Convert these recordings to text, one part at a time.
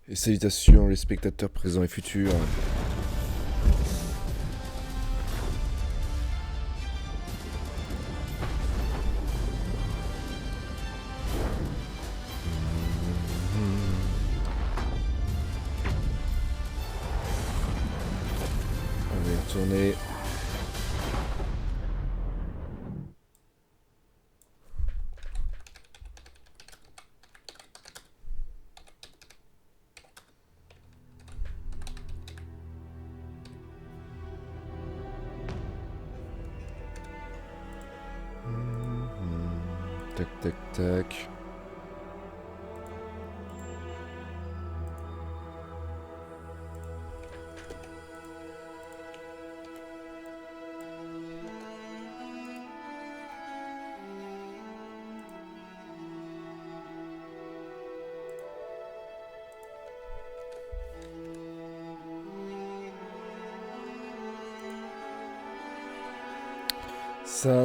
Et salutations les spectateurs présents et futurs. On va y retourner. Tac, tac, tac.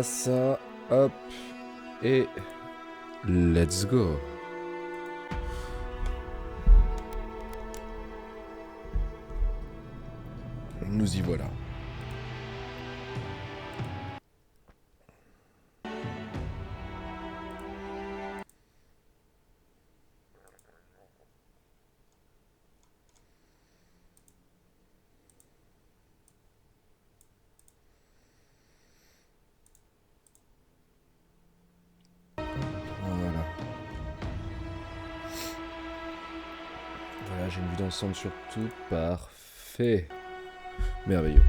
Ça, hop, et let's go. Nous y voilà. Voilà. Voilà, j'ai une vue d'ensemble sur tout. Parfait. Merveilleux.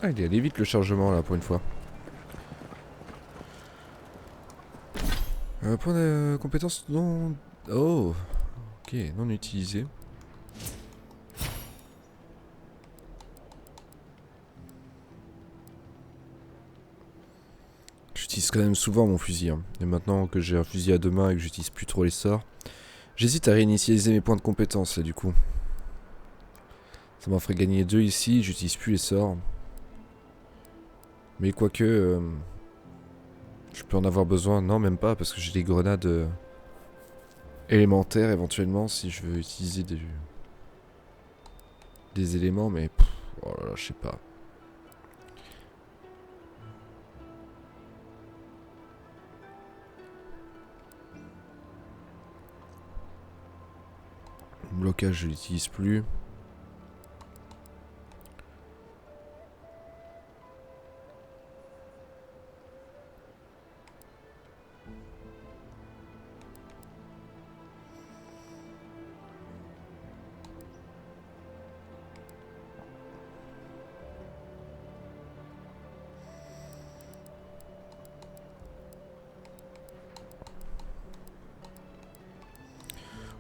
Ah, il est allé vite le chargement là pour une fois. Point de compétence non... Oh, ok, non utilisé. J'utilise quand même souvent mon fusil. Hein. Et maintenant que j'ai un fusil à deux mains et que j'utilise plus trop les sorts, j'hésite à réinitialiser mes points de compétence là du coup. Ça m'en ferait gagner 2 ici, j'utilise plus les sorts. Mais quoique... je peux en avoir besoin, non même pas, parce que j'ai des grenades élémentaires éventuellement si je veux utiliser des éléments, mais... oh là là, je sais pas. Le blocage je l'utilise plus.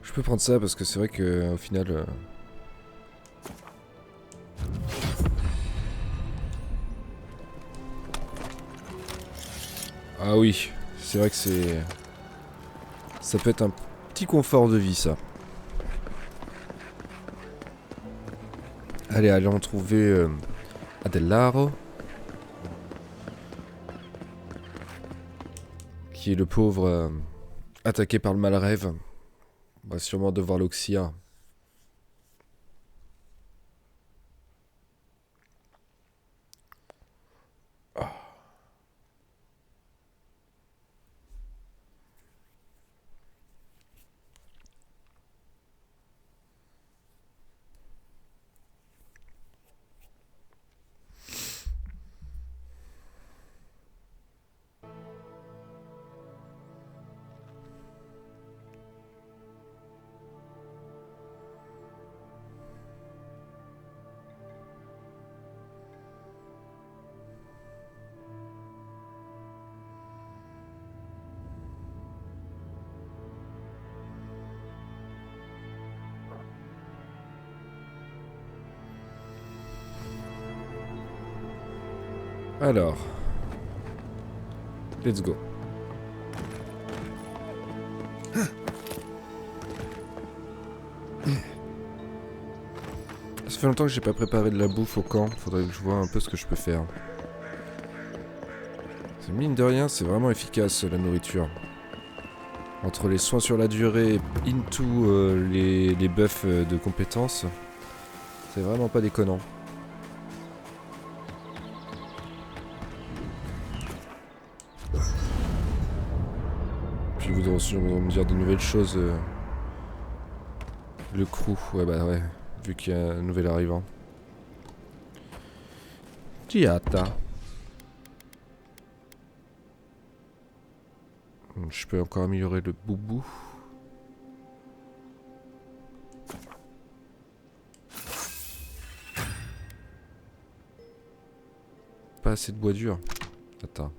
Je peux prendre ça parce que c'est vrai que au final... Ah oui, c'est vrai que c'est... Ça peut être un petit confort de vie ça. Allez, allons trouver Adelaro. Qui est le pauvre attaqué par le Malrêve. On va sûrement devoir l'oxyre. Alors. Let's go. Ça fait longtemps que j'ai pas préparé de la bouffe au camp. Faudrait que je vois un peu ce que je peux faire. Mine de rien, c'est vraiment efficace la nourriture. Entre les soins sur la durée et into les buffs de compétences, c'est vraiment pas déconnant. Puis vous devrez sûrement me dire de nouvelles choses. Le crew, ouais bah ouais, vu qu'il y a un nouvel arrivant. Giatta. Je peux encore améliorer le boubou. Pas assez de bois dur. Attends.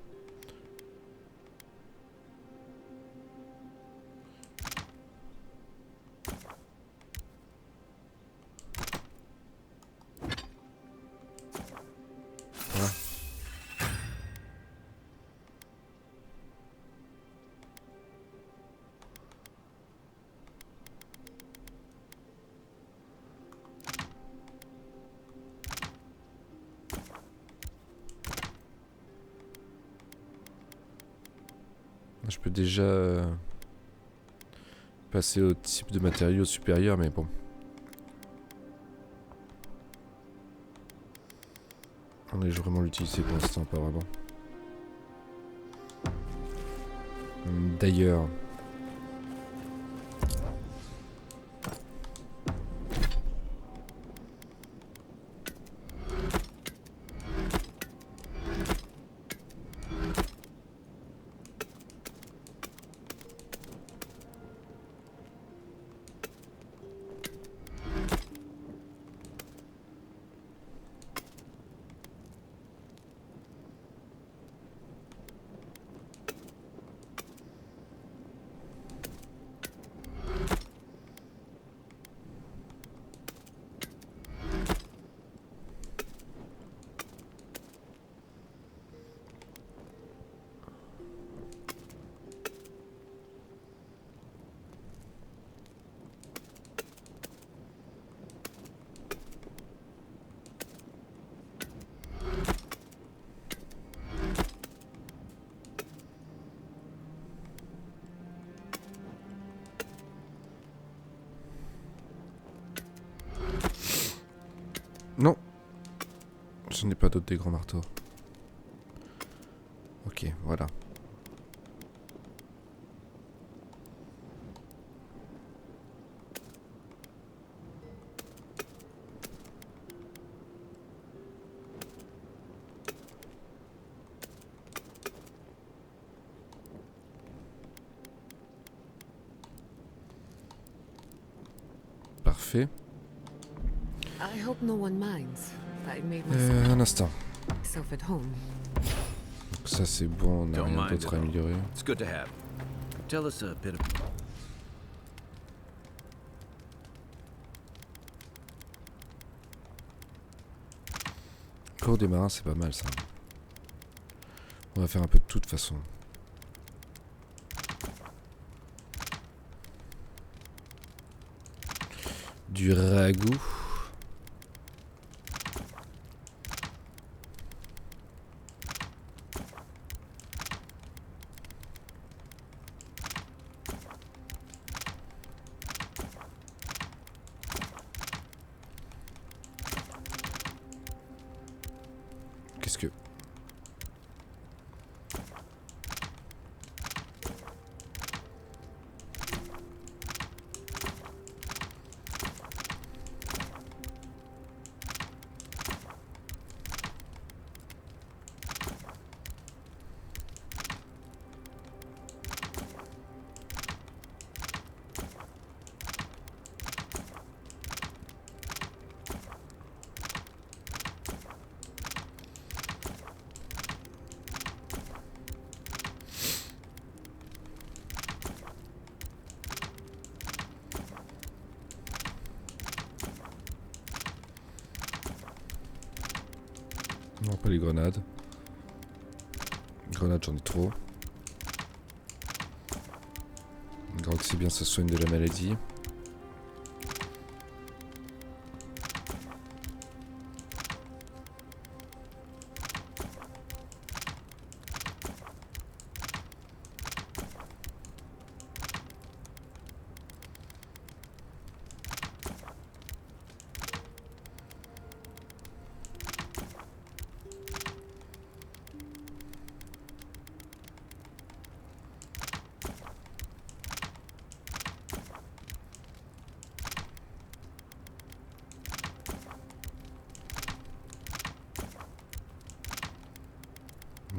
Voilà. Je peux déjà passer au type de matériau supérieur, mais bon. On est vraiment l'utiliser pour l'instant, pas vraiment. D'ailleurs. Non. Je n'ai pas d'autres des grands marteaux. Ok, voilà. Parfait. I hope no one minds. I made Un instant. myself at home. Donc ça c'est bon, on n'a rien d'autre à améliorer. It's good to have. Tell us a bit of... Cours des marins, c'est pas mal ça. On va faire un peu de toute façon. Du ragoût. Qu'est-ce que... Non, pas les grenades. grenades, j'en ai trop. Donc c'est bien, ça soigne de la maladie.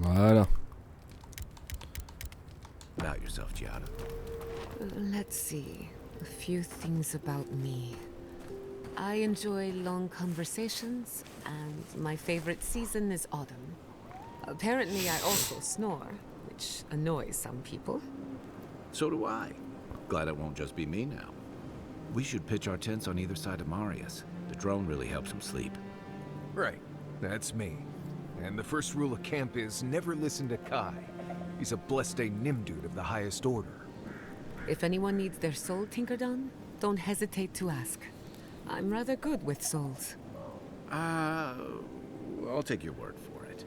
Voilà. About yourself, Giatta. Let's see. A few things about me. I enjoy long conversations, and my favorite season is autumn. Apparently, I also snore, which annoys some people. So do I. Glad it won't just be me now. We should pitch our tents on either side of Marius. The drone really helps him sleep. Right, that's me. And the first rule of camp is never listen to Kai. He's a blessed Nimdude of the highest order. If anyone needs their soul tinkered on, don't hesitate to ask. I'm rather good with souls. I'll take your word for it.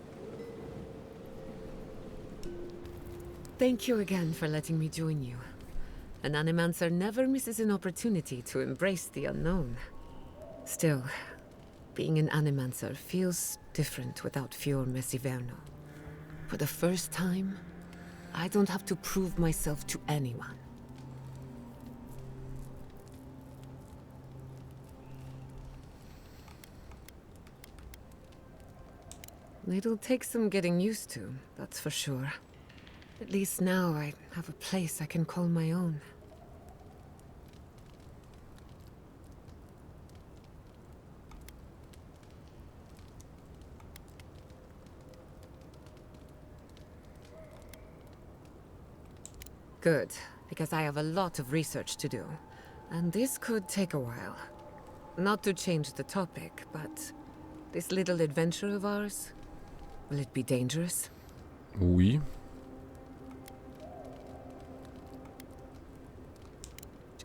Thank you again for letting me join you. An animancer never misses an opportunity to embrace the unknown. Still, being an animancer feels different without Fior Messiverno. For the first time, I don't have to prove myself to anyone. It'll take some getting used to, that's for sure. At least now I have a place I can call my own. Good, because I have a lot of research to do, and this could take a while. Not to change the topic, but this little adventure of ours, will it be dangerous? Oui.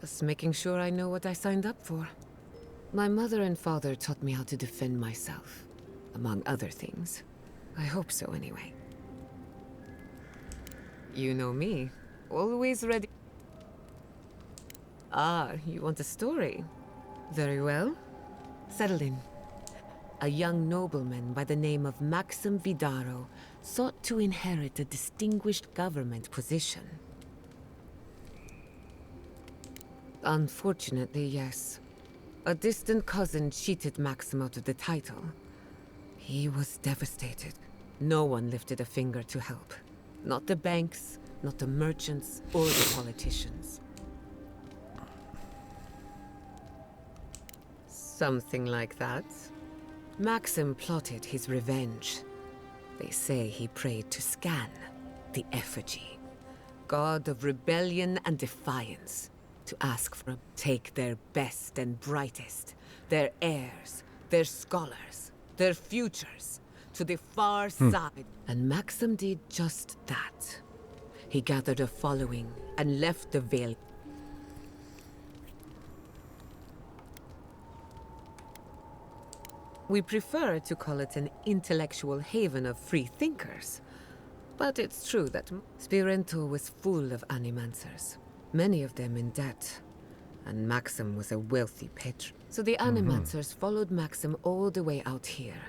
Just making sure I know what I signed up for. My mother and father taught me how to defend myself, among other things. I hope so, anyway. You know me. Always ready. Ah, you want a story? Very well. Settle in. A young nobleman by the name of Maxim Vidaro sought to inherit a distinguished government position. Unfortunately, yes. A distant cousin cheated Maxim out of the title. He was devastated. No one lifted a finger to help. Not the banks, not the merchants, or the politicians. Something like that. Maxim plotted his revenge. They say he prayed to Scan, the effigy, god of rebellion and defiance, to ask for take their best and brightest, their heirs, their scholars, their futures, to the far side. And Maxim did just that. He gathered a following and left the Vale. We prefer to call it an intellectual haven of free thinkers. But it's true that Spirento was full of animancers, many of them in debt. And Maxim was a wealthy patron. So the animancers followed Maxim all the way out here,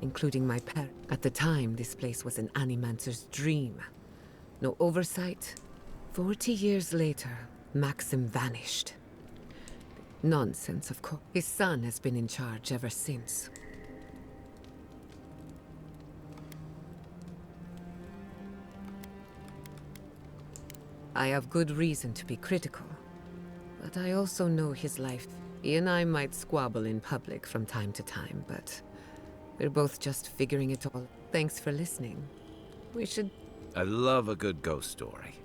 including my parents. At the time, this place was an animancer's dream. No oversight. 40 years later, Maxim vanished. Nonsense, of course. His son has been in charge ever since. I have good reason to be critical, but I also know his life. He and I might squabble in public from time to time, but we're both just figuring it all. Thanks for listening. We should... I love a good ghost story.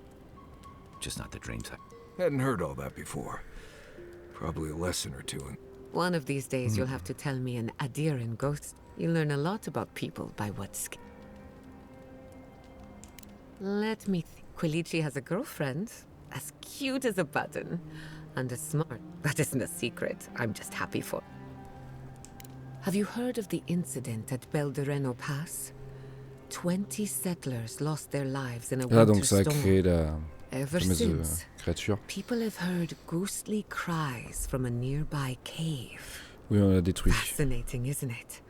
Just not the dreams I... Hadn't heard all that before. Probably a lesson or two in... One of these days you'll have to tell me an Adiran ghost. You learn a lot about people by what skin. Let me think. Quilici has a girlfriend, as cute as a button, and as smart. That isn't a secret. I'm just happy for. Have you heard of the incident at Beldereno Pass? 20 settlers lost their lives in a Ah, winter donc ça a storm. créé la Ever fameuse since, créature. people have heard ghostly cries from a nearby cave. Oui, on l'a détruit. Fascinating, isn't it?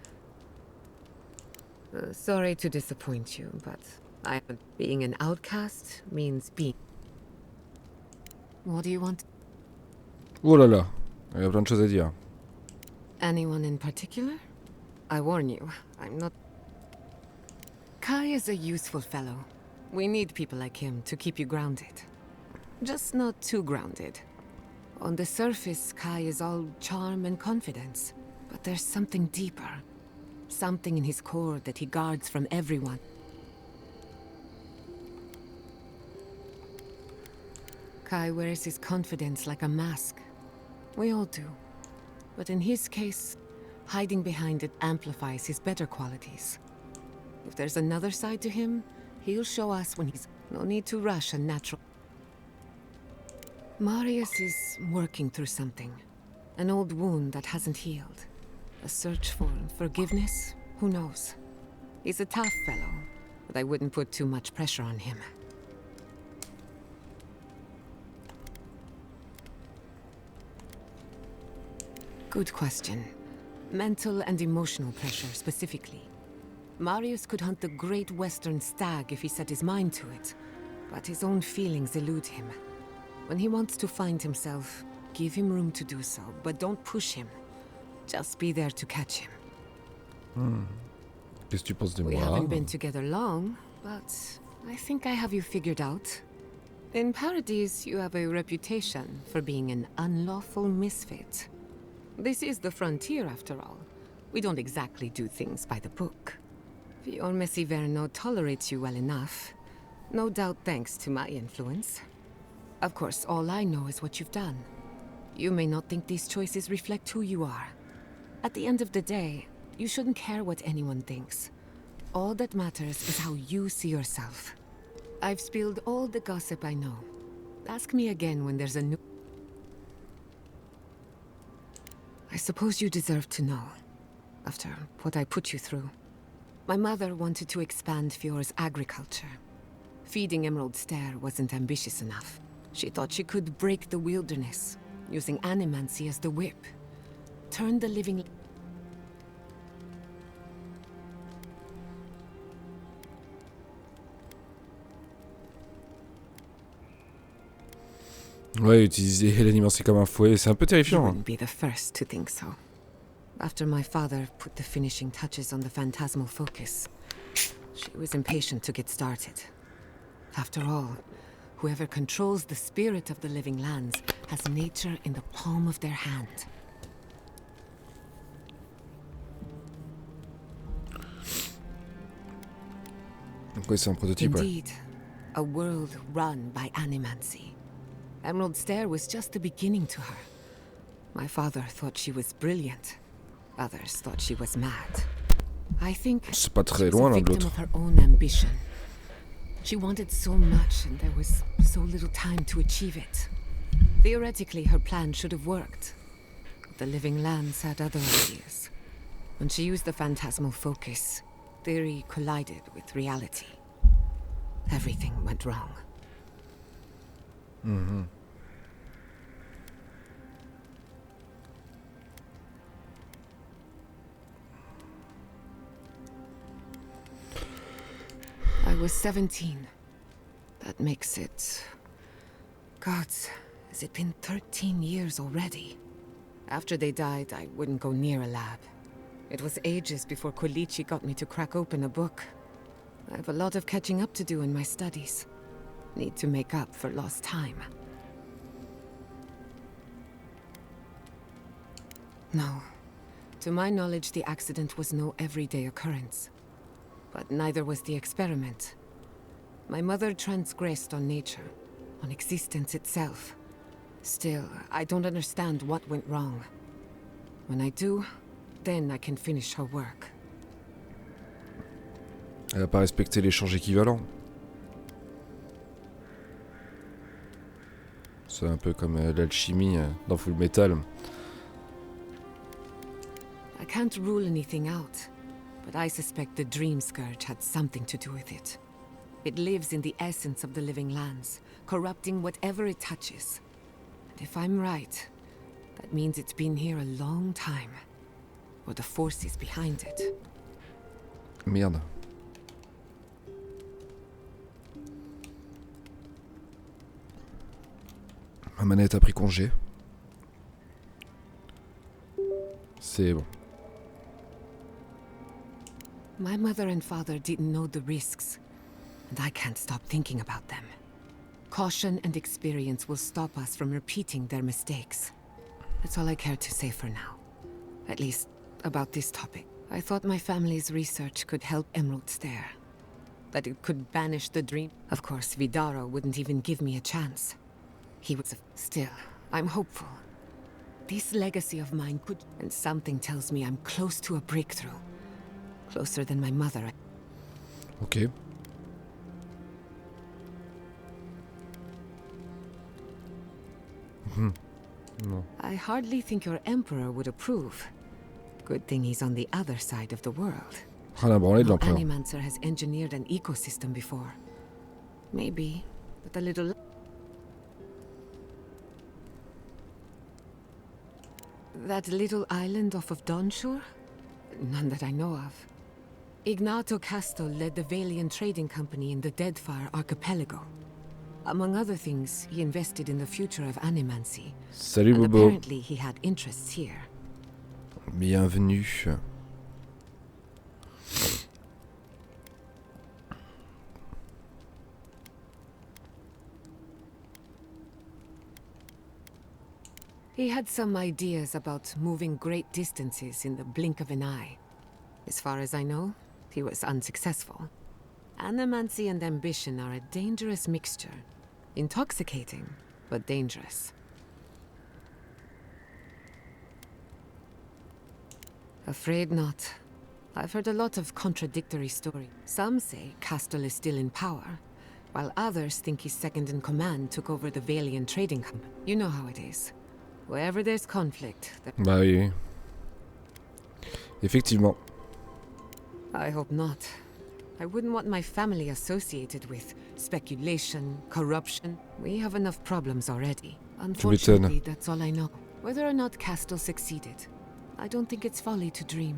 Sorry to disappoint you, but being an outcast means being. What do you want? Oh là là, il y a plein de choses à dire. Anyone in particular? I warn you, I'm not. Kai is a useful fellow. We need people like him to keep you grounded. Just not too grounded. On the surface, Kai is all charm and confidence, but there's something deeper. Something in his core that he guards from everyone. Kai wears his confidence like a mask. We all do. But in his case, hiding behind it amplifies his better qualities. If there's another side to him, he'll show us when he's... No need to rush a natural... Marius is working through something. An old wound that hasn't healed. A search for forgiveness? Who knows? He's a tough fellow, but I wouldn't put too much pressure on him. Good question. Mental and emotional pressure, specifically. Marius could hunt the great western stag if he set his mind to it, but his own feelings elude him. When he wants to find himself, give him room to do so, but don't push him. Just be there to catch him. Qu'est-ce que tu penses de We moi? haven't been together long, but I think I have you figured out. In Paradise, you have a reputation for being an unlawful misfit. This is the frontier, after all. We don't exactly do things by the book. Fior Messiverno tolerates you well enough. No doubt thanks to my influence. Of course, all I know is what you've done. You may not think these choices reflect who you are. At the end of the day, you shouldn't care what anyone thinks. All that matters is how you see yourself. I've spilled all the gossip I know. Ask me again when there's a new... I suppose you deserve to know, after what I put you through. My mother wanted to expand Fior's agriculture. Feeding Emerald Stair wasn't ambitious enough. She thought she could break the wilderness, using animancy as the whip. Turn the living... Ouais, utiliser l'animancé comme un fouet, c'est un peu You terrifiant. Hein. wouldn't be the first to think so. After my father put the finishing touches on the phantasmal focus, she was impatient to get started. After all, whoever controls the spirit of the living lands has nature in the palm of their hand. Donc ouais, c'est un prototype, ouais. Indeed, a world run by animancy. Emerald Stair was just the beginning to her. My father thought she was brilliant. Others thought she was mad. I think C'est pas she très was loin a l'un de victim l'autre. of her own ambition. She wanted so much and there was so little time to achieve it. Theoretically, her plan should have worked. But the living lands had other ideas. When she used the phantasmal focus, theory collided with reality. Everything went wrong. I was 17. That makes it... Gods, has it been 13 years already? After they died, I wouldn't go near a lab. It was ages before Quilici got me to crack open a book. I have a lot of catching up to do in my studies. Need to make up for lost time. No. To my knowledge, the accident was no everyday occurrence. But neither was the experiment. My mother transgressed on nature, on existence itself. Still, I don't understand what went wrong. When I do, then I can finish her work. Elle a pas respecté l'échange équivalent. C'est un peu comme l'alchimie dans Full Metal. I can't rule anything out, but I suspect the Dream Scourge had something to do with it. It lives in the essence of the living lands, corrupting whatever it touches. And if I'm right, that means it's been here a long time. Or the forces behind it. Merde. Ma manette a pris congé. C'est bon. My mother and father didn't know the risks, and I can't stop thinking about them. Caution and experience will stop us from repeating their mistakes. That's all I care to say for now. At least, about this topic. I thought my family's research could help Emerald Stare. That it could banish the dream. Of course, Vidaro wouldn't even give me a chance. He was... Still, I'm hopeful. This legacy of mine could... And something tells me I'm close to a breakthrough. Closer than my mother. Ok. Non. I hardly think your emperor would approve. Good thing he's on the other side of the world. Rien à branler de No l'empereur. Animancer has engineered an ecosystem before. Maybe, but a little... That little island off of Dawnshore? None that I know of. Ignato Casto led the Valian trading company in the Deadfire Archipelago. Among other things, he invested in the future of animancy. Salut And Bobo. apparently he had interests here. Bienvenue. He had some ideas about moving great distances in the blink of an eye. As far as I know, he was unsuccessful. Animancy and ambition are a dangerous mixture. Intoxicating, but dangerous. Afraid not. I've heard a lot of contradictory stories. Some say Castle is still in power, while others think his second in command took over the Valian trading company. You know how it is. Wherever there's conflict, Bah oui, oui. Effectivement. I hope not. I wouldn't want my family associated with speculation, corruption. We have enough problems already. Unfortunately, that's all I know. Whether or not Castle succeeded, I don't think it's folly to dream.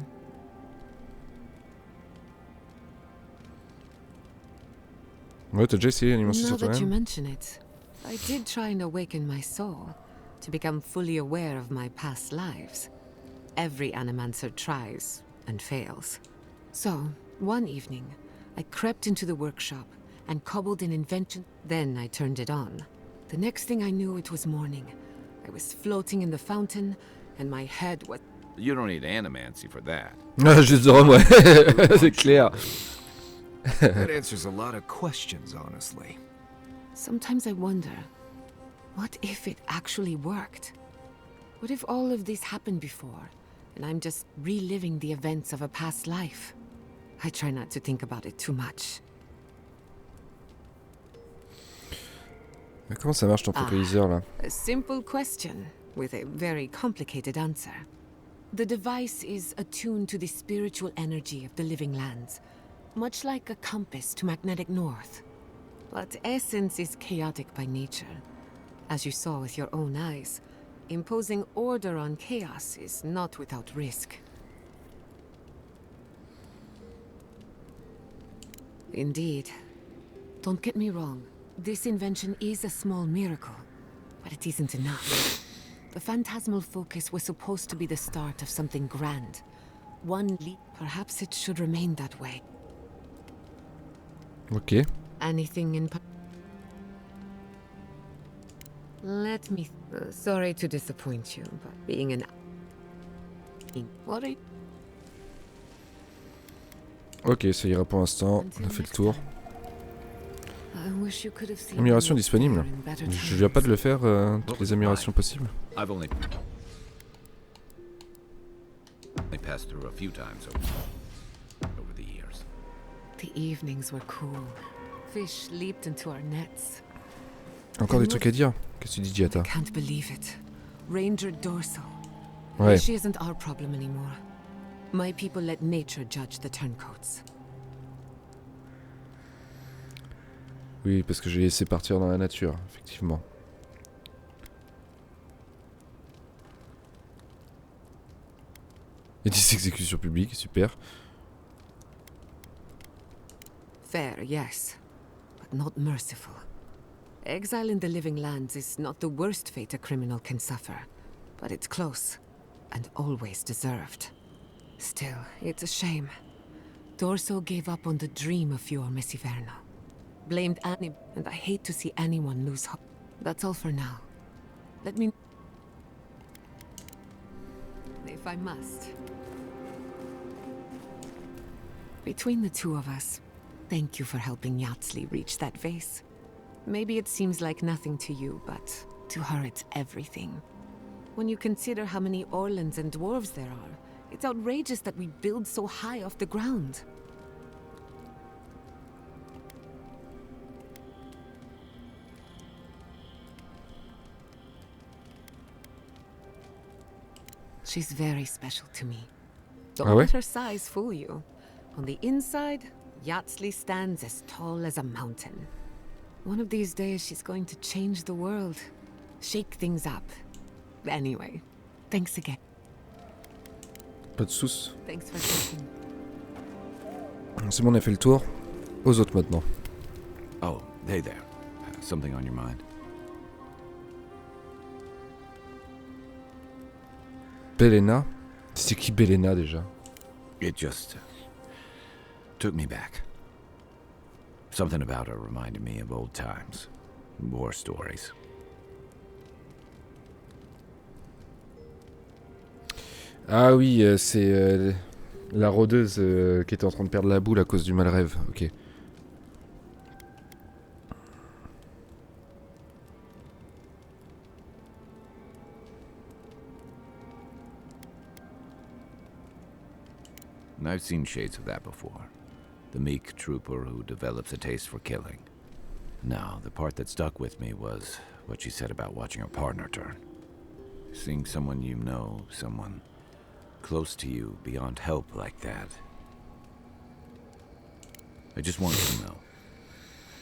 Ouais, t'as déjà essayé l'animation Now sur that you toi-même? mention it, I did try and awaken my soul to become fully aware of my past lives. Every animancer tries and fails. So, one evening, I crept into the workshop and cobbled an invention. Then I turned it on. The next thing I knew, it was morning. I was floating in the fountain, and my head was... You don't need animancy for that. Ah, juste de Rome, ouais. C'est clair. That answers a lot of questions, honestly. Sometimes I wonder, what if it actually worked? What if all of this happened before, and I'm just reliving the events of a past life? I try not to think about it too much. Mais comment ça marche ton focaliseur là? A simple question with a very complicated answer. The device is attuned to the spiritual energy of the living lands, much like a compass to magnetic north. But essence is chaotic by nature. As you saw with your own eyes, imposing order on chaos is not without risk. Indeed. Don't get me wrong. This invention is a small miracle, but it isn't enough. The phantasmal focus was supposed to be the start of something grand. One leap, perhaps it should remain that way. Ok. Anything in... Let me... sorry to disappoint you, but being an... What are you... Ok, ça ira pour l'instant. On a fait le tour. I wish you could have seen Amélioration me disponible. there in better Je viens pas de times. le faire, toutes les améliorations possibles. I've only passed through a few times over the years. The evenings were cool. Fish leaped into our nets. Encore des trucs à dire. Qu'est-ce que tu dis, Giatta? I can't believe it. Ranger Dorso. Ouais. She isn't our problem anymore. My people let nature judge the turncoats. Oui, parce que j'ai laissé partir dans la nature, effectivement. Et 10 exécutions publiques, super. Fair, yes, but not merciful. Exile in the living lands is not the worst fate a criminal can suffer, but it's close, and always deserved. Still, it's a shame. Dorso gave up on the dream of your Messiverno. Blamed Annie, and I hate to see anyone lose hope. That's all for now. Let me... if I must. Between the two of us, thank you for helping Yatsley reach that vase. Maybe it seems like nothing to you, but to her it's everything. When you consider how many Orlans and dwarves there are, it's outrageous that we build so high off the ground. She's very special to me. Don't Ah ouais? let her size fool you. On the inside, Yatsley stands as tall as a mountain. One of these days, she's going to change the world. Shake things up. Anyway, thanks again. Pas de soucis. Thanks for thinking. C'est bon, on a fait le tour. Aux autres maintenant. Oh, hey there. Something on your mind? Belena. C'est qui Belena déjà? It just took me back. Something about her reminded me of old times. War stories. Ah oui, c'est la rôdeuse qui était en train de perdre la boule à cause du Malrêve. Ok. I've seen shades of that before. The meek trooper who develops a taste for killing. Now, the part that stuck with me was what she said about watching her partner turn. Seeing someone you know, someone close to you, beyond help like that. I just wanted to know.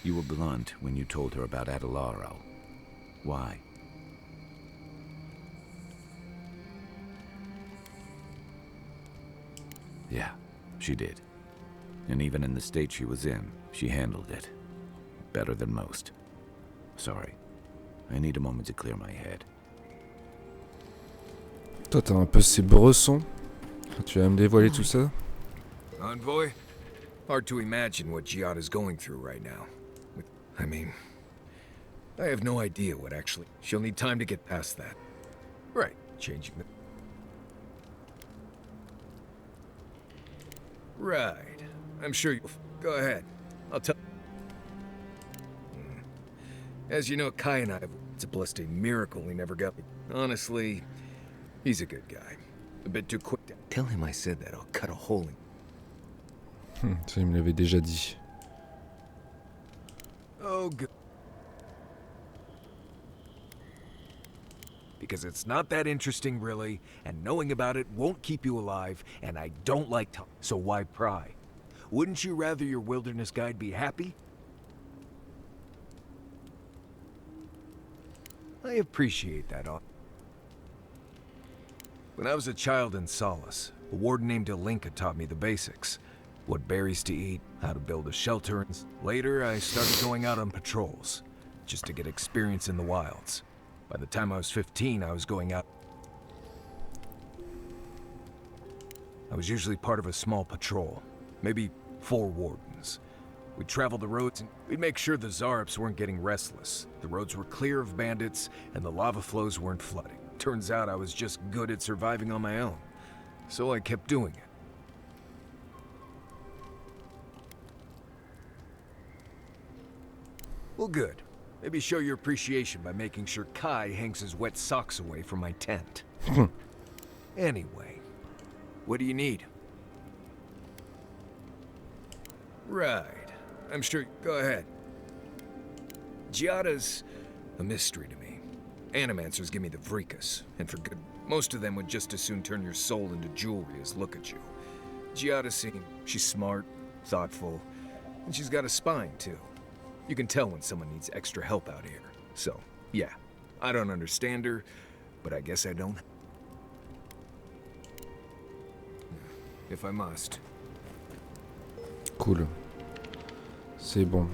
You were blunt when you told her about Adelaro. Why? Yeah, she did. And even in the state she was in, she handled it. Better than most. Sorry. I need a moment to clear my head. Toi, t'as un peu ces bressons. Tu vas me dévoiler tout ça? Envoy? Hard to imagine what Giatta's going through right now. I mean, I have no idea what actually... She'll need time to get past that. Right, changing the... Right. I'm sure you'll... Go ahead. I'll tell... As you know, Kai and I... It's a blessed miracle we never got... Honestly, he's a good guy. A bit too quick. Tell him I said that. I'll cut a hole in... Ça, il me l'avait déjà dit. Oh, good. Because it's not that interesting, really, and knowing about it won't keep you alive, and I don't like to... So why pry? Wouldn't you rather your wilderness guide be happy? I appreciate that. When I was a child in Solace, a warden named Alinka taught me the basics. What berries to eat, how to build a shelter. Later, I started going out on patrols, just to get experience in the wilds. By the time I was 15, I was going out. I was usually part of a small patrol, maybe 4 wardens. We'd travel the roads and we'd make sure the Zarps weren't getting restless. The roads were clear of bandits and the lava flows weren't flooding. Turns out I was just good at surviving on my own, so I kept doing it. Well, good. Maybe show your appreciation by making sure Kai hangs his wet socks away from my tent. Anyway, what do you need? Right. I'm sure... Go ahead. Giatta's a mystery to me. Animancers give me the vricus, and for good. Most of them would just as soon turn your soul into jewelry as look at you. Giatta she's smart, thoughtful, and she's got a spine, too. You can tell when someone needs extra help out here. So, yeah, I don't understand her, but I guess I don't. If I must. Cool. C'est bon,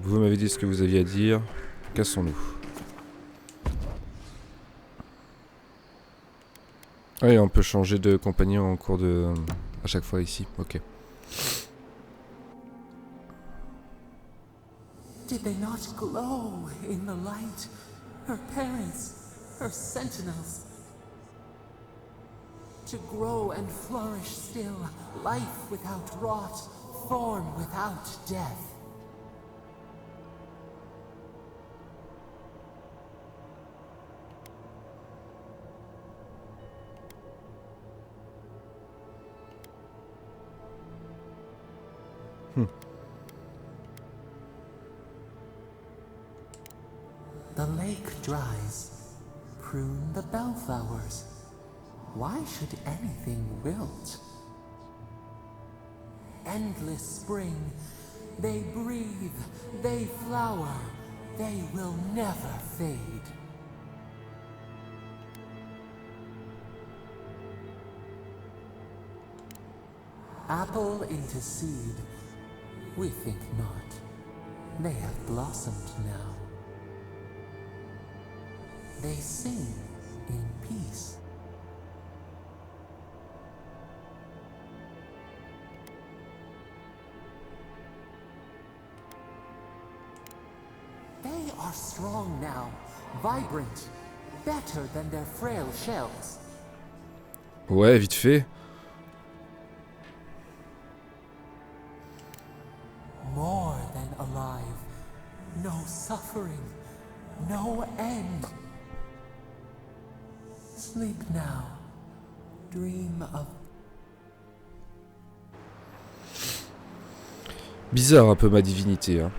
vous m'avez dit ce que vous aviez à dire. Cassons-nous. Ah, et on peut changer de compagnon en cours de... à chaque fois ici, ok. Did they not glow in the light? Her parents, her sentinels. To grow and flourish still, life without rot, form without death. The lake dries. Prune the bellflowers. Why should anything wilt? Endless spring. They breathe. They flower. They will never fade. Apple into seed. We think not. They have blossomed now. They sing in peace. They are strong now, vibrant, better than their frail shells. Ouais, vite fait. More than alive. No suffering. No end. Sleep now. Dream of... Bizarre un peu ma divinité, hein.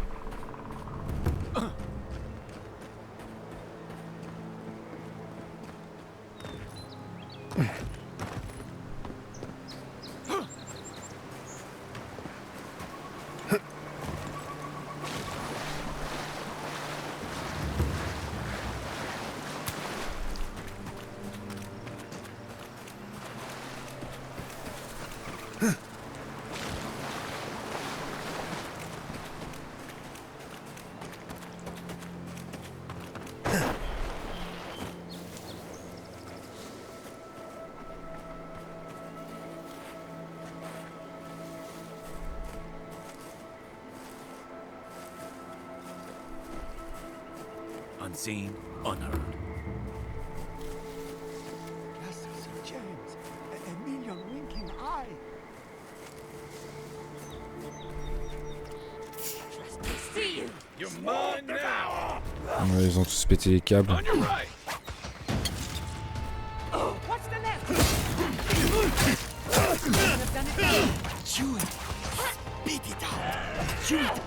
Unseen, unheard. Yes, Sir James. A million winking eye. See you. You're mine now! Ouais, ils ont tous pété les câbles. On your right! Watch the left. You've done it now. Chew it. Beat it out. Chew it.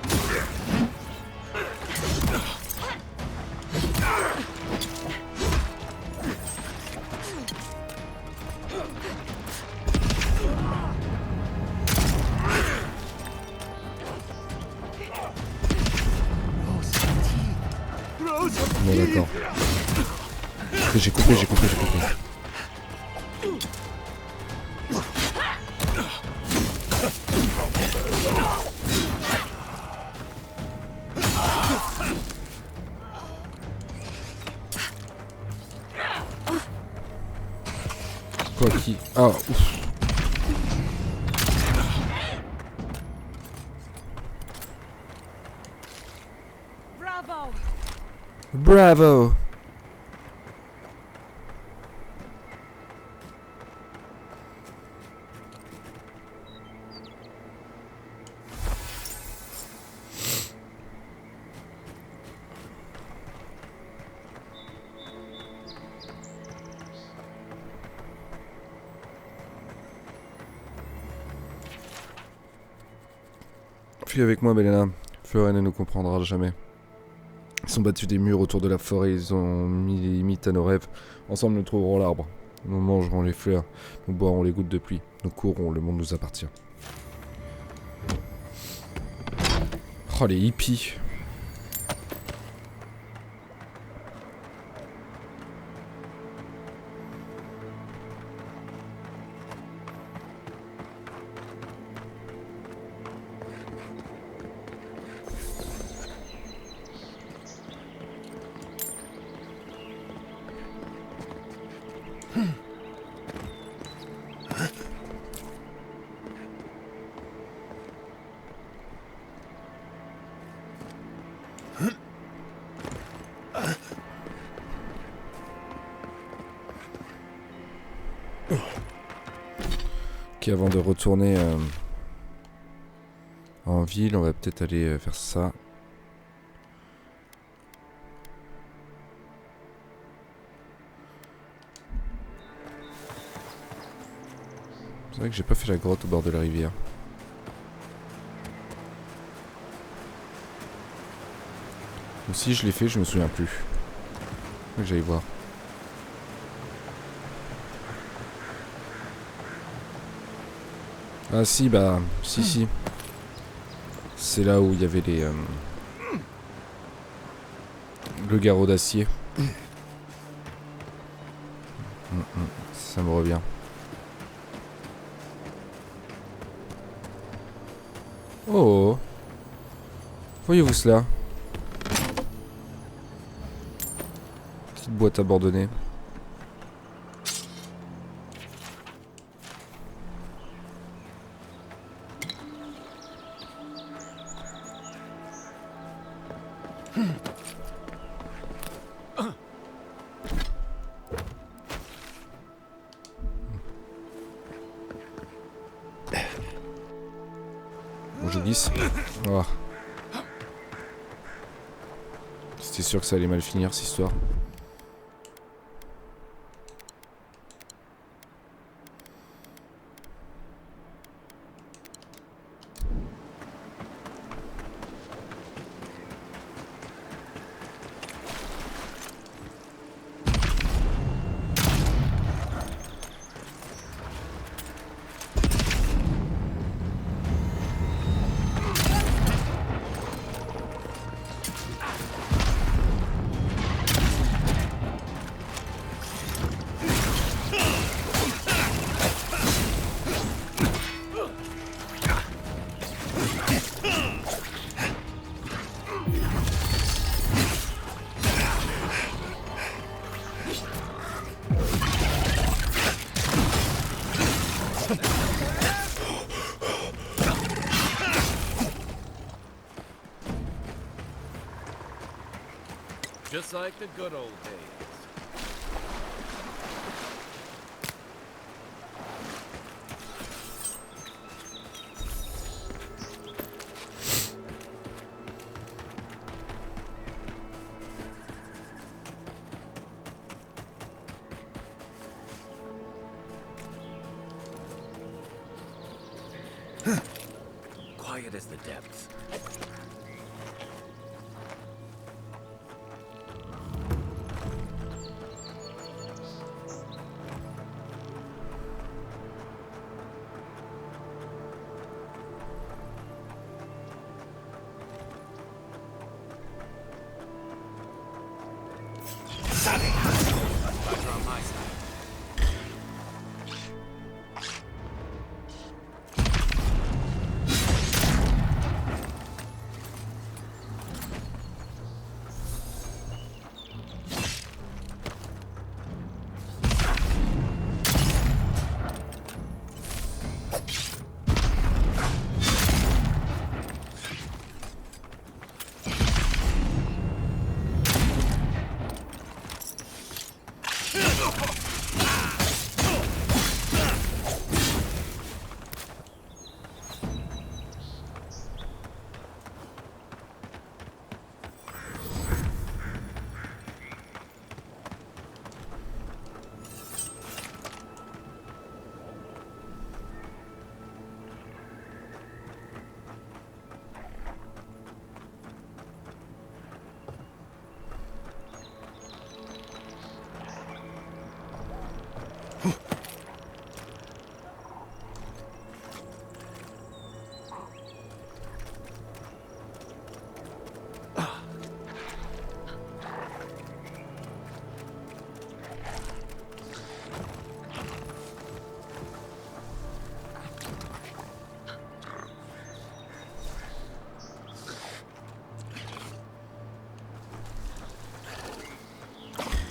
Bon, d'accord. J'ai compris. Quoi qui... Ah, ouf. Bravo. Bravo. Fuis avec moi, Belena. Florine ne nous comprendra jamais. Ils sont battus des murs autour de la forêt, ils ont mis les limites à nos rêves. Ensemble, nous trouverons l'arbre. Nous mangerons les fleurs, nous boirons les gouttes de pluie. Nous courrons, le monde nous appartient. Oh, les hippies. Ok, avant de retourner en ville, on va peut-être aller faire ça. C'est vrai que j'ai pas fait la grotte au bord de la rivière. Ou si je l'ai fait, je me souviens plus. Faut que j'aille voir. Ah si, bah, si. C'est là où il y avait les... le garrot d'acier. Ça me revient. Oh. Voyez-vous cela? Petite boîte abandonnée. Bon, je glisse. Oh. C'était sûr que ça allait mal finir cette histoire. Just like the good old days. Quiet as the depths.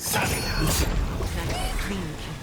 That's a clean kill.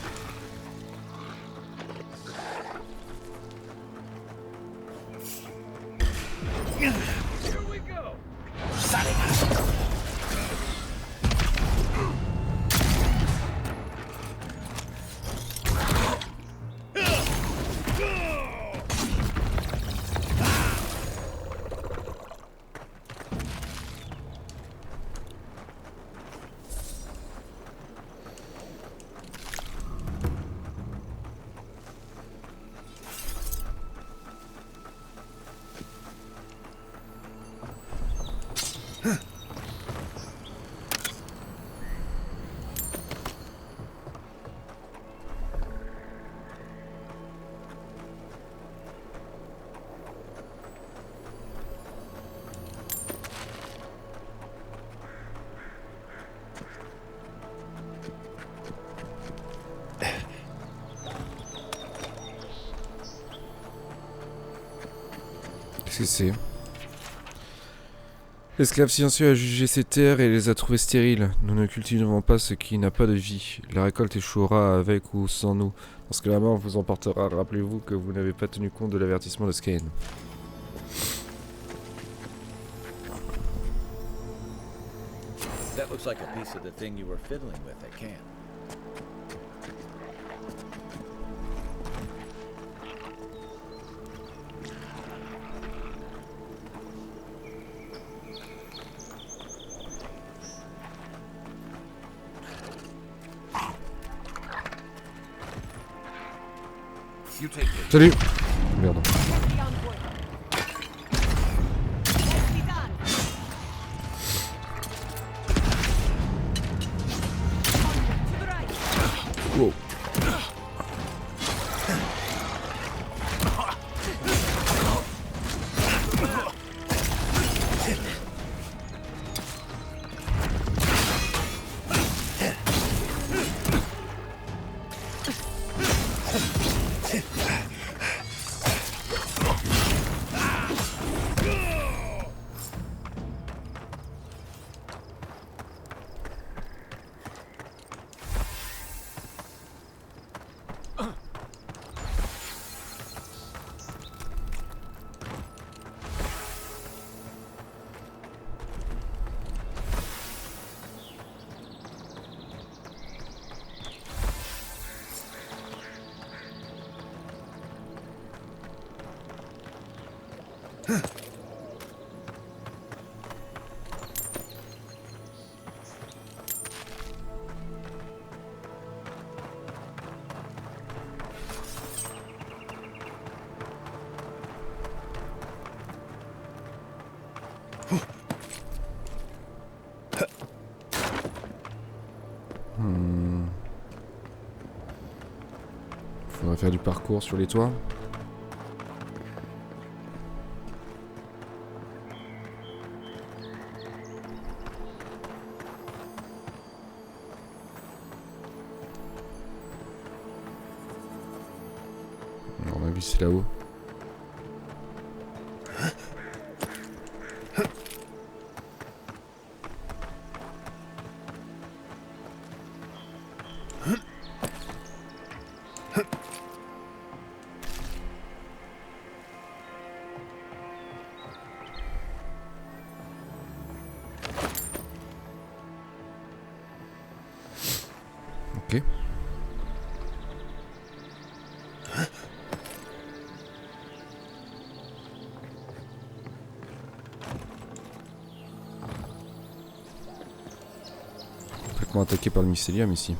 Qu'est-ce que c'est? L'esclave silencieux a jugé ces terres et les a trouvées stériles. Nous ne cultiverons pas ce qui n'a pas de vie. La récolte échouera avec ou sans nous. Lorsque la mort vous emportera, rappelez-vous que vous n'avez pas tenu compte de l'avertissement de Skane. That looks like a piece of the thing you were fiddling with at camp. You take it. Salut! Merde. Wow. Faudrait faire du parcours sur les toits. À mon avis, c'est là-haut. Ok. Complètement attaqué par le mycélium ici.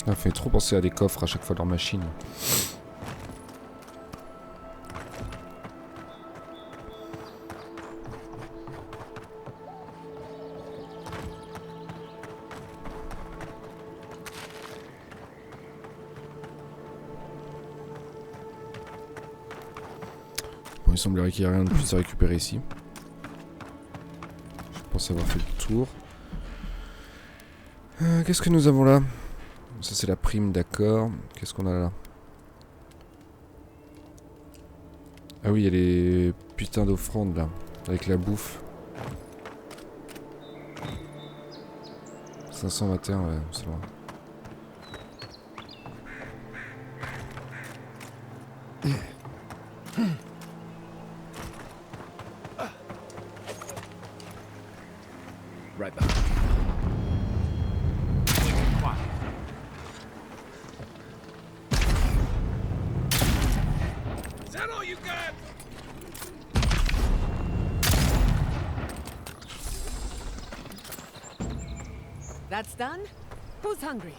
Ça fait trop penser à des coffres à chaque fois de leur machine. Bon, il semblerait qu'il n'y ait rien de plus à récupérer ici. Je pense avoir fait le tour. Qu'est-ce que nous avons là? Ça c'est la prime, d'accord. Qu'est-ce qu'on a là? Ah oui, il y a les putains d'offrandes là, avec la bouffe. 521, ouais, c'est bon. Right back. Is that all you got? That's done? Who's hungry?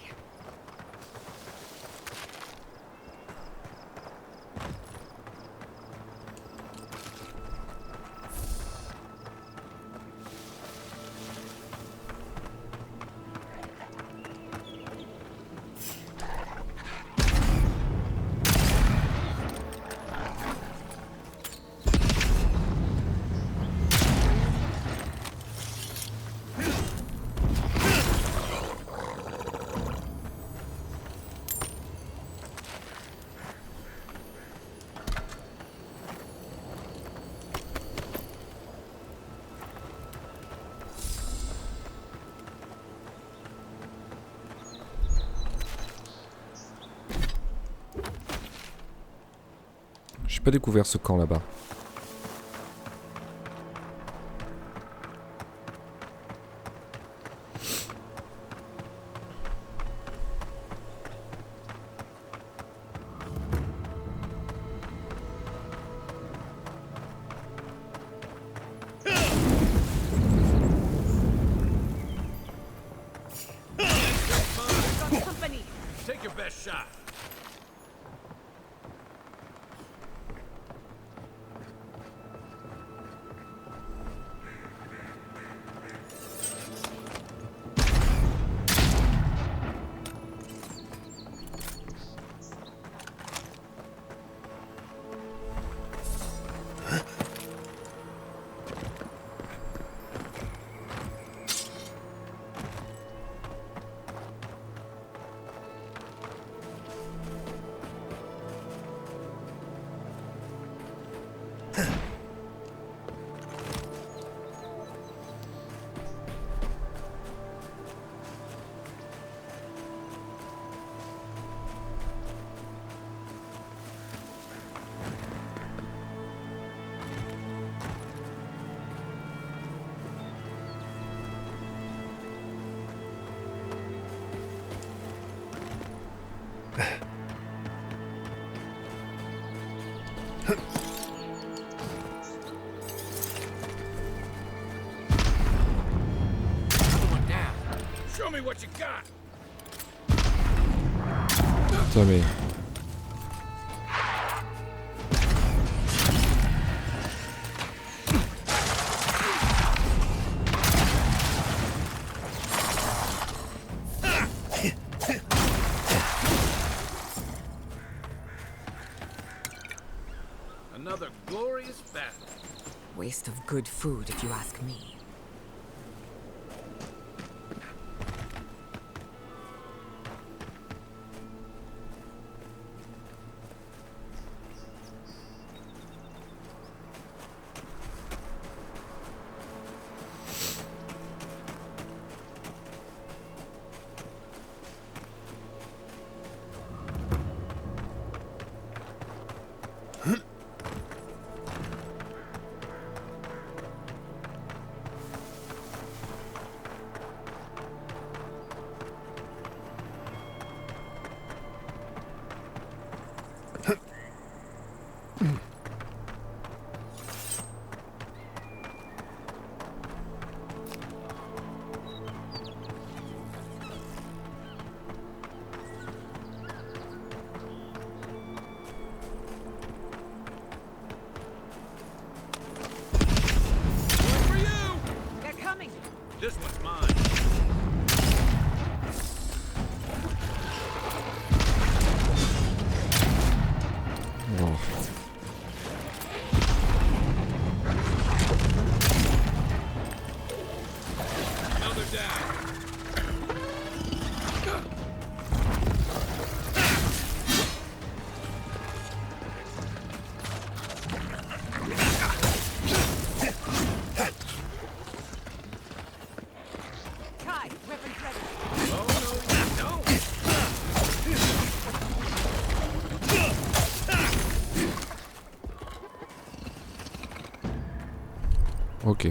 J'ai pas découvert ce camp là-bas. Company! Take your best shot. Show me what you got. Putain mais... Another glorious battle. Waste of good food, if you ask me. This one's mine. Oh. Another down. Kai, weapons ready. Oh, no, no. Ok.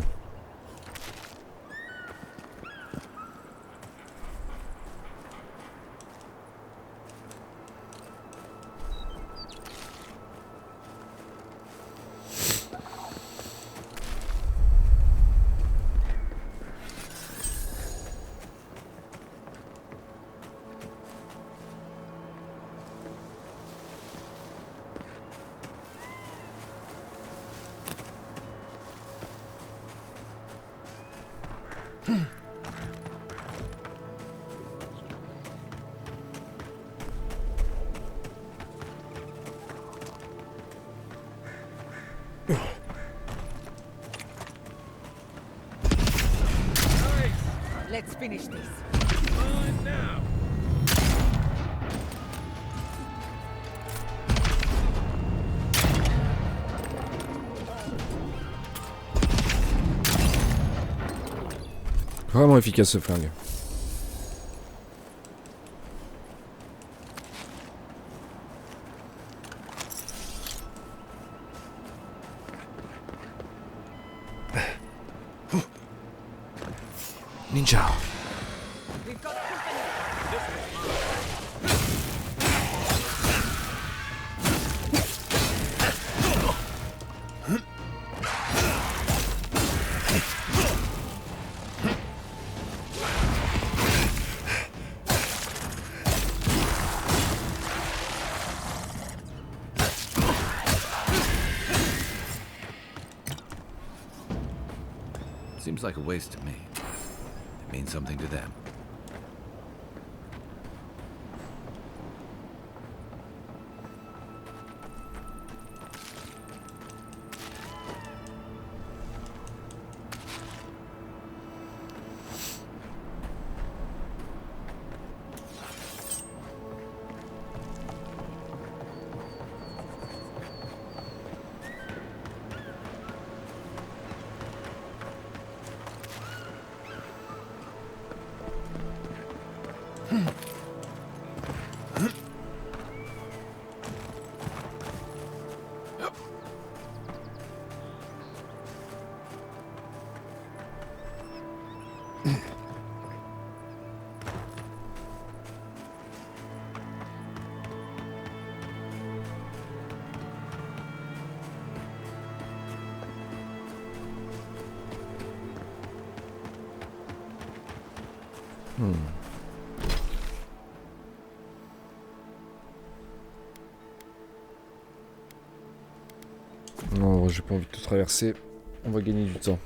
Let's finish this. Mine now. Vraiment efficace ce flingue. Ninja. We've got company. Seems like a waste to me. It means something to them. Non, j'ai pas envie de tout traverser. On va gagner du temps.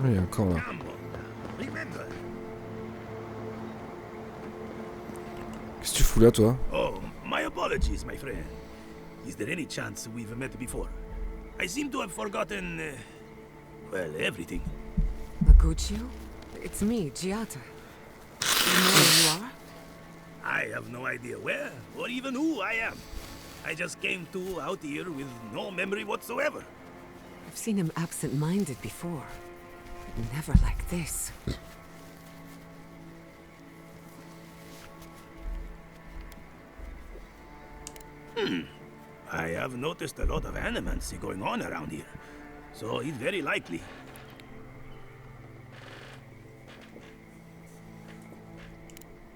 Ah, il y a un camp là. Remember. Qu'est-ce que tu fous là, toi? Oh, my apologies, my friend. Is there any chance we've met before? I seem to have forgotten, well, everything. Maguchi? It's me, Giatta. You know who you are? I have no idea where, or even who I am. I just came out here with no memory whatsoever. I've seen him absent-minded before. Never like this. I have noticed a lot of animancy going on around here, so he's very likely.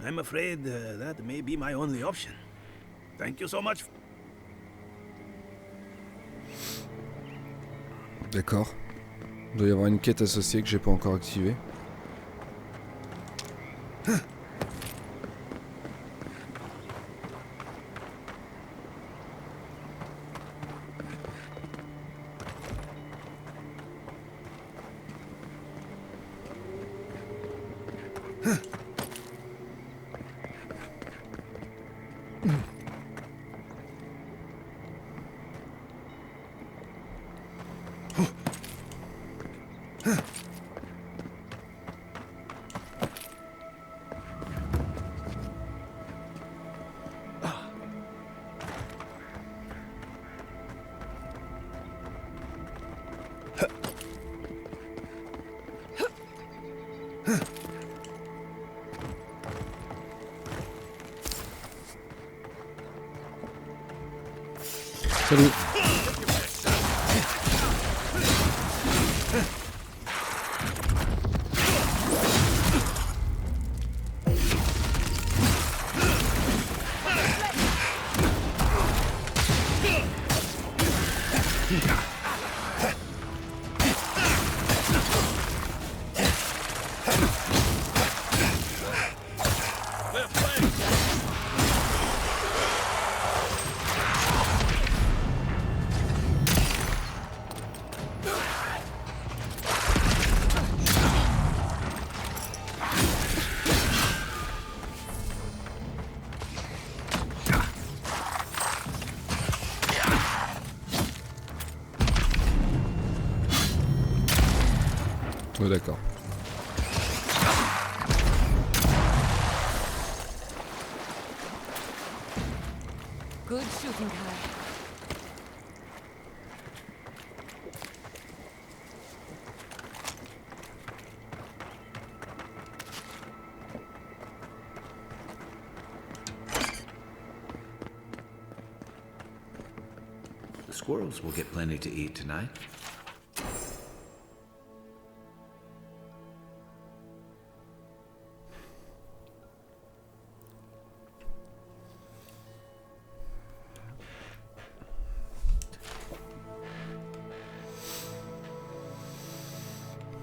I'm afraid that may be my only option. Thank you so much. D'accord. Il doit y avoir une quête associée que j'ai pas encore activée. Salut. Oh, d'accord. Good shooting, Kai. The squirrels will get plenty to eat tonight.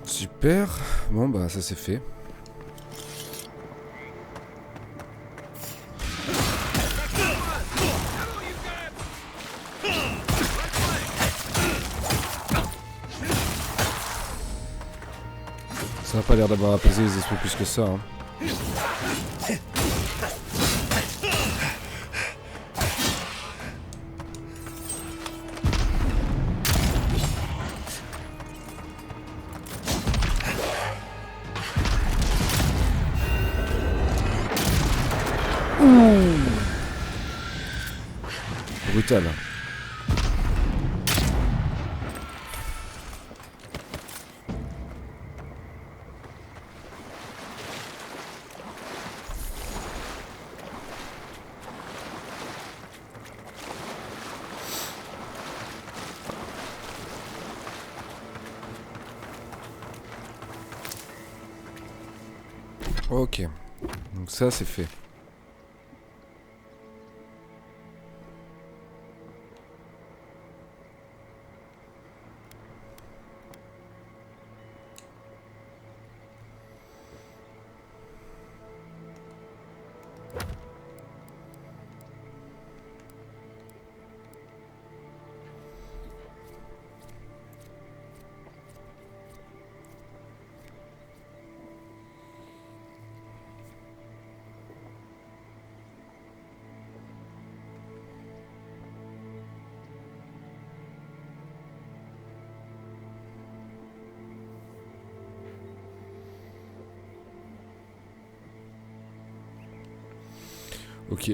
Super. Bon bah ça c'est fait. Ça n'a pas l'air d'avoir apaisé les esprits plus que ça. Hein. Brutal. Ok, donc ça c'est fait. Ok.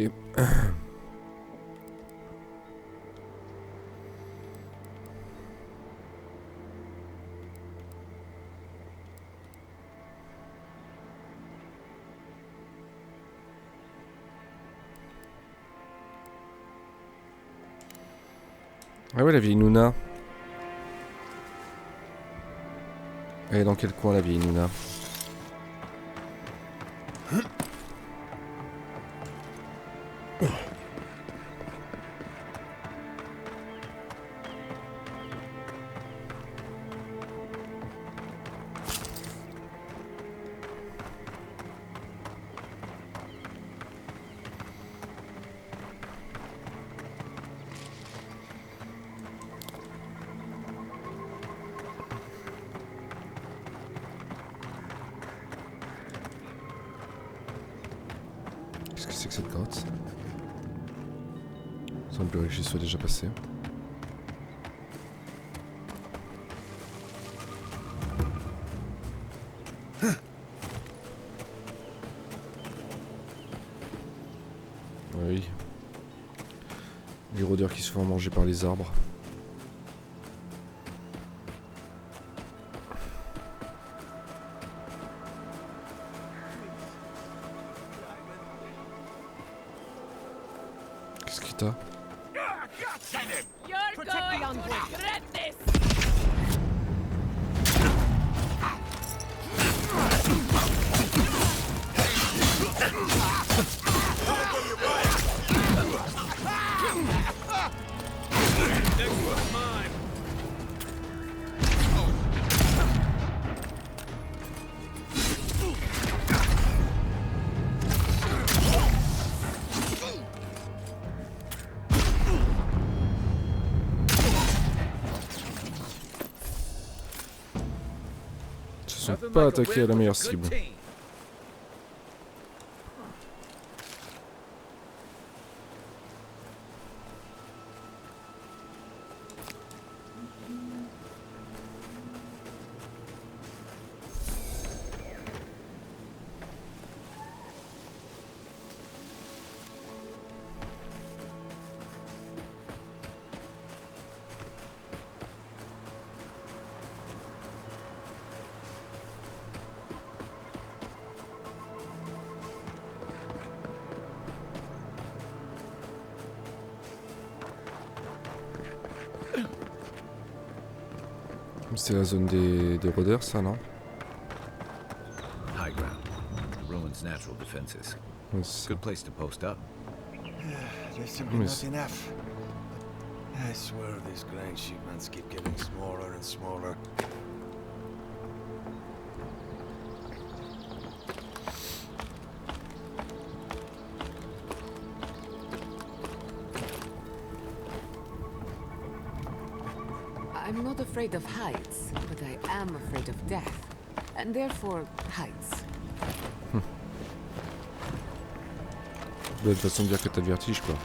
Ah ouais, la vieille Nouna. Elle est dans quel coin, la vieille Nouna? Qu'est-ce que c'est que cette grotte? Il semblerait que j'y sois déjà passé. Oui. Les rôdeurs qui se font manger par les arbres. Qu'est-ce que t'as? You're going to regret this! Ils sont pas attaqués à la meilleure cible. C'est la zone des rôdeurs, ça, non? High ground. Ruins natural defenses. Oui, c'est ça. Good place to post up. There's simply Yes. not enough. I swear these grind shipments keep getting smaller and smaller. I'm not afraid of heights, but I am afraid of death. And therefore, heights. Belle façon de dire que t'as le vertige, quoi.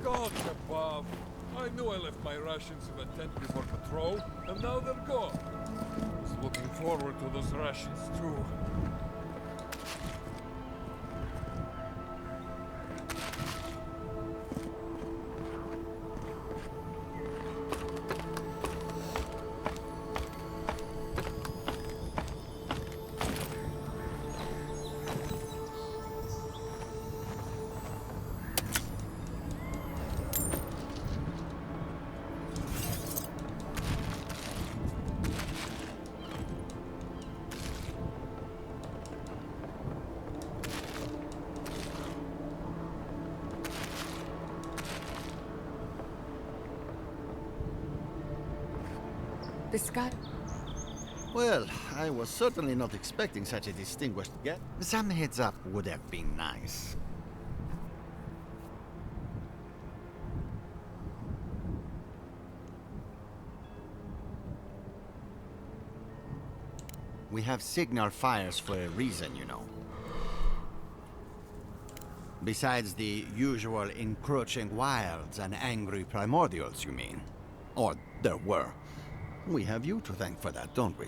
God above! I knew I left my rations in the tent before patrol, and now they're gone. I was looking forward to those rations too. The sky... Well, I was certainly not expecting such a distinguished guest. Some heads up would have been nice. We have signal fires for a reason, you know. Besides the usual encroaching wilds and angry primordials, you mean? Or there were. We have you to thank for that, don't we?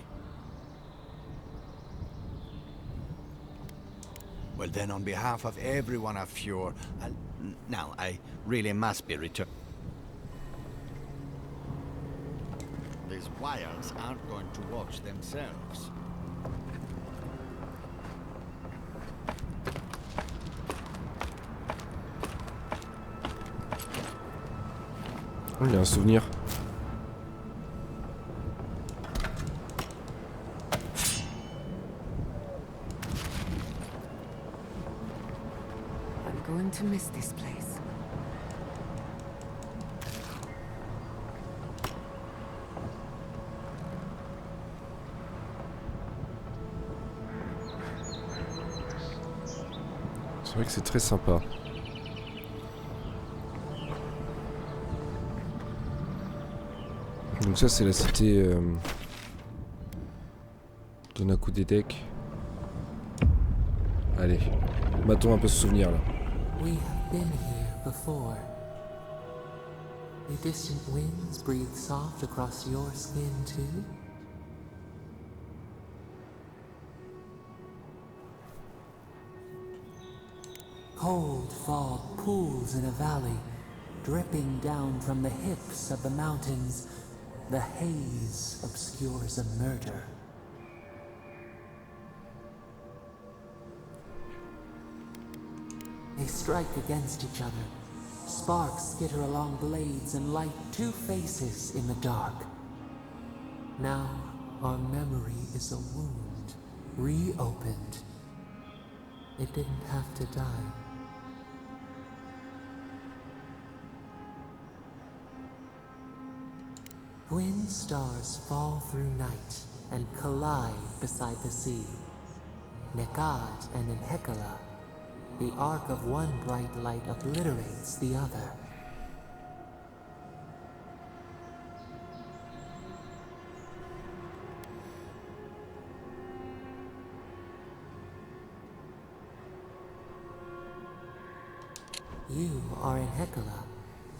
Well then, on behalf of everyone of your... now, I really must be returned. These wilds aren't going to watch themselves. Oh, il y a un souvenir. I'm going to miss this place. C'est vrai que c'est très sympa. Donc ça c'est la cité donne un coup des decks. Allez, battons un peu ce souvenir là. We have been here before. The distant winds breathe soft across your skin too. Cold fog pools in a valley, dripping down from the hips of the mountains. The haze obscures a murder. They strike against each other. Sparks skitter along blades and light two faces in the dark. Now our memory is a wound, reopened. It didn't have to die. Twin stars fall through night and collide beside the sea. Nekad and Enhekala. The arc of one bright light obliterates the other. You are Enhekala,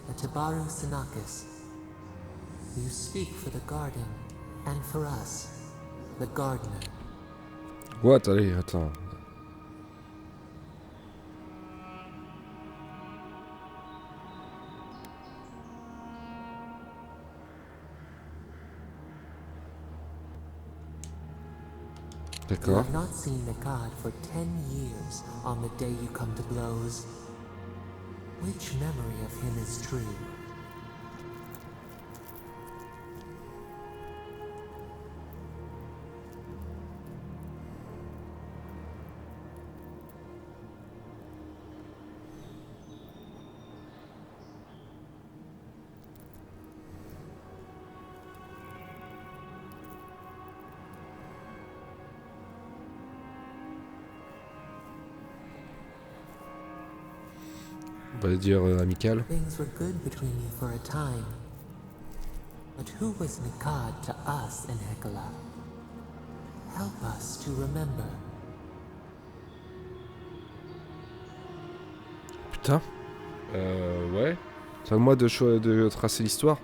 a Tabaru Sinakis. You speak for the garden, and for us, the gardener. What? Allez, attends. You D'accord. have not seen Nekad for 10 years on the day you come to blows. Which memory of him is true? On va dire amical. Things were good between you for a time. But who was Nekad to us in Hekala? Help us to remember. Putain. Ouais. C'est à moi de tracer l'histoire.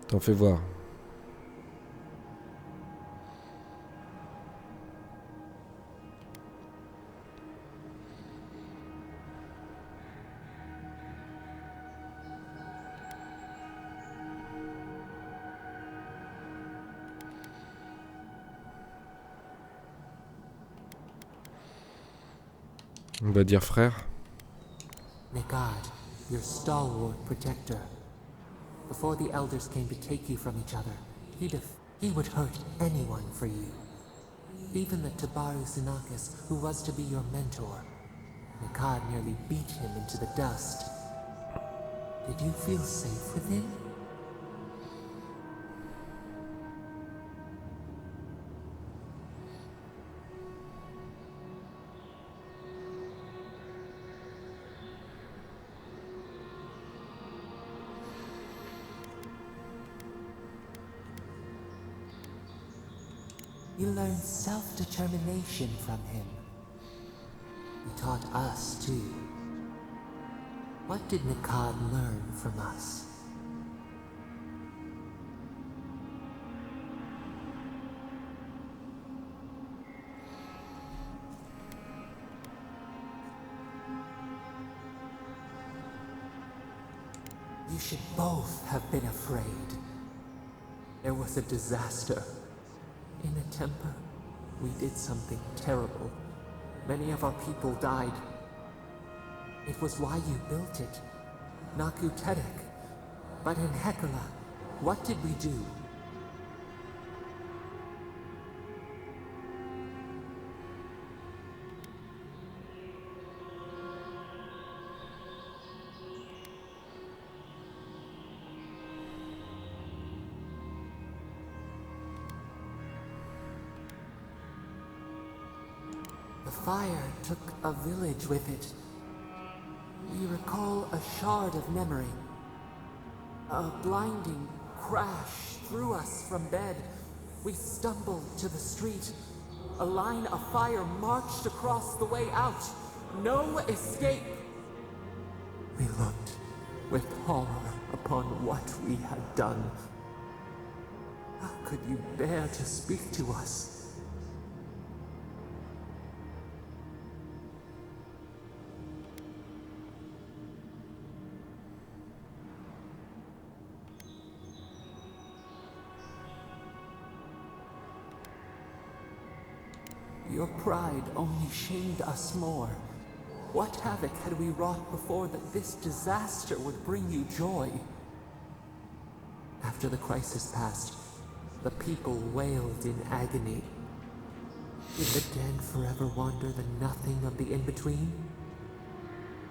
T'en fais voir. On va dire frère. Nekad, your stalwart protector. Before the elders came to take you from each other, he would hurt anyone for you. Even the Tabaru Sinakis, who was to be your mentor. Nekad nearly beat him into the dust. Did you feel safe with him? You learned self-determination from him. He taught us, too. What did Nikad learn from us? You should both have been afraid. There was a disaster. In a temper, we did something terrible. Many of our people died. It was why you built it, Naku Tedek. But in Hekala, what did we do? The fire took a village with it. We recall a shard of memory. A blinding crash threw us from bed. We stumbled to the street. A line of fire marched across the way out. No escape. We looked with horror upon what we had done. How could you bear to speak to us? Your pride only shamed us more. What havoc had we wrought before that this disaster would bring you joy? After the crisis passed, the people wailed in agony. Did the dead forever wander the nothing of the in-between?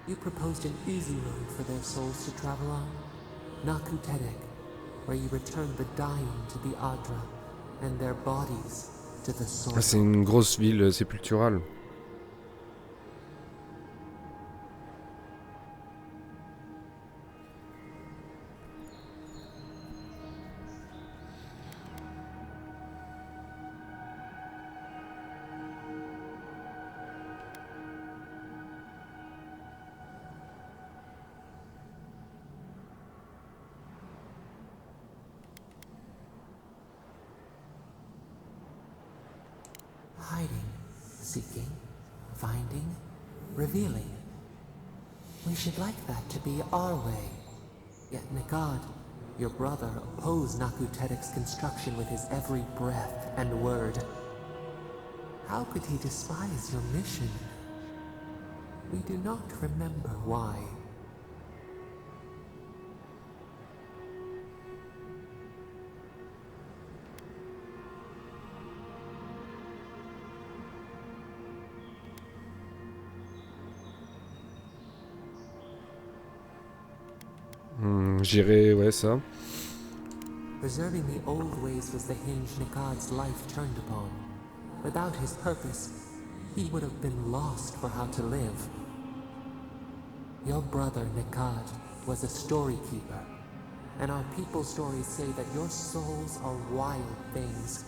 You proposed an easy road for their souls to travel on, Naku Tedek, where you returned the dying to the Adra, and their bodies to the soil. Ah, c'est une grosse ville sépulturale. Hiding, seeking, finding, revealing. We should like that to be our way. Yet Nikad, your brother, opposed Naku Tedek's construction with his every breath and word. How could he despise your mission? We do not remember why. J'irai, ouais, ça. Preserving the old ways was the hinge Nikad's life turned upon. Without his purpose, he would have been lost for how to live. Your brother Nikad was a story keeper, and our people's stories say that your souls are wild things.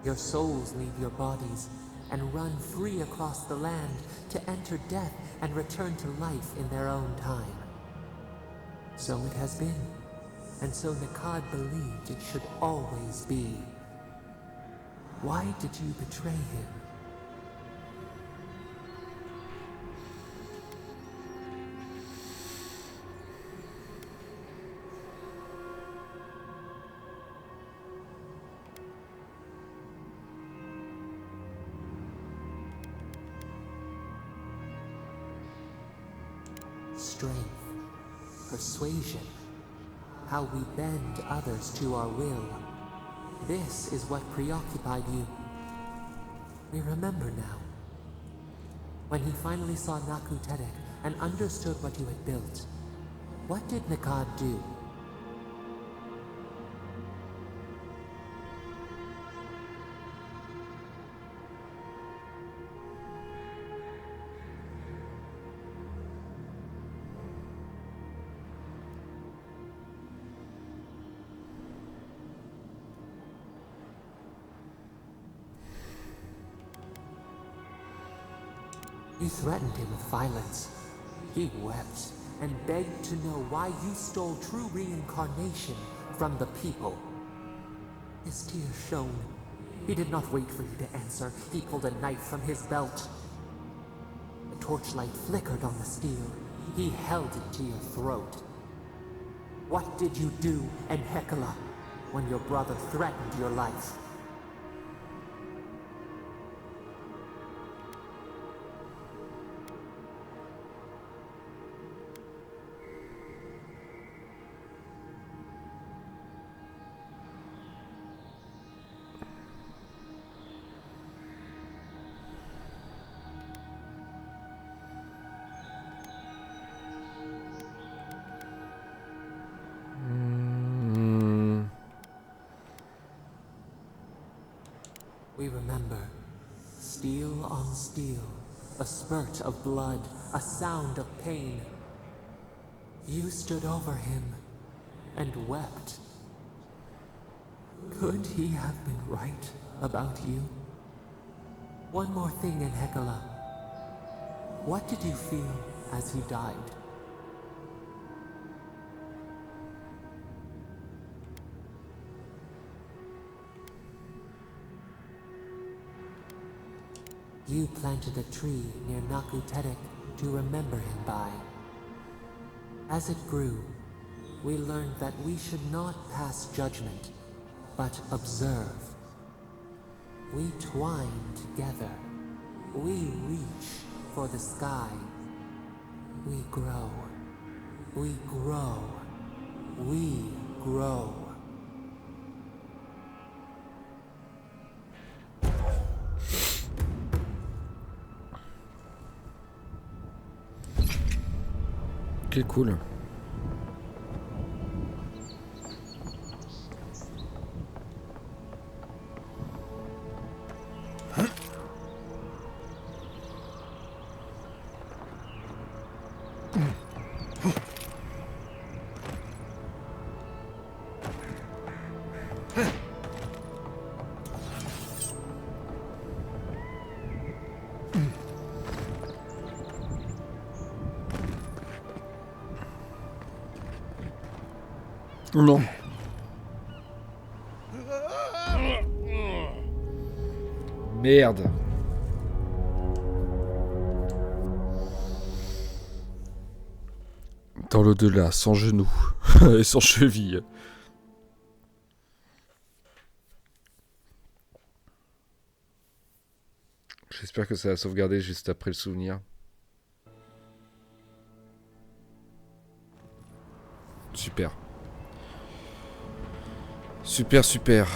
Your souls leave your bodies and run free across the land to enter death and return to life in their own time. So it has been, and so Nikad believed it should always be. Why did you betray him? Strength. Persuasion, how we bend others to our will. This is what preoccupied you. We remember now. When he finally saw Naku Tedek and understood what you had built, What did Nikad do? You threatened him with violence. He wept and begged to know why you stole true reincarnation from the people. His tears shone. He did not wait for you to answer. He pulled a knife from his belt. The torchlight flickered on the steel. He held it to your throat. What did you do in Hekala when your brother threatened your life? We remember. Steel on steel. A spurt of blood. A sound of pain. You stood over him and wept. Could he have been right about you? One more thing in Hekala. What did you feel as he died? You planted a tree near Naku Tedek to remember him by. As it grew, we learned that we should not pass judgment, but observe. We twine together. We reach for the sky. We grow. We grow. We grow. Ok, cool. Non. Merde. Dans l'au-delà, sans genoux et sans cheville. J'espère que ça va sauvegarder juste après le souvenir. Super. Super, super.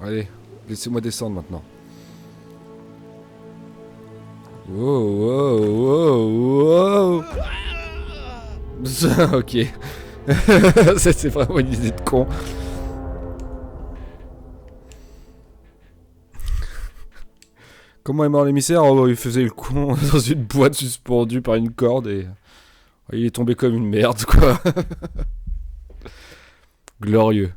Allez, laissez-moi descendre maintenant. Wow, wow, wow, wow. Ok. Ça, c'est vraiment une idée de con. Comment est mort l'émissaire? Oh, il faisait le con dans une boîte suspendue par une corde et il est tombé comme une merde, quoi. Glorieux.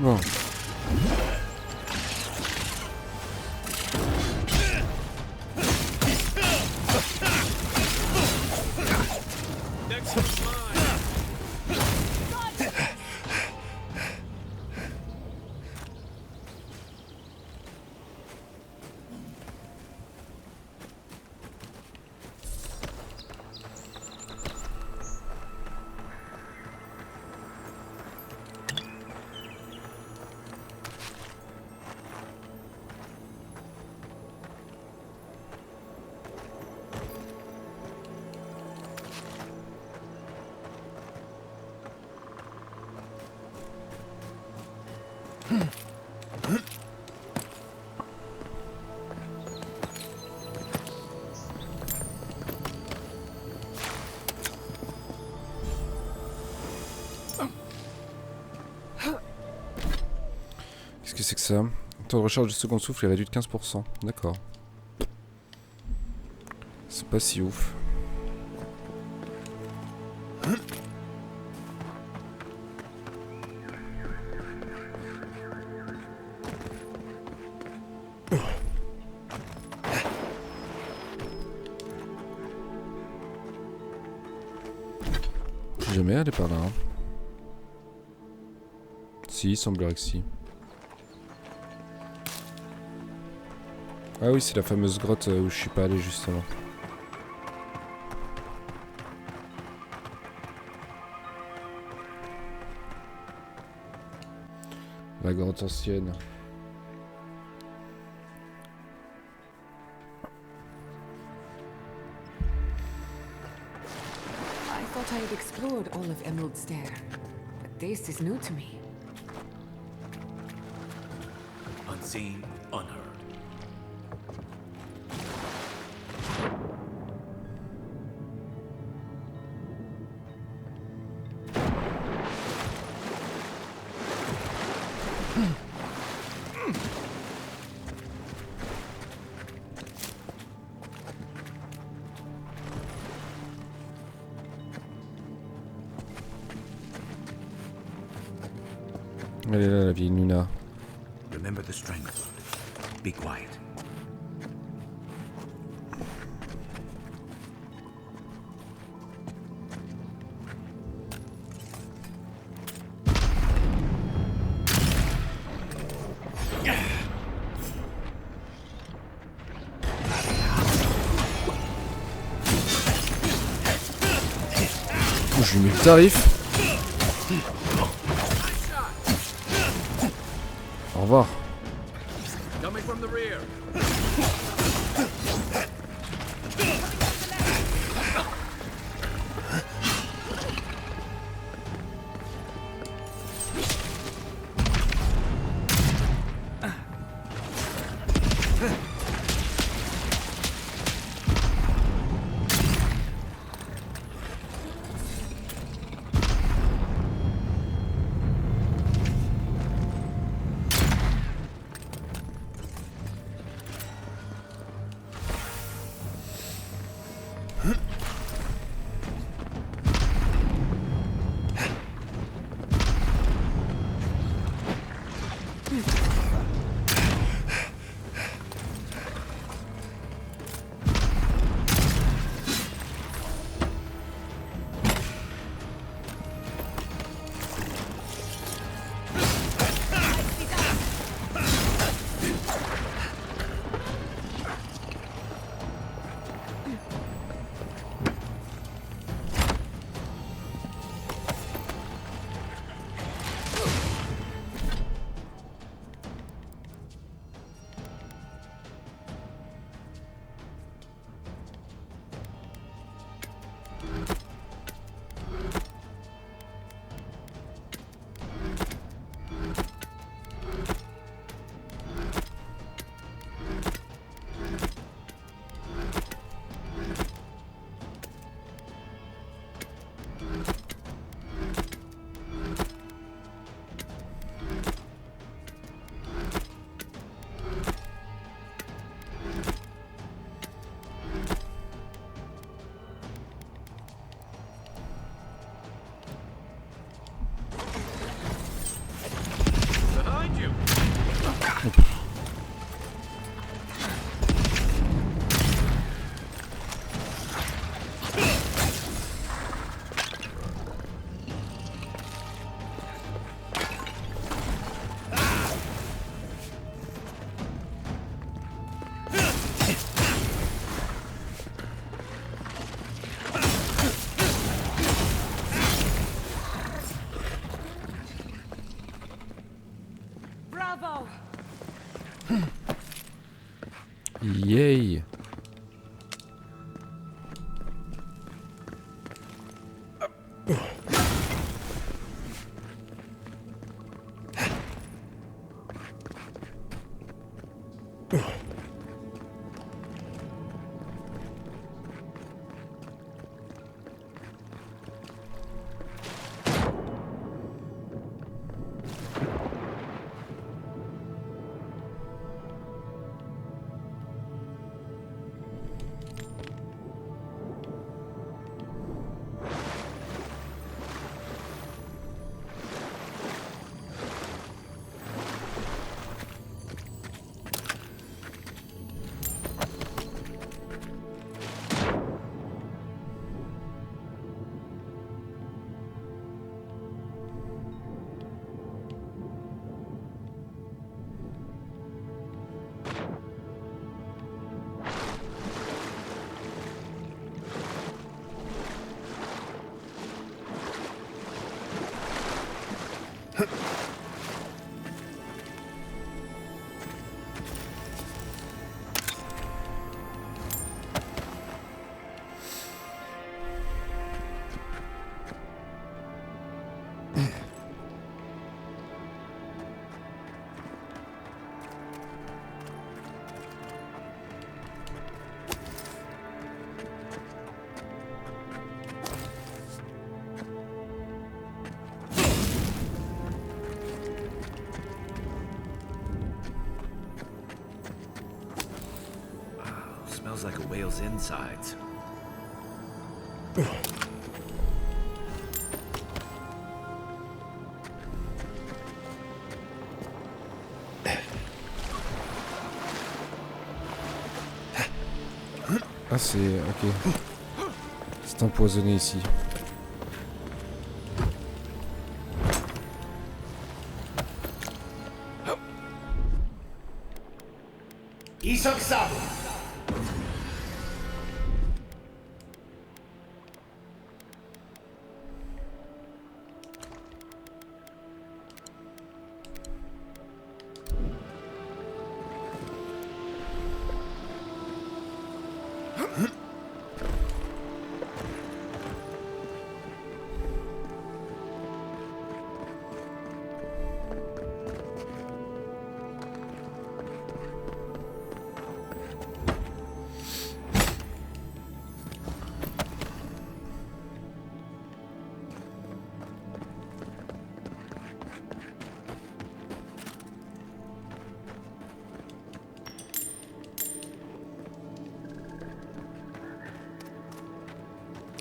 Non. Qu'est-ce que c'est que ça? Le temps de recharge du second souffle est réduit de 15%. D'accord. C'est pas si ouf. Jamais elle est par là. Hein. Si, il semblerait que si. Ah oui, c'est la fameuse grotte où je suis pas allé justement. La grotte ancienne. I thought I had explored all of Emerald Stair, but this is new to me. Unseen, unheard. Elle est là, la vieille Nuna. Remember the strength. Be quiet. Je lui mets le tarif. Au revoir. Coming from the rear. whale's insides. Ah c'est... ok. C'est empoisonné ici.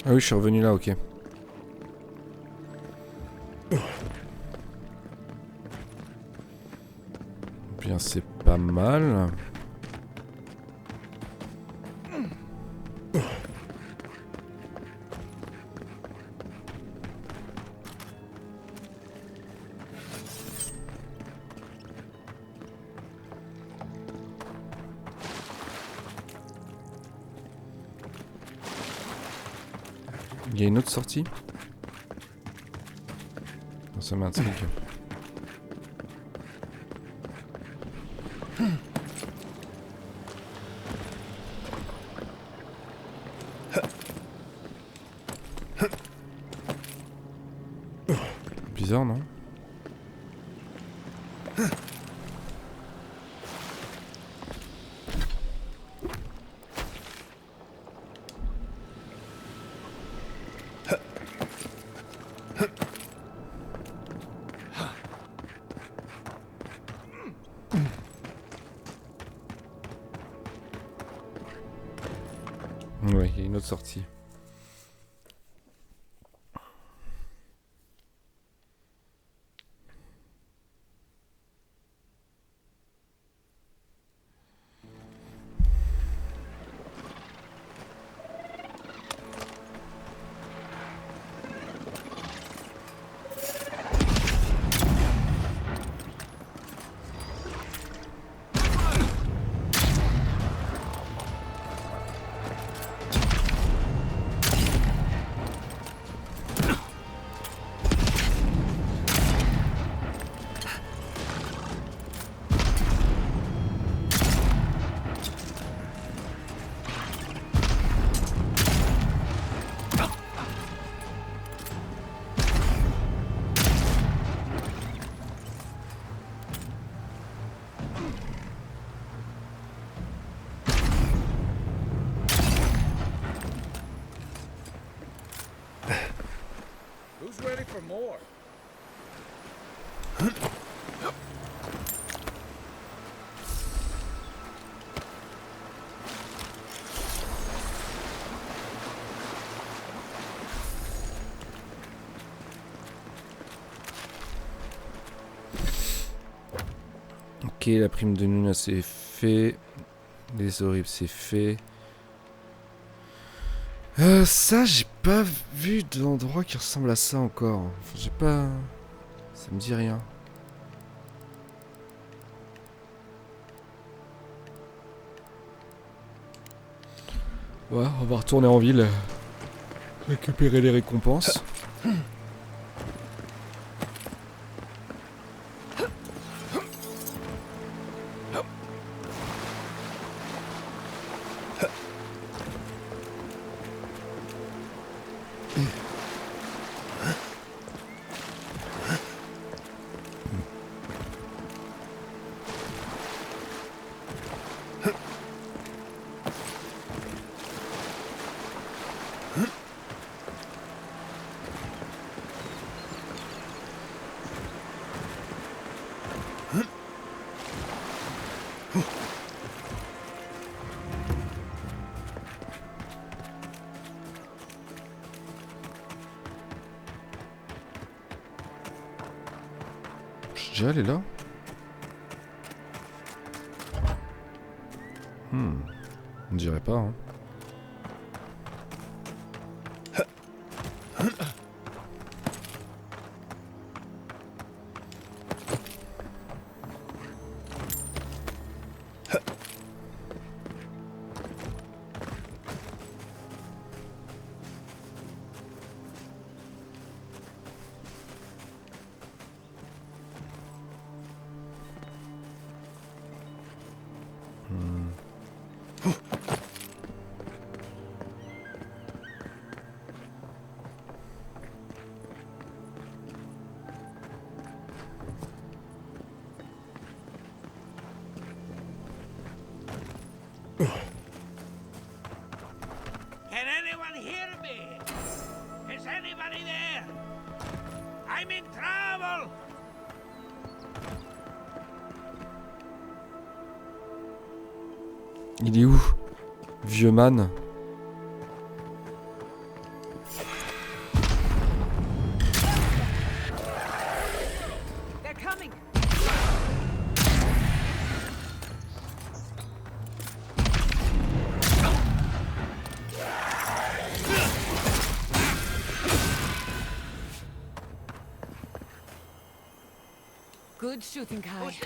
Ah oui, je suis revenu là, ok. Bien, c'est pas mal. Il y a une autre sortie? Ça m'intrigue. Bizarre, non? Ouais, il y a une autre sortie. Who's ready for more? Ok, la prime de Nuna c'est fait. Les horribles c'est fait. Ça j'ai pas vu d'endroit qui ressemble à ça encore. Enfin, j'ai pas... Ça me dit rien. Ouais, on va retourner en ville. Récupérer les récompenses. Déjà, elle est là? On dirait pas, hein. Can anyone hear me? Is anybody there? I'm in trouble! Il est où? Vieux man. They're coming! Good shooting, Kai.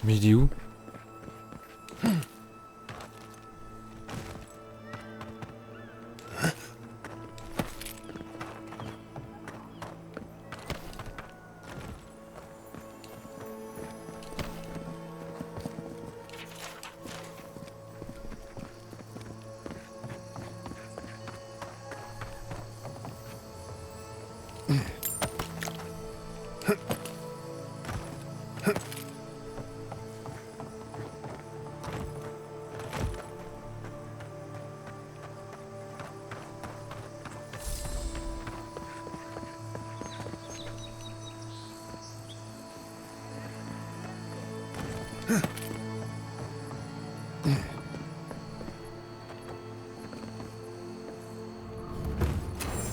Mais il est où?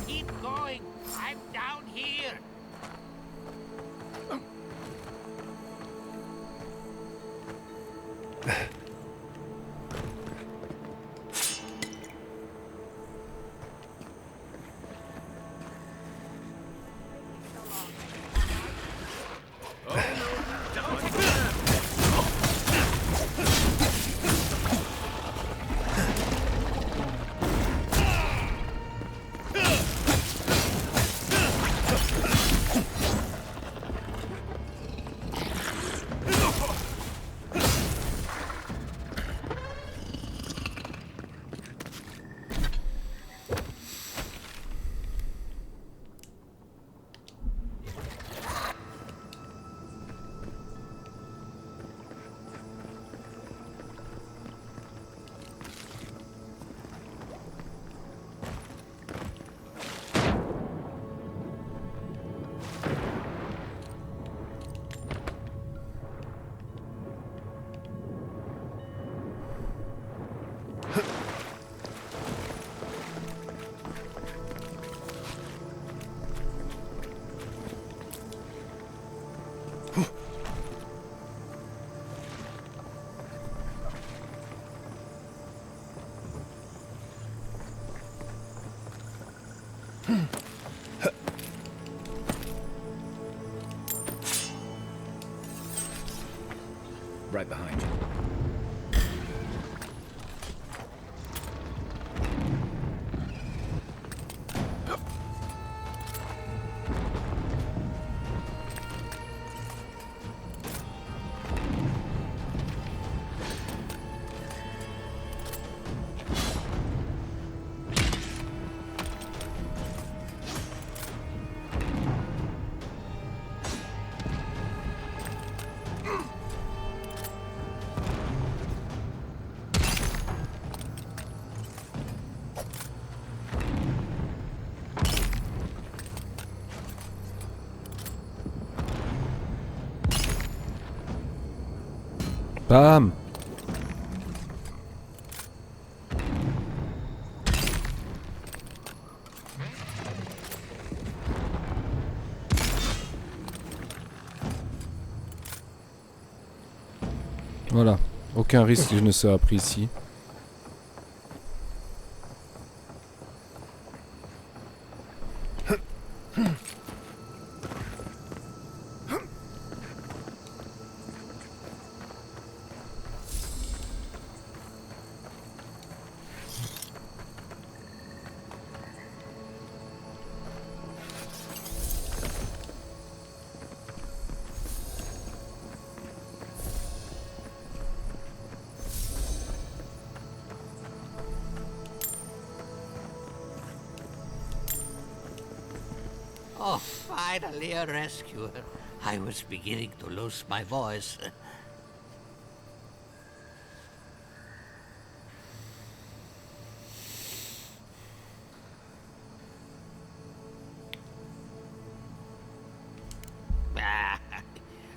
Keep going! I'm down here! Right behind you. Bam! Voilà. Aucun risque ne sera pris ici. Oh, finally a rescuer. I was beginning to lose my voice.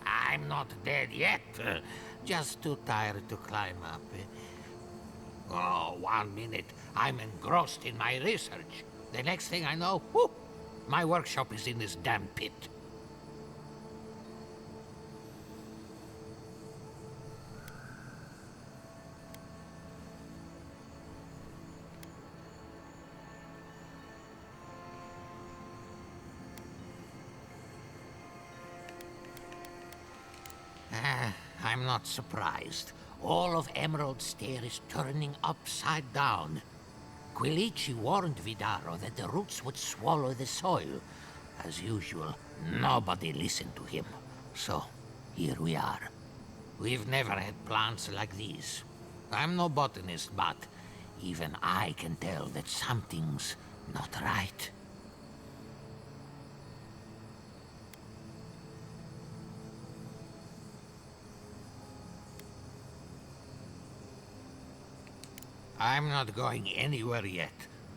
I'm not dead yet. Just too tired to climb up. Oh, 1 minute. I'm engrossed in my research. The next thing I know, whoop, my workshop is in this damn pit. I'm not surprised. All of Emerald Stair is turning upside down. Quilici warned Vidaro that the roots would swallow the soil. As usual, nobody listened to him. So, here we are. We've never had plants like these. I'm no botanist, but even I can tell that something's not right. I'm not going anywhere yet.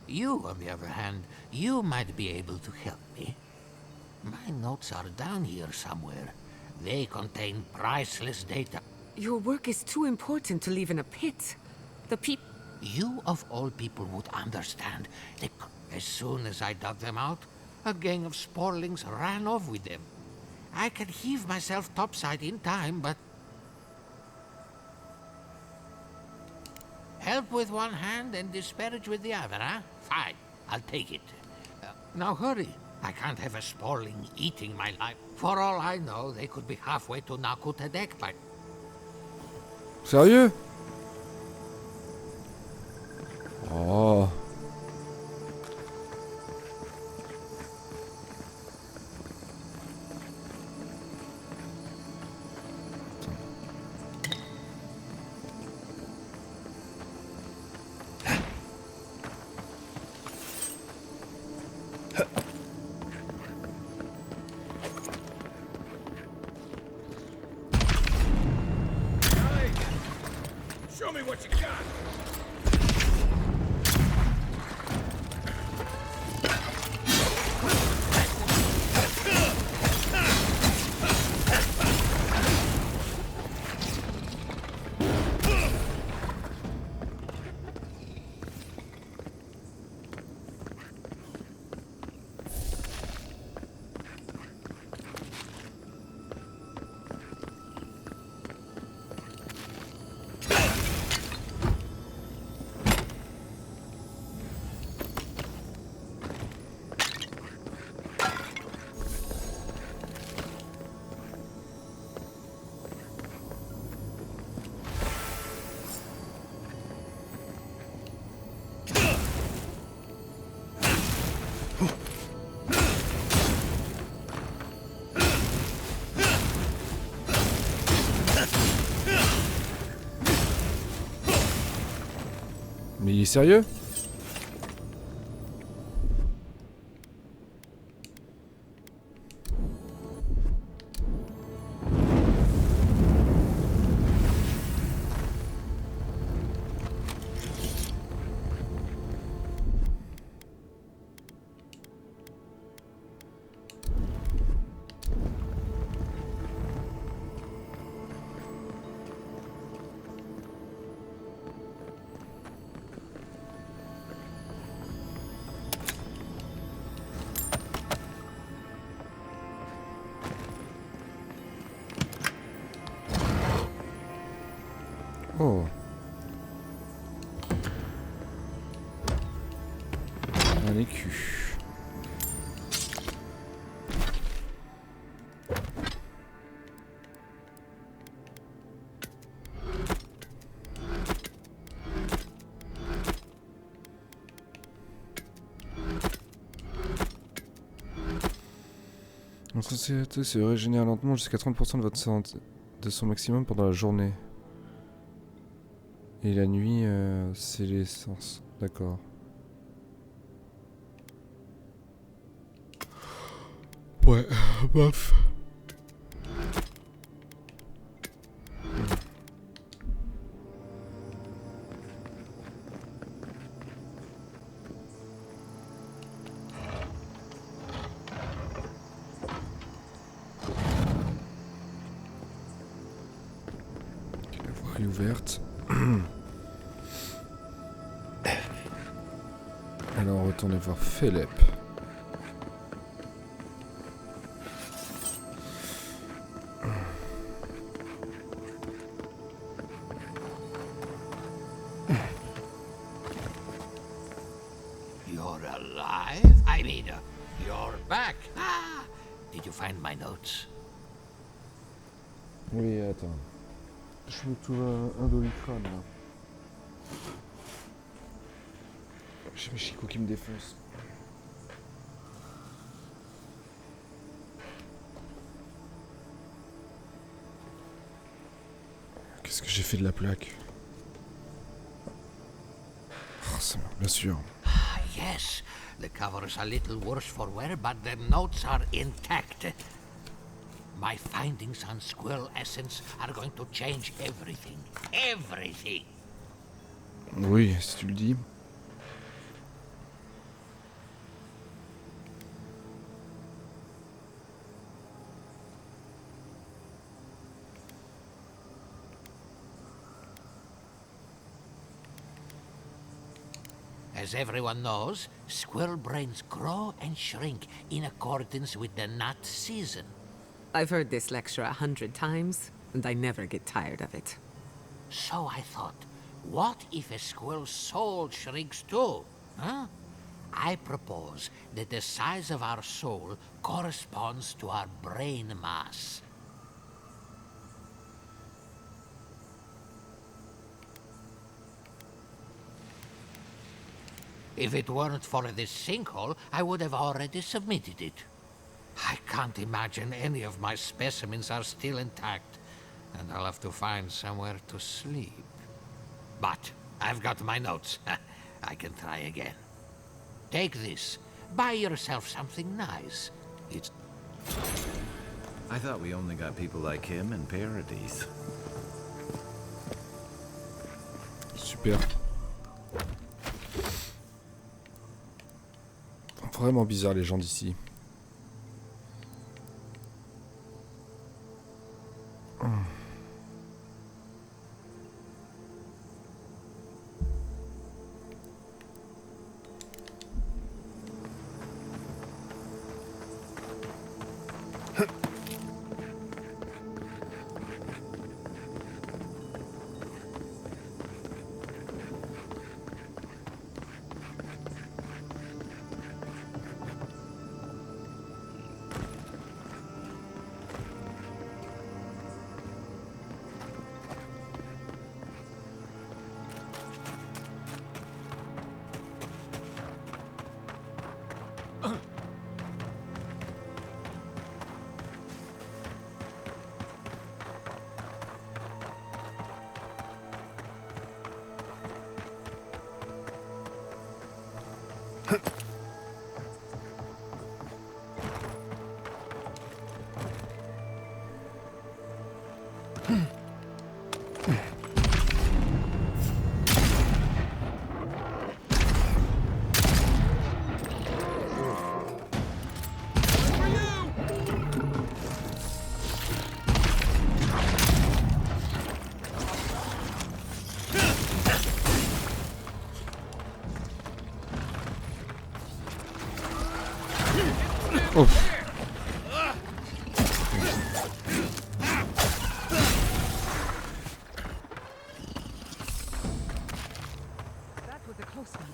You, on the other hand, you might be able to help me. My notes are down here somewhere. They contain priceless data. Your work is too important to leave in a pit. The people... You, of all people, would understand. As soon as I dug them out, a gang of sporlings ran off with them. I can heave myself topside in time, but... Help with one hand and disparage with the other, huh? Fine, I'll take it. Now hurry. I can't have a sporling eating my life. For all I know, they could be halfway to Nakutadek by... Sérieux? Oh. Show me what you got. Mais il est sérieux? Un écu. Votre société se régénère lentement jusqu'à 30% de votre santé, de son maximum pendant la journée. Et la nuit, c'est l'essence. D'accord. Ouais, bof. La voie est ouverte. Alors retournez voir Philip. You're alive? I mean, you're back. Ah! Did you find my notes? Oui, attends. Je me trouve un doliprane là. J'ai mes chicots qui me défoncent. Qu'est-ce que j'ai fait de la plaque? Oh, ça marche, bien sûr. Ah, yes. The cover's a little worse for wear, but the notes are intact. My findings on squirrel essence are going to change everything. Everything. Oui, si tu le dis. As everyone knows, squirrel brains grow and shrink in accordance with the nut season. I've heard this lecture 100 times, and I never get tired of it. So I thought, what if a squirrel's soul shrinks too? Huh? I propose that the size of our soul corresponds to our brain mass. If it weren't for this sinkhole, I would have already submitted it. I can't imagine any of my specimens are still intact, and I'll have to find somewhere to sleep. But I've got my notes. I can try again. Take this. Buy yourself something nice. It's... I thought we only got people like him in Paradise. Super. Vraiment bizarre les gens d'ici. Oh. That was a close one.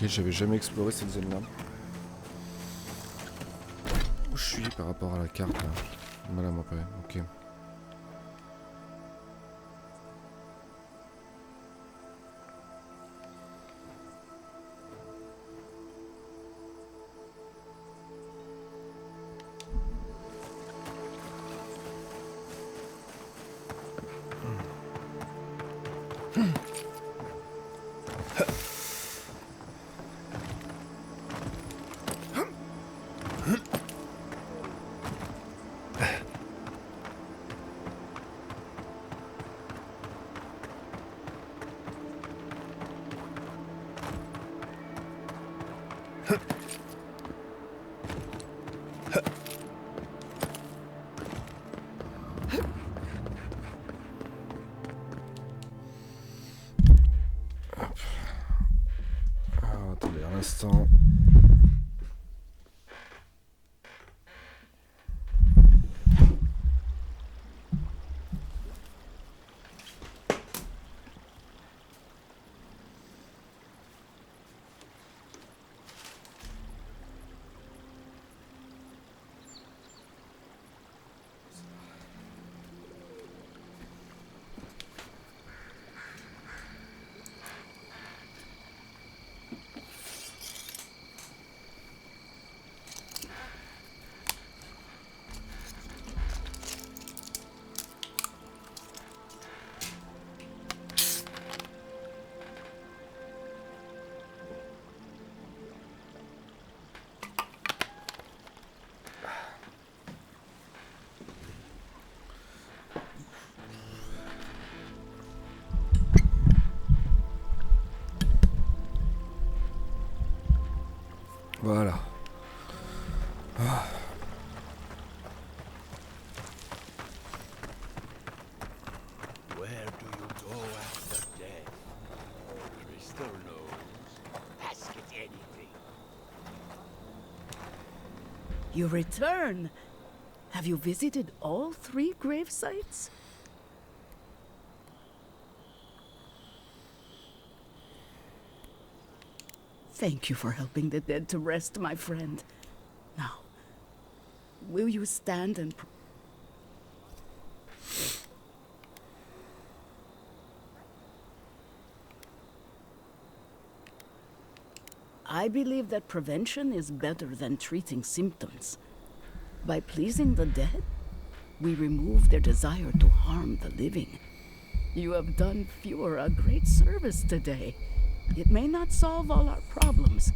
Ok, j'avais jamais exploré cette zone là. Où je suis par rapport à la carte là? Mal à m'appeler, ok. Ah, attendez un instant. Voilà. Ah. Where do you go after death? Crystal knows. Ask it anything. You return. Have you visited all 3 grave sites? Thank you for helping the dead to rest, my friend. Now, will you stand and... I believe that prevention is better than treating symptoms. By pleasing the dead, we remove their desire to harm the living. You have done Fuhrer a great service today. It may not solve all our problems,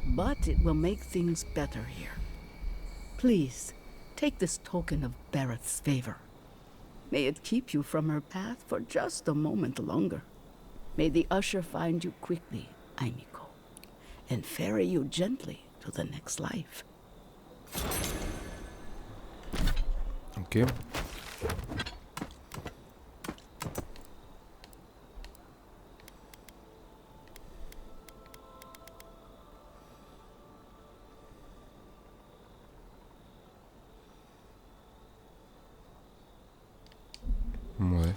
but it will make things better here. Please, take this token of Barrett's favor. May it keep you from her path for just a moment longer. May the usher find you quickly, Aimiko, and ferry you gently to the next life. Ok. Ouais.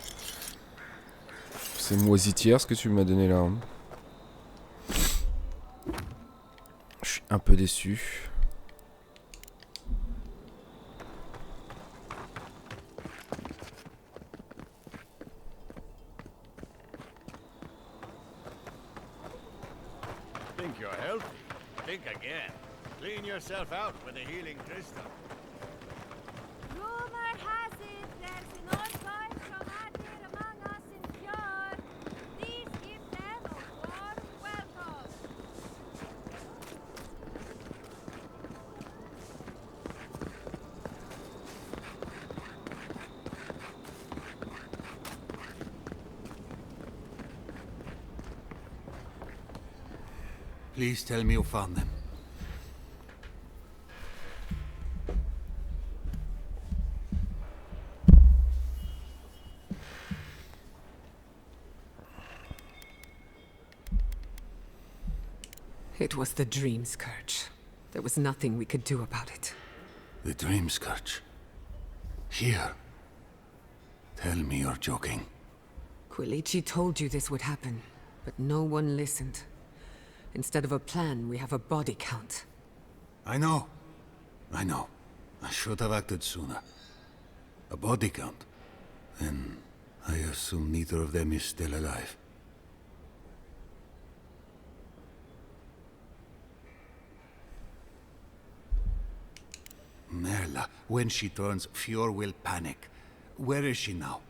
C'est moisitière ce que tu m'as donné là. Hein. Je suis un peu déçu. Think you're healthy? Think again. Clean yourself out with a healing crystal. Rumor has it there's an old guy from out here among us in Fjord. Please give them a warm welcome. Please tell me you found them. It was the dream scourge. There was nothing we could do about it. The dream scourge. Here. Tell me you're joking. Quilici told you this would happen, but no one listened. Instead of a plan, we have a body count. I know. I know. I should have acted sooner. A body count. Then I assume neither of them is still alive. Merla, when she turns, Fjord will panic. Where is she now?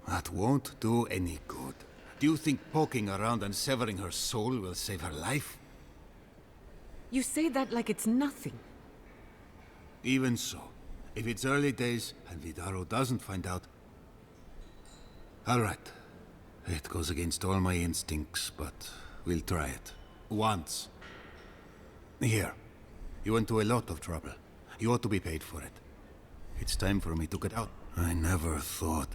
That won't do any good. Do you think poking around and severing her soul will save her life? You say that like it's nothing. Even so, if it's early days and Vidaro doesn't find out... All right. It goes against all my instincts, but we'll try it. Once. Here. You went to a lot of trouble. You ought to be paid for it. It's time for me to get out. I never thought...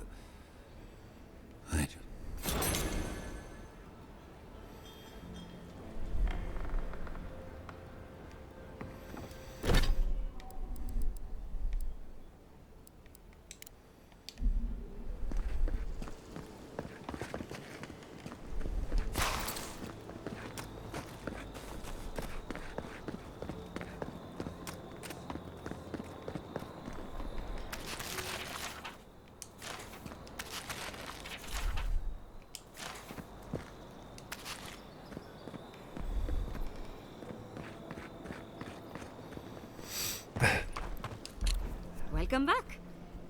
Welcome back.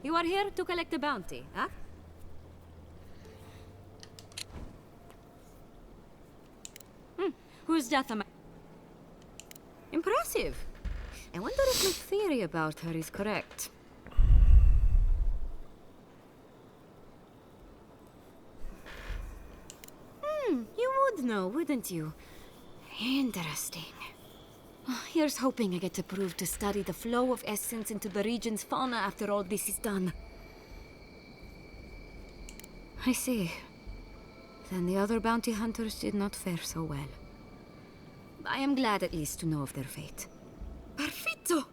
You are here to collect a bounty, huh? Who's Giatta? Impressive. I wonder if my theory about her is correct. You would know, wouldn't you? Interesting. Here's hoping I get approved to study the flow of essence into the region's fauna after all this is done. I see. Then the other bounty hunters did not fare so well. I am glad at least to know of their fate. Perfetto!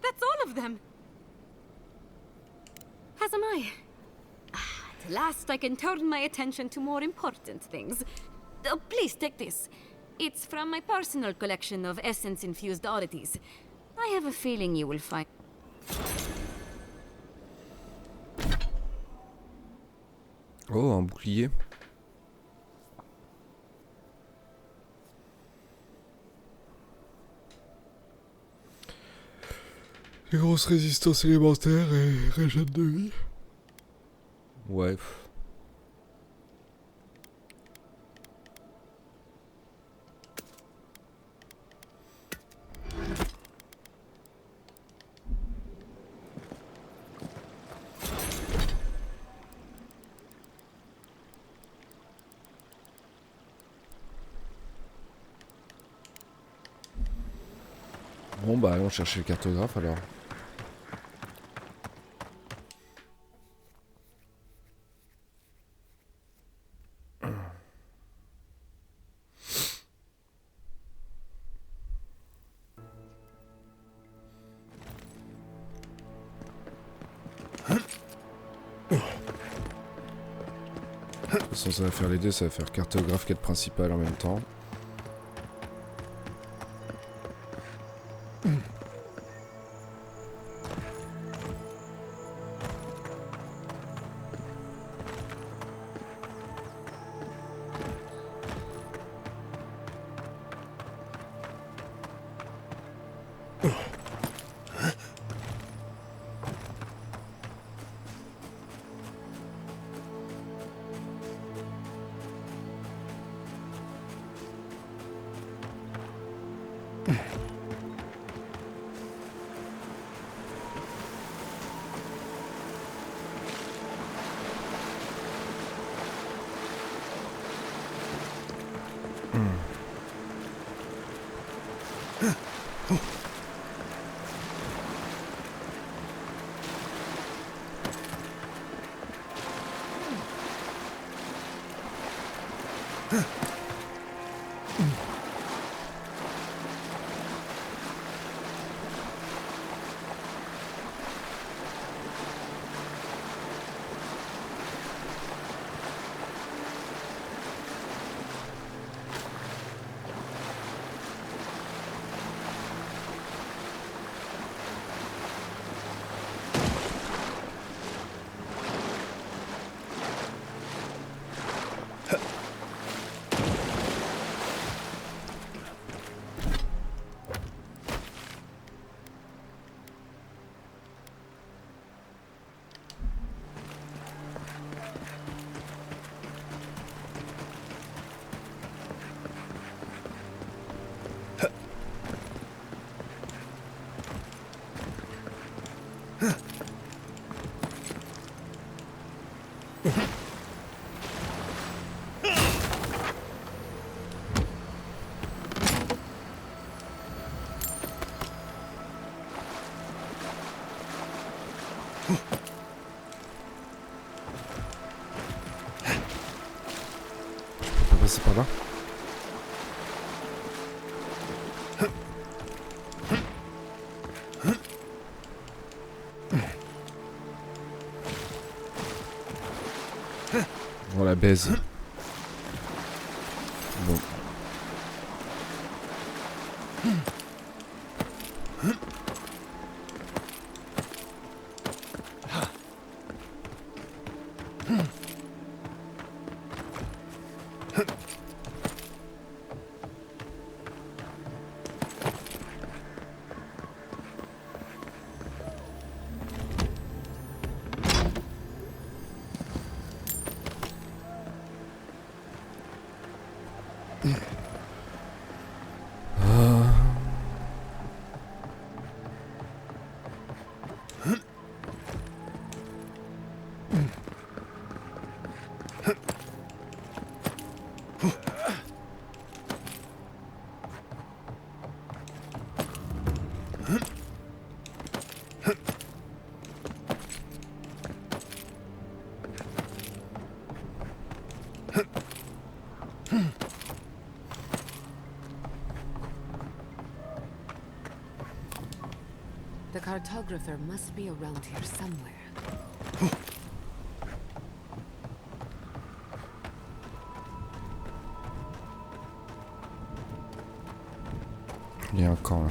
That's all of them! As am I. At last I can turn my attention to more important things. Please take this. It's from my personal collection of essence-infused oddities. I have a feeling you will find... Oh, un bouclier. Les grosses résistances élémentaires et régène de vie. Ouais. Bon bah allons chercher le cartographe alors. De toute façon ça va faire les deux, ça va faire cartographe quête principale en même temps. On peut passer par là. On la baise. Bon. The cartographer must be around here somewhere. Il y a un camp là.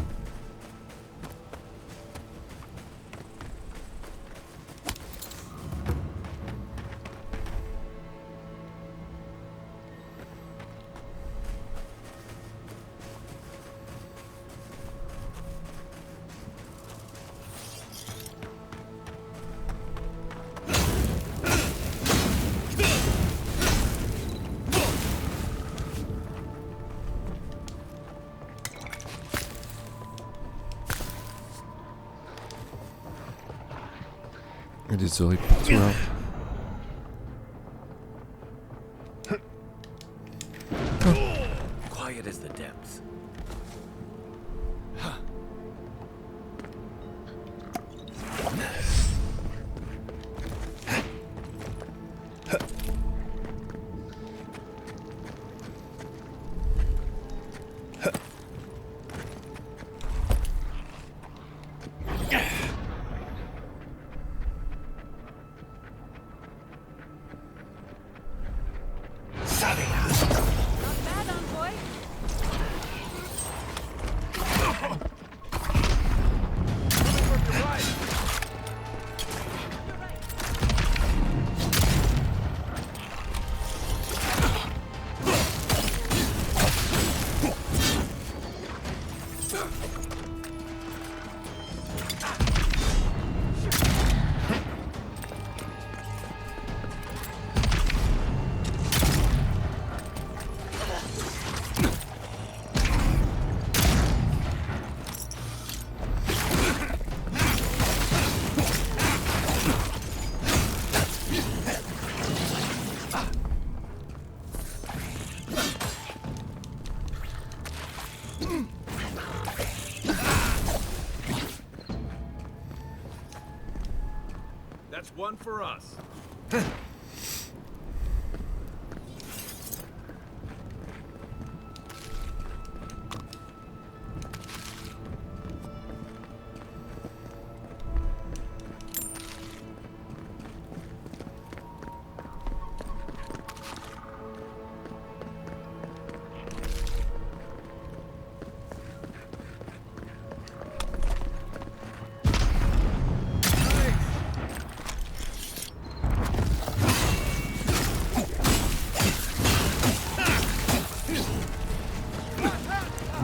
Il y a des oreilles partout là. Quiet as the depths. That's one for us.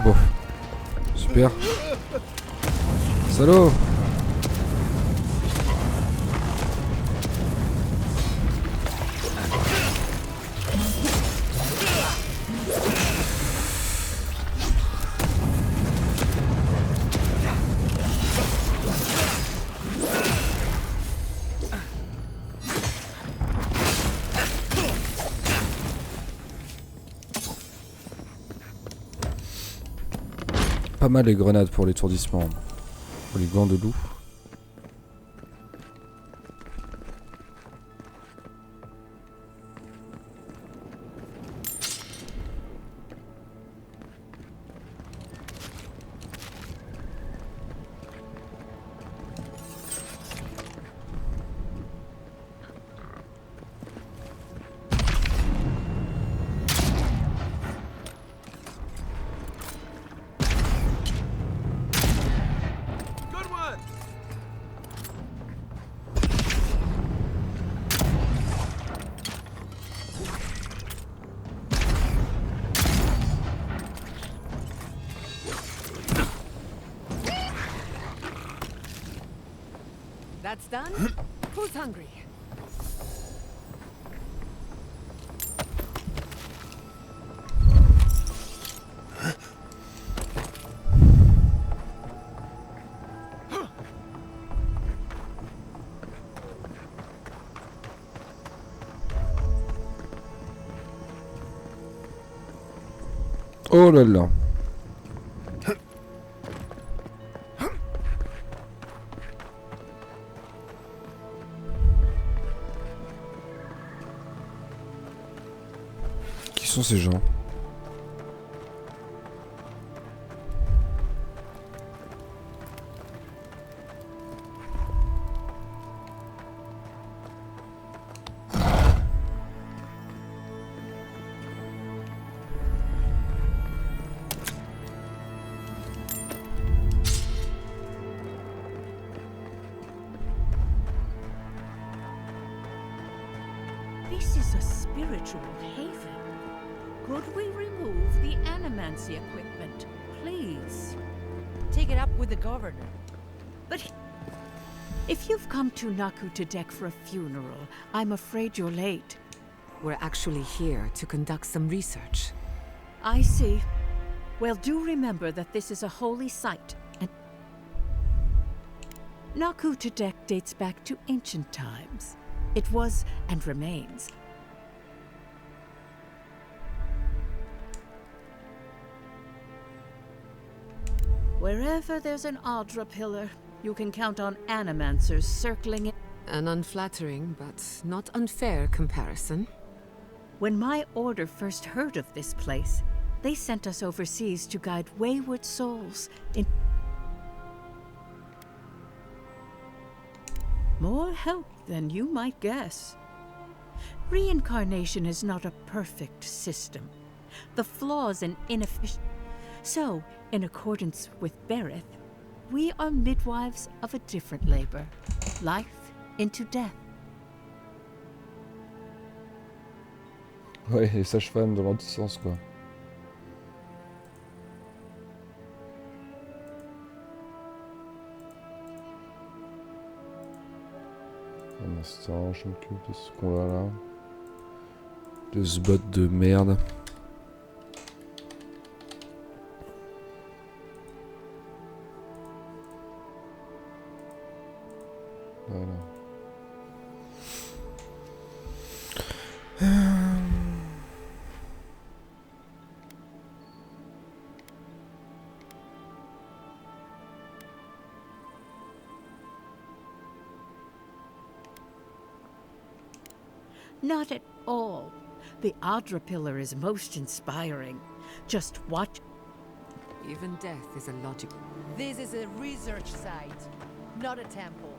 Bon. Super. Salaud. Pas mal les grenades pour l'étourdissement. Pour les gants de loup. That's done? Who's hungry? Oh là là. Qui sont ces gens? This is a spiritual haven. Could we remove the animancy equipment, please? Take it up with the governor. But if you've come to Naku to deck for a funeral, I'm afraid you're late. We're actually here to conduct some research. I see. Well, do remember that this is a holy site, and Nakutadek dates back to ancient times. It was and remains. Wherever there's an Adra pillar, you can count on animancers circling it. An unflattering but not unfair comparison. When my order first heard of this place, they sent us overseas to guide wayward souls in more help than you might guess. Reincarnation is not a perfect system. The flaws and inefficiencies. So, in accordance with Berith, we are midwives of a different labor. Life into death. Ouais, les sages-femmes dans l'autre sens, quoi. Un instant, je m'occupe de ce qu'on a là. De ce bot de merde. Voilà. Not at all. The Adra pillar is most inspiring. Just watch. Even death is illogical. This is a research site, not a temple.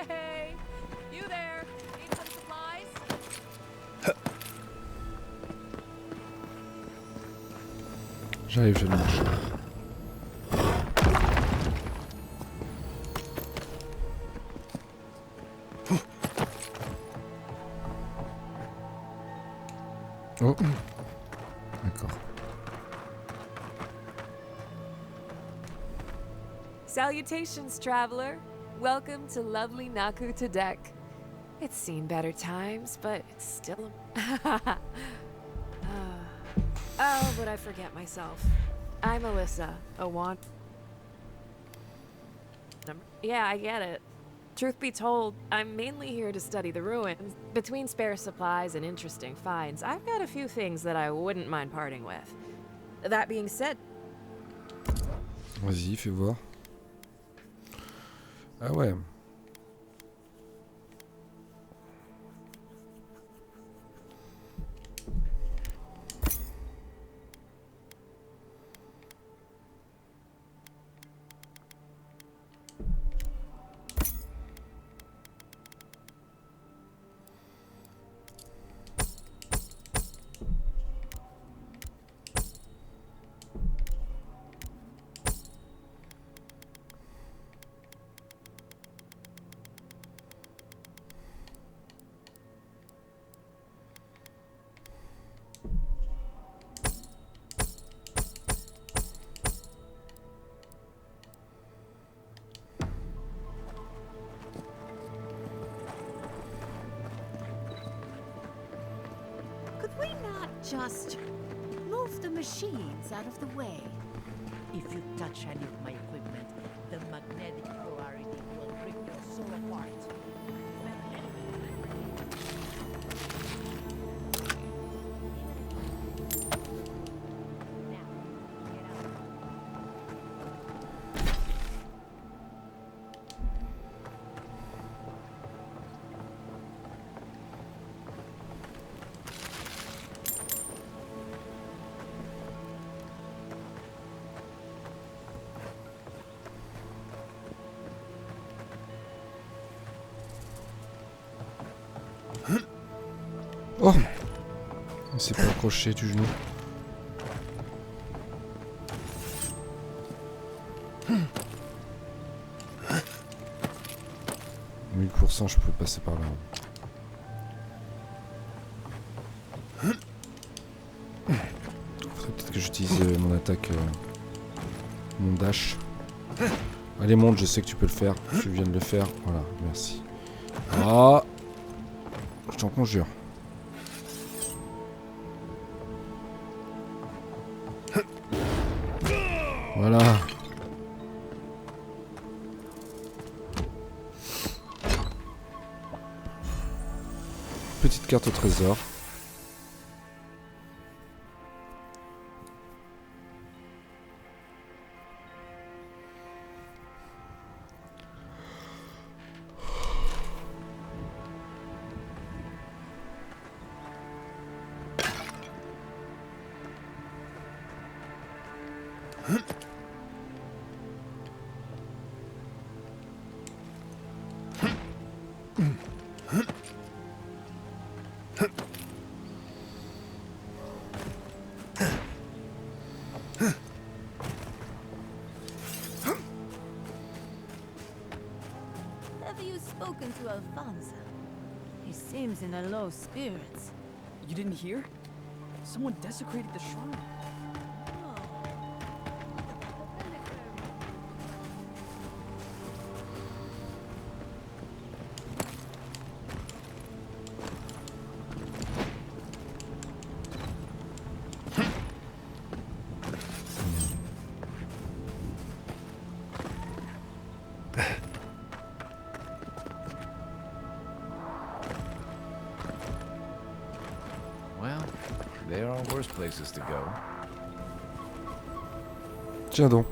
Hey, you there? Need some supplies? J'arrive, je marche. Oh. D'accord. Salutations, traveler. Welcome to lovely Nakutadek. It's seen better times, but it's still Oh, but I forget myself. I'm Alyssa, a want. Yeah, I get it. Truth be told, I'm mainly here to study the ruins. Between spare supplies and interesting finds, I've got a few things that I wouldn't mind parting with. That being said... Vas-y, fais voir. Ah ouais. Could we not just move the machines out of the way? If you touch any of my equipment, the magnetic polarity will rip your soul apart. C'est pas accroché du genou. 1000%, je peux passer par là. Faudrait peut-être que j'utilise mon attaque, mon dash. Allez, monte, je sais que tu peux le faire. Tu viens de le faire. Voilà, merci. Ah, je t'en conjure. Voilà. Petite carte au trésor. Have you spoken to Alfonso? He seems in a low spirits. You didn't hear? Someone desecrated the shrine. Well, there are worse places to go. Tiens donc.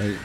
Allez.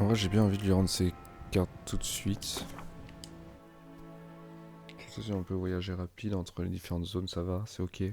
En vrai, j'ai bien envie de lui rendre ses cartes tout de suite. Si on peut voyager rapide entre les différentes zones, ça va, c'est ok.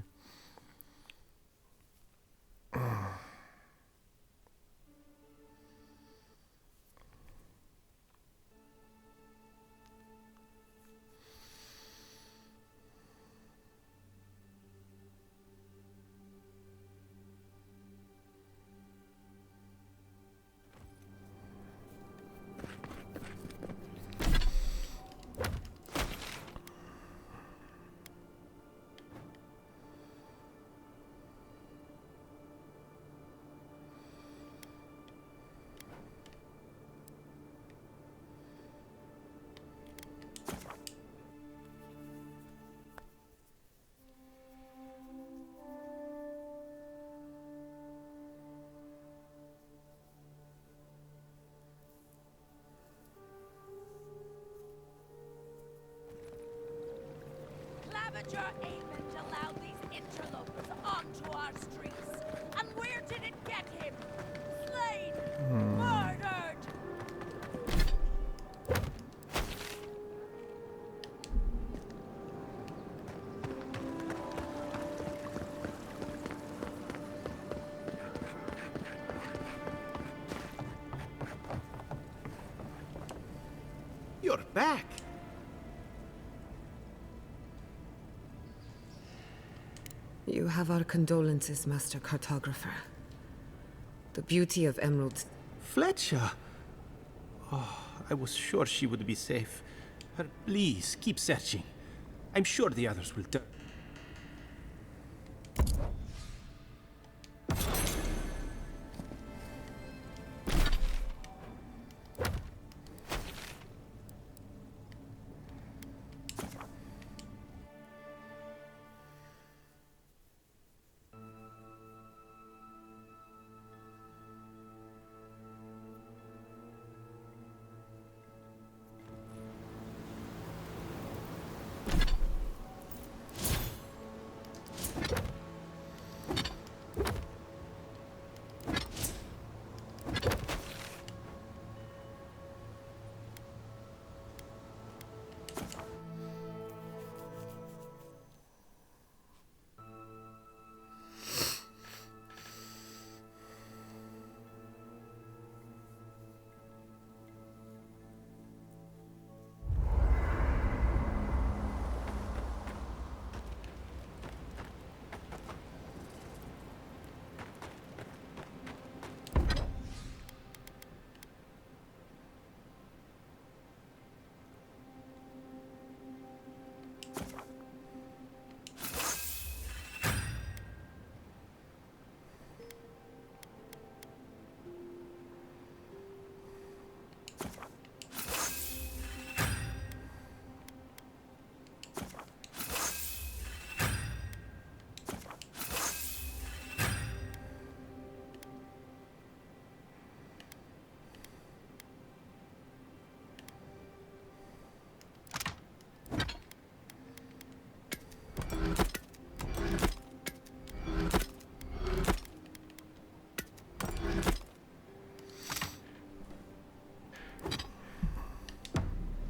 Your agent allowed these interlopers onto our streets. And where did it get him? Slain! Murdered! You're back. You have our condolences, Master Cartographer. The beauty of Emerald... Fletcher! Oh, I was sure she would be safe. But please, keep searching. I'm sure the others will turn.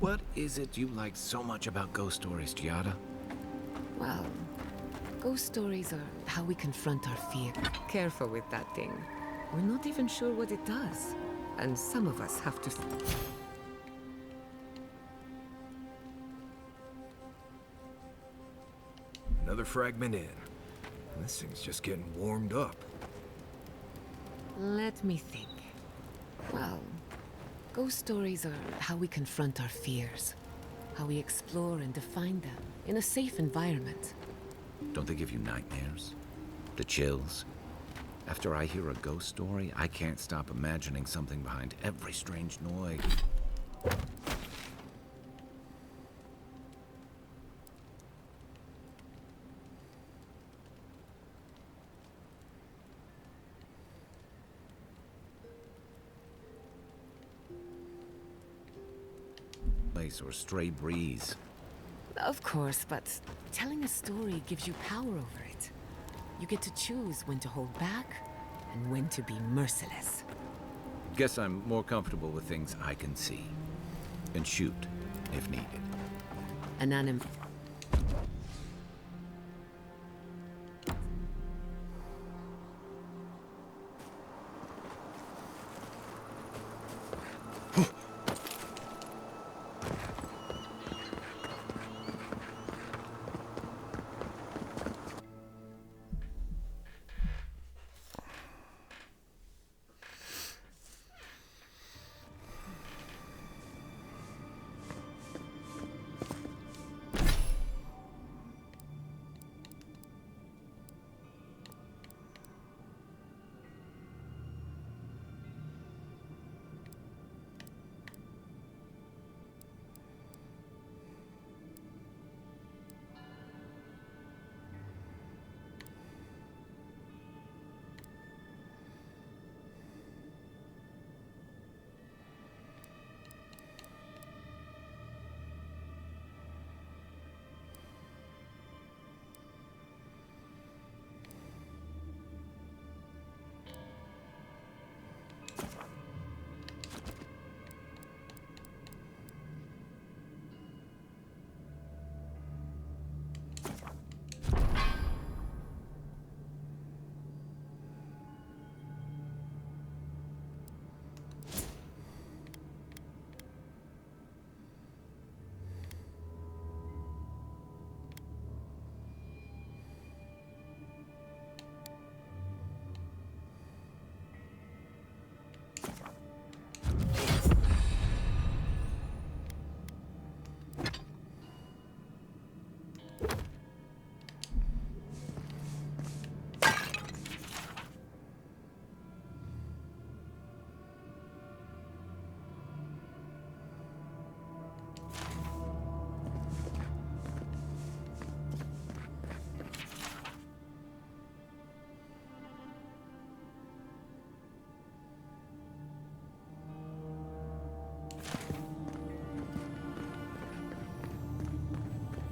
What is it you like so much about ghost stories, Giatta? Well, ghost stories are how we confront our fear. Careful with that thing. We're not even sure what it does. And some of us have to... Another fragment in. This thing's just getting warmed up. Let me think. Well, ghost stories are how we confront our fears. How we explore and define them in a safe environment. Don't they give you nightmares? The chills? After I hear a ghost story, I can't stop imagining something behind every strange noise. Or stray breeze. Of course, but telling a story gives you power over it. You get to choose when to hold back and when to be merciless. Guess I'm more comfortable with things I can see. And shoot, if needed. An anim.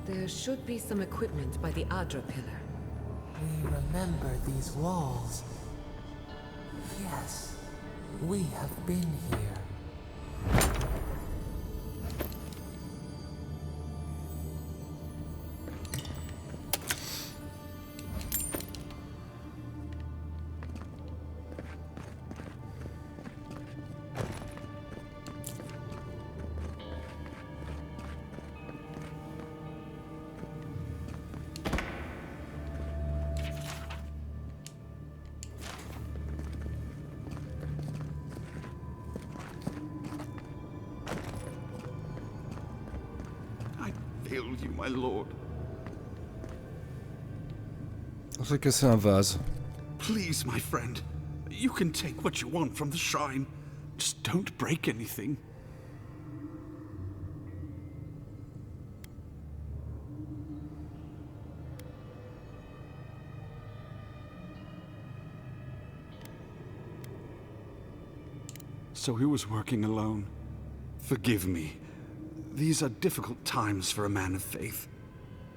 There should be some equipment by the Adra pillar. We remember these walls. Yes, we have been here. You, my lord. On s'est cassé un vase. Please, my friend. You can take what you want from the shrine. Just don't break anything. So he was working alone. Forgive me. These are difficult times for a man of faith.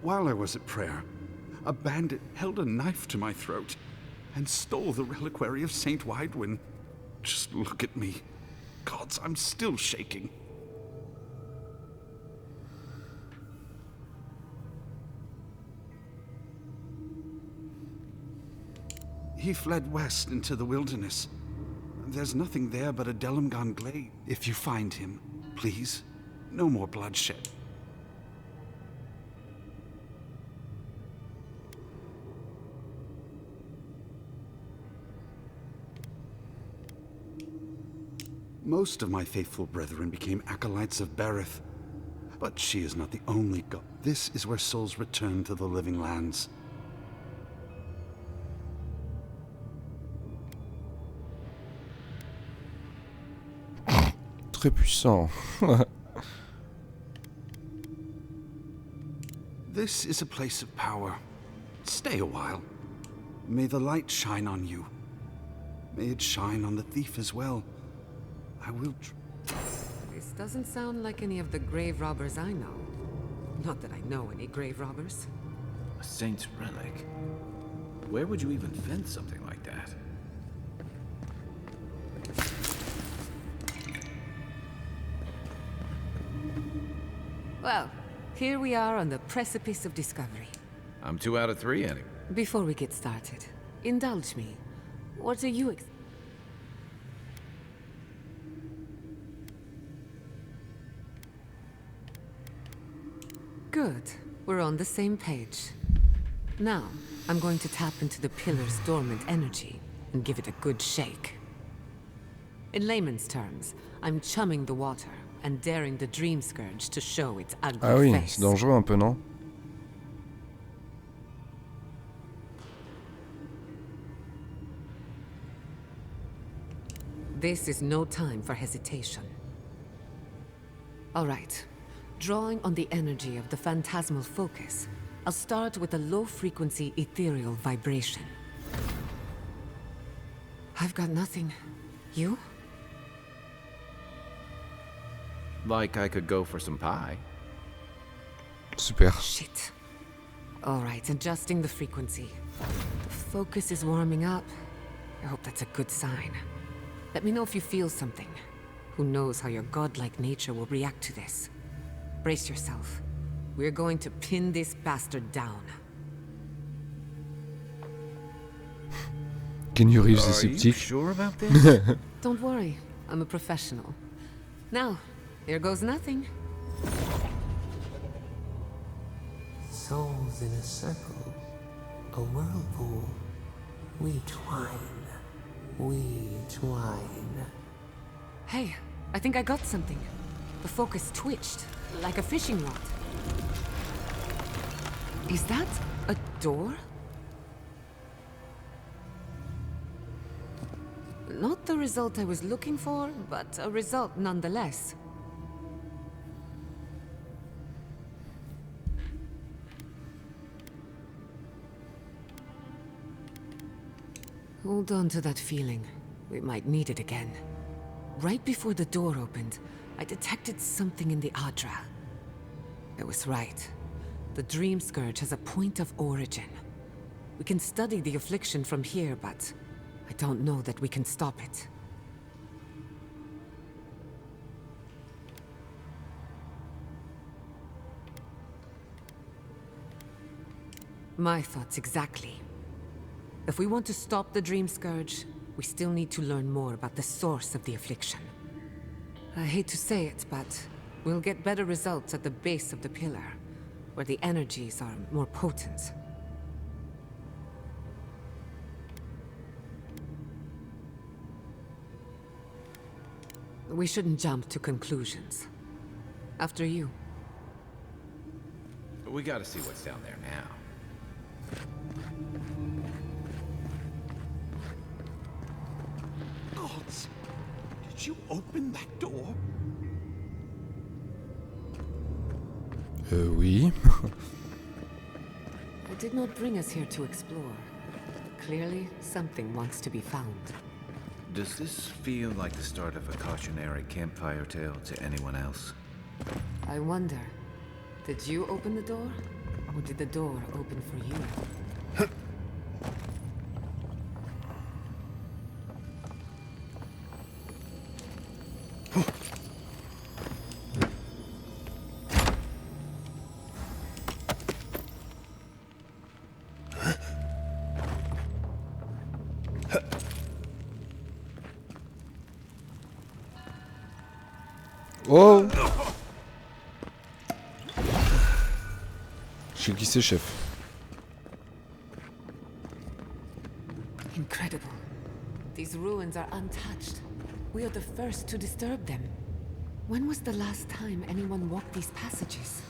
While I was at prayer, a bandit held a knife to my throat and stole the reliquary of Saint Widwin. Just look at me. Gods, I'm still shaking. He fled west into the wilderness. There's nothing there but a Delimgan glade. If you find him, please, no more bloodshed. Most of my faithful brethren became acolytes of Berith, but she is not the only god. This is where souls return to the living lands. Très puissant. This is a place of power. Stay a while. May the light shine on you. May it shine on the thief as well. I will This doesn't sound like any of the grave robbers I know. Not that I know any grave robbers. A saint's relic? Where would you even find something like that? Well, here we are on the precipice of discovery. I'm 2 out of 3 anyway. Before we get started, indulge me. What are you Good. We're on the same page. Now, I'm going to tap into the pillar's dormant energy and give it a good shake. In layman's terms, I'm chumming the water and daring the dream scourge to show its ugly Ah oui, face. c'est dangereux un peu, non? This is no time for hesitation. All right. Drawing on the energy of the phantasmal focus, I'll start with a low-frequency ethereal vibration. I've got nothing. You? Like I could go for some pie. Super. Shit. All right, adjusting the frequency. Focus is warming up. I hope that's a good sign. Let me know if you feel something. Who knows how your godlike nature will react to this. Brace yourself. We're going to pin this bastard down. Keanu Reeves est Are you sceptique. sure about this? Don't worry, I'm a professional. Now, here goes nothing. Souls in a circle, a whirlpool. We twine. Hey, I think I got something. The focus twitched, like a fishing rod. Is that a door? Not the result I was looking for, but a result nonetheless. Hold on to that feeling. We might need it again. Right before the door opened, I detected something in the Adra. I was right. The Dream Scourge has a point of origin. We can study the affliction from here, but I don't know that we can stop it. My thoughts exactly. If we want to stop the Dream Scourge, we still need to learn more about the source of the affliction. I hate to say it, but we'll get better results at the base of the pillar, where the energies are more potent. We shouldn't jump to conclusions. After you. We gotta see what's down there now. Gods! Did you open that door? Oui. It did not bring us here to explore. Clearly, something wants to be found. Does this feel like the start of a cautionary campfire tale to anyone else? I wonder, did you open the door? Or did the door open for you? Oh! Je sais qui c'est, chef. Incredible. These ruins are untouched. We are the first to disturb them. When was the last time anyone walked these passages?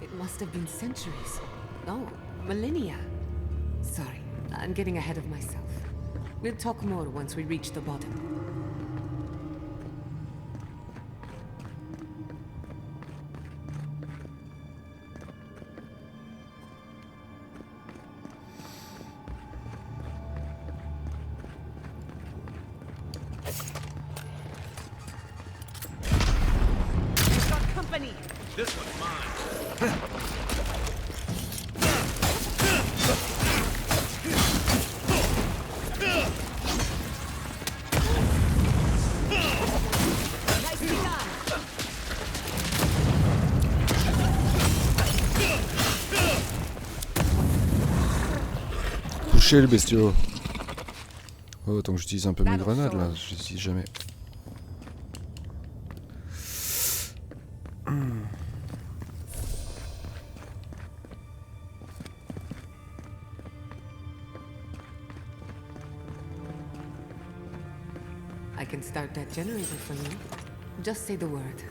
It must have been centuries. No, millennia. Sorry, I'm getting ahead of myself. We'll talk more once we reach the bottom. This one's mine. Nicely done. Touchez les bestiaux. Oh, tant que j'utilise un peu mes grenades là, je n'utilise jamais. I can start that generator for you. Just say the word.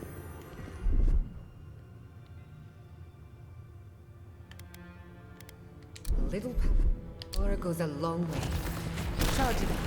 A little power goes a long way. Charge it up.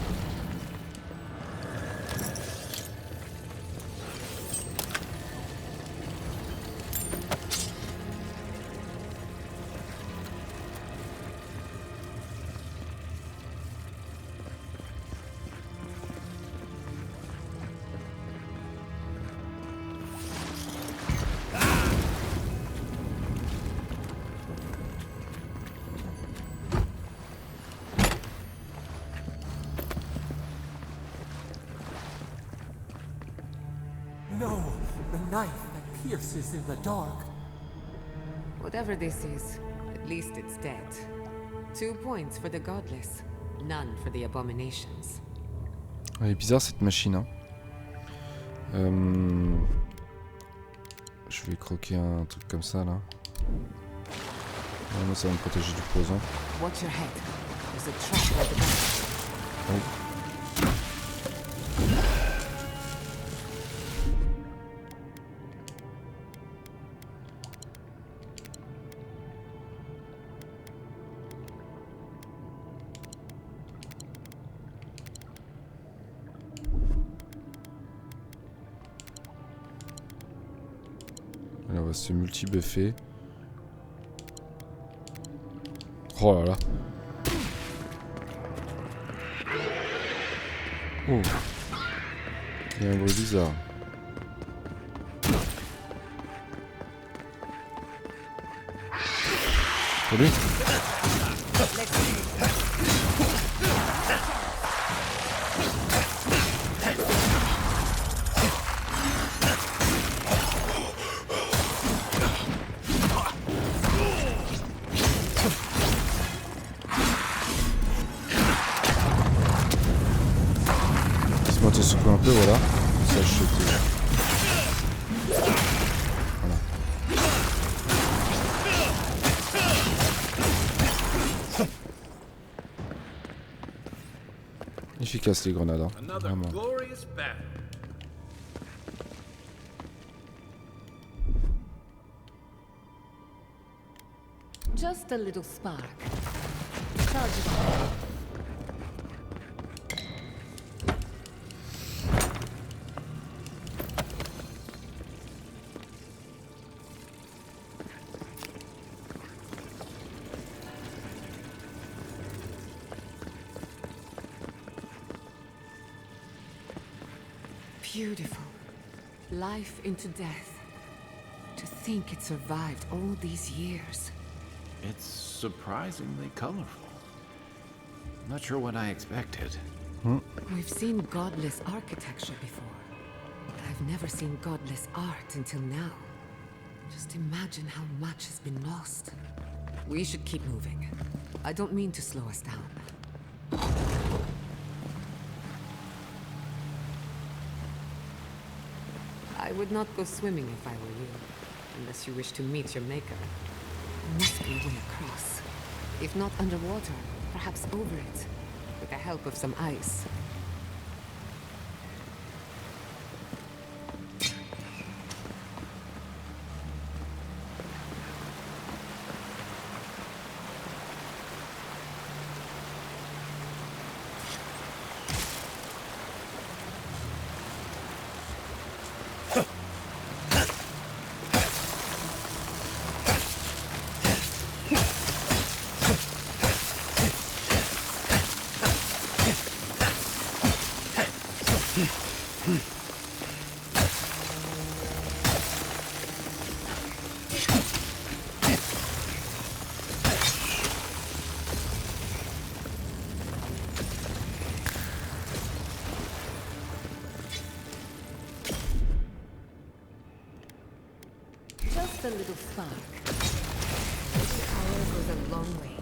No, the knife that pierces in the dark. Whatever this is, at least it's dead. 2 points for the godless, none for the abominations. Elle est bizarre cette machine. Hein. Je vais croquer un truc comme ça là. Moi ça va me protéger du poison. Watch your head. There's a trap at the back. Oh. Alors, c'est multi-buffet. Oh là là. Oh. Il y a un bruit bizarre. Salut. Laisse-moi te secouer un peu, voilà. Ça, je te... Voilà. Efficace les grenades, hein. Vraiment. Just a little spark. Charge it. Beautiful. Life into death. To think it survived all these years. It's surprisingly colorful. Not sure what I expected. We've seen godless architecture before, but I've never seen godless art until now. Just imagine how much has been lost. We should keep moving. I don't mean to slow us down. I would not go swimming if I were you, unless you wish to meet your maker. There must be a way across. If not underwater, perhaps over it, with the help of some ice. Just a little spark. Power goes a long way.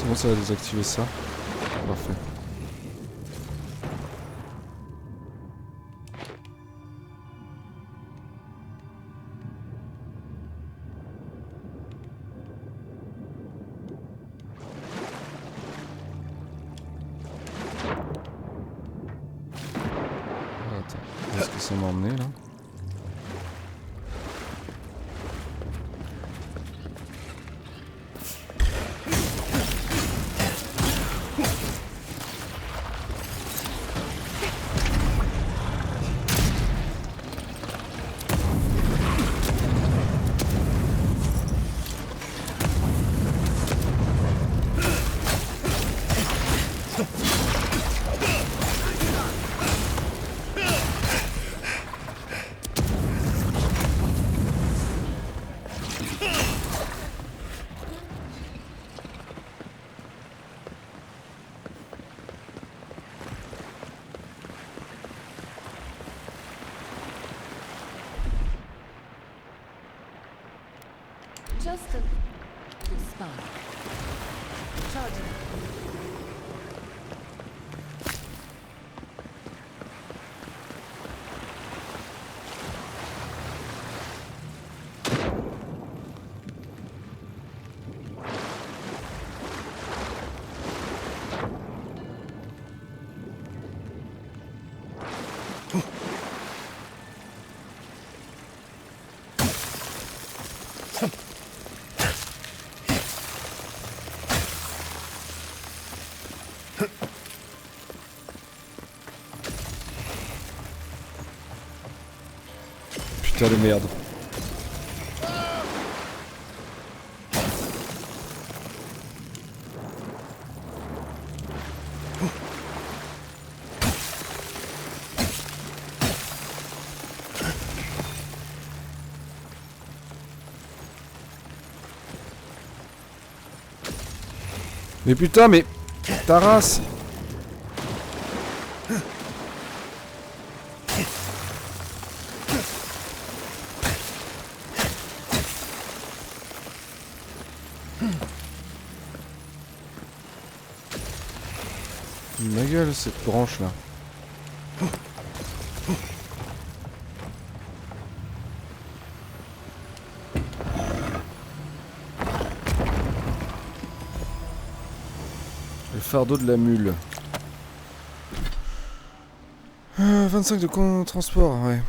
Comment ça va désactiver ça? Parfait. Attends, où est-ce que ça m'a emmené là? Just a little spark. Charging. Putain de merde. Mais putain, mais ta race. Ma gueule, cette branche là. Le fardeau de la mule. 25 de transport, ouais.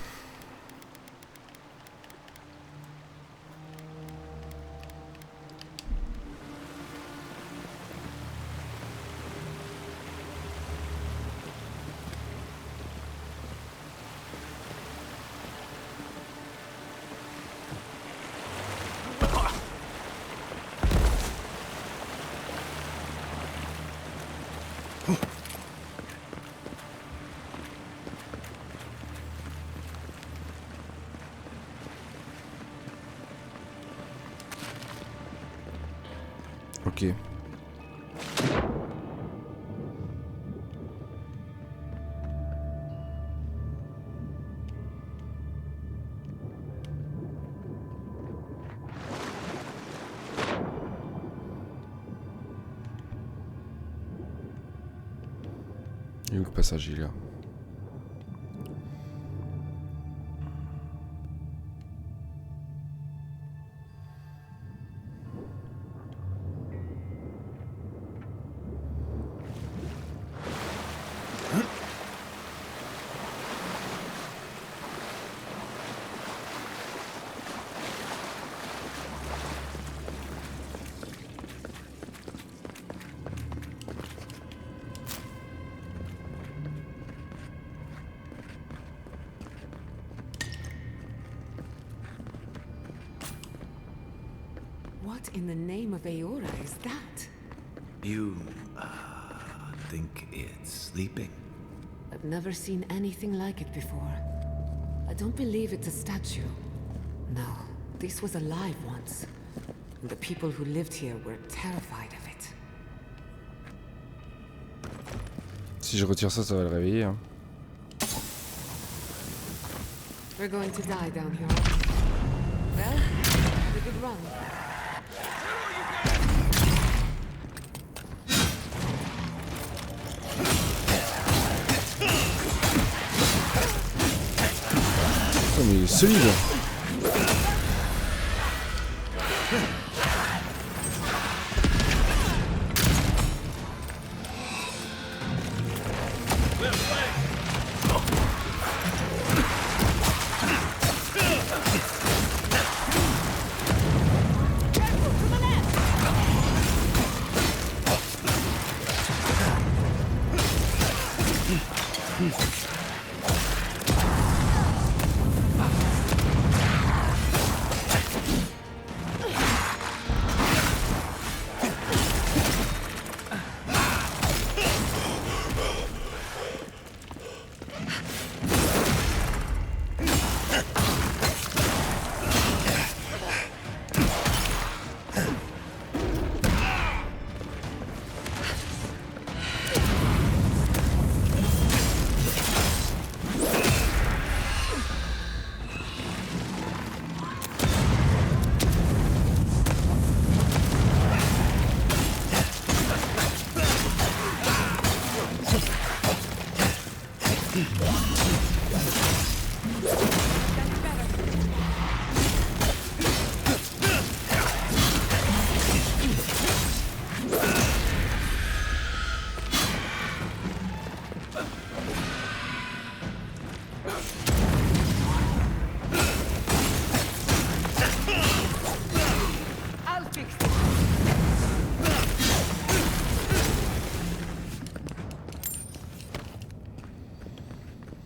Ok. Et où le passage est là? What in the name of Aora is that? You, think it's sleeping? I've never seen anything like it before. I don't believe it's a statue. No, this was alive once. And the people who lived here were terrified of it. Si je retire ça, ça va le réveiller. Hein. We're going to die down here. Well, had a good run. mais solide.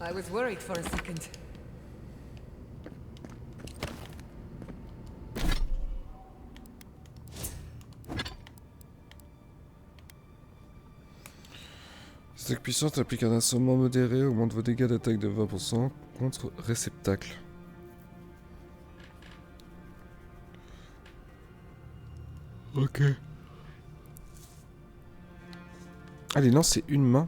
I was worried for a second. Cette attaque puissante applique un assommement modéré, augmente vos dégâts d'attaque de 20% contre réceptacle. Ok. Allez, non, c'est une main.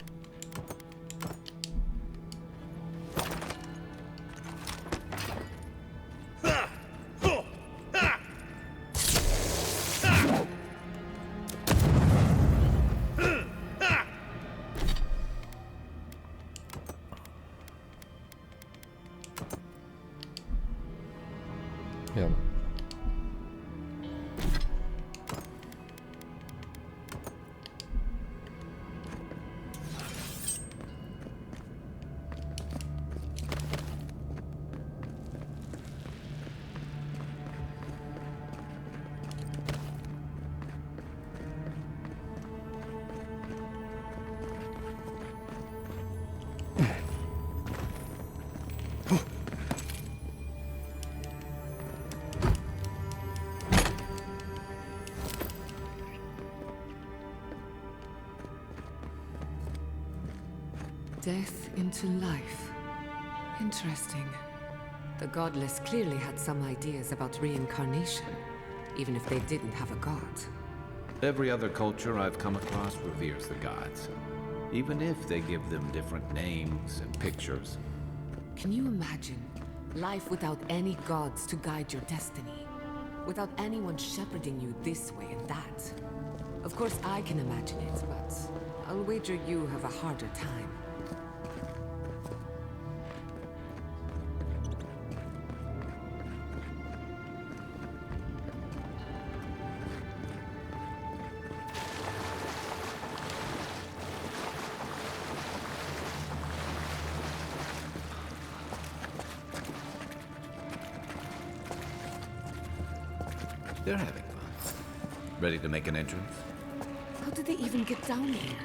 Merde. Death into life. Interesting. The godless clearly had some ideas about reincarnation, even if they didn't have a god. Every other culture I've come across reveres the gods, even if they give them different names and pictures. Can you imagine life without any gods to guide your destiny? Without anyone shepherding you this way and that? Of course I can imagine it, but I'll wager you have a harder time. They're having fun. Ready to make an entrance? How did they even get down here?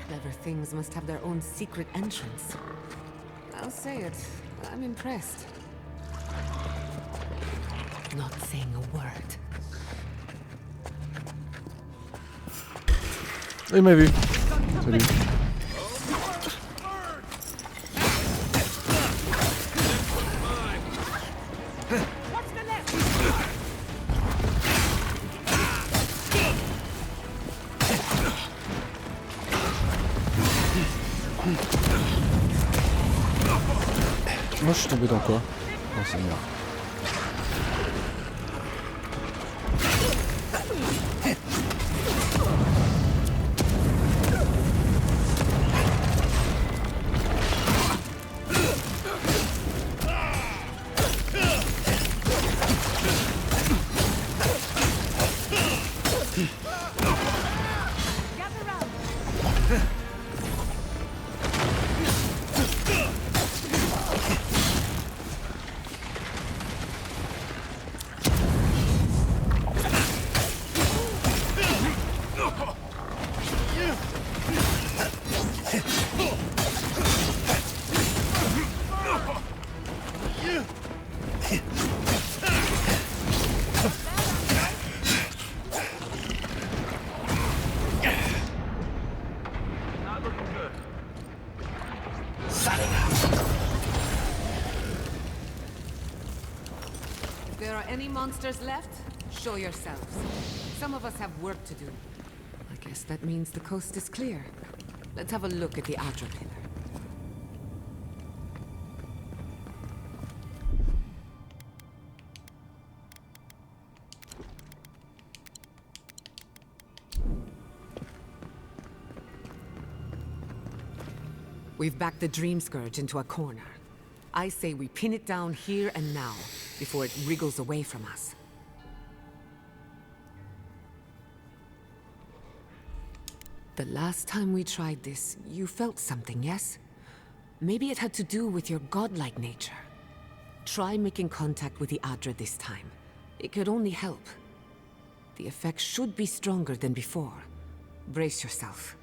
Clever things must have their own secret entrance. I'll say it, I'm impressed. Not saying a word. Il m'a vu. Salut. Moi je suis tombé dans quoi? Non, c'est merde. If there are any monsters left, show yourselves. Some of us have work to do. I guess that means the coast is clear. Let's have a look at the Adra pillar. We've backed the Dream Scourge into a corner. I say we pin it down here and now, before it wriggles away from us. The last time we tried this, you felt something, yes? Maybe it had to do with your godlike nature. Try making contact with the Adra this time. It could only help. The effect should be stronger than before. Brace yourself.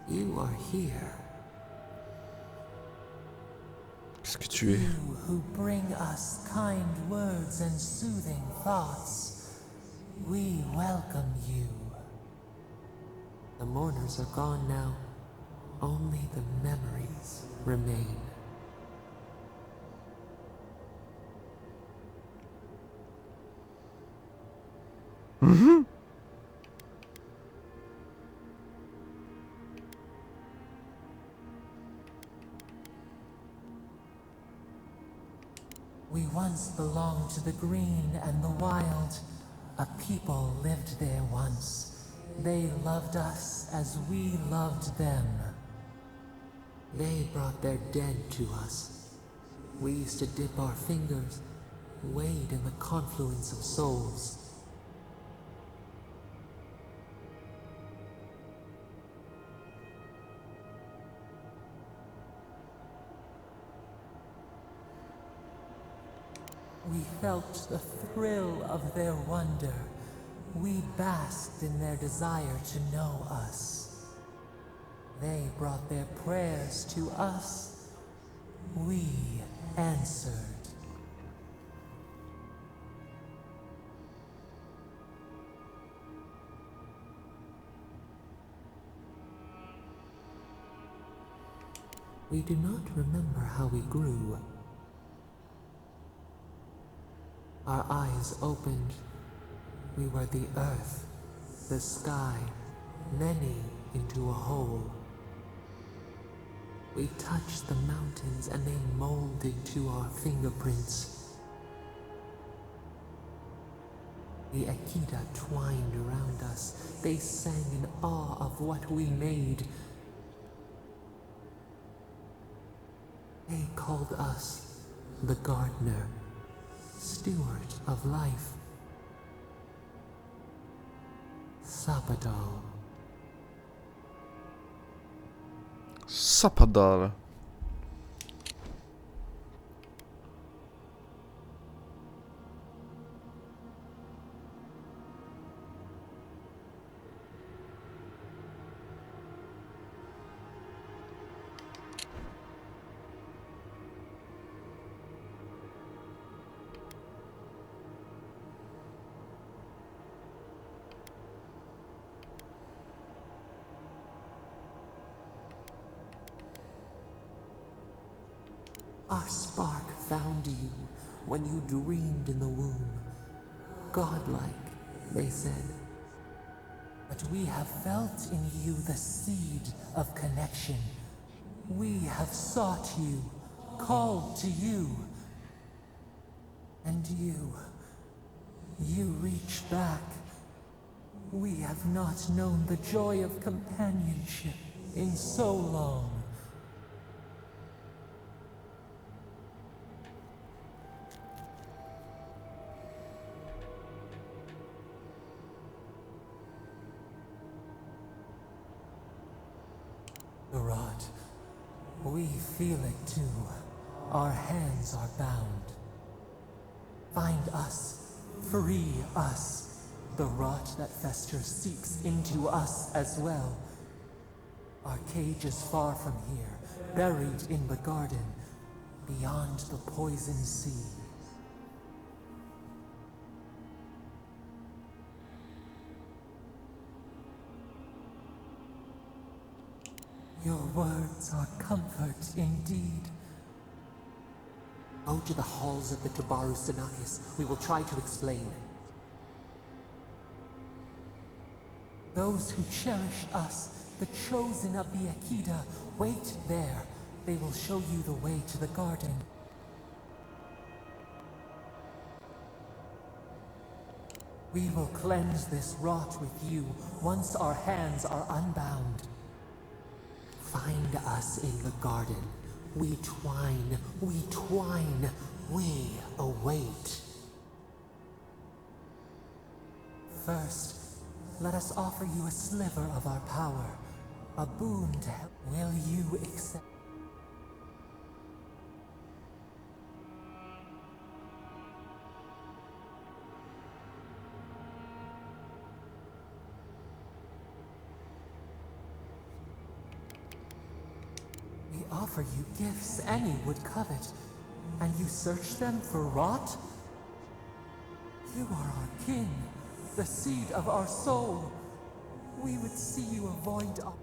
You are here. Qu'est-ce que tu es? You who bring us kind words and soothing thoughts. We welcome you. The mourners are gone now. Only the memories remain. Mhm. We once belonged to the green and the wild. A people lived there once. They loved us as we loved them. They brought their dead to us. We used to dip our fingers, wade in the confluence of souls. We felt the thrill of their wonder. We basked in their desire to know us. They brought their prayers to us. We answered. We do not remember how we grew. Our eyes opened. We were the earth, the sky, many into a whole. We touched the mountains and they molded to our fingerprints. The Akita twined around us. They sang in awe of what we made. They called us the gardener, steward of life. Sapadal. Sapadal. Our spark found you when you dreamed in the womb. Godlike, they said. But we have felt in you the seed of connection. We have sought you, called to you. And you reach back. We have not known the joy of companionship in so long. The rot. We feel it too. Our hands are bound. Find us. Free us. The rot that festers seeps into us as well. Our cage is far from here, buried in the garden, beyond the poison sea. Your words are comfort indeed. Go to the halls of the Tabaru Sanakis. We will try to explain. Those who cherish us, the chosen of the Akita, wait there. They will show you the way to the garden. We will cleanse this rot with you once our hands are unbound. Find us in the garden. We twine, we await. First, let us offer you a sliver of our power, a boon to help. Will you accept? We offer you gifts any would covet, and you search them for rot? You are our king, the seed of our soul. We would see you avoid our...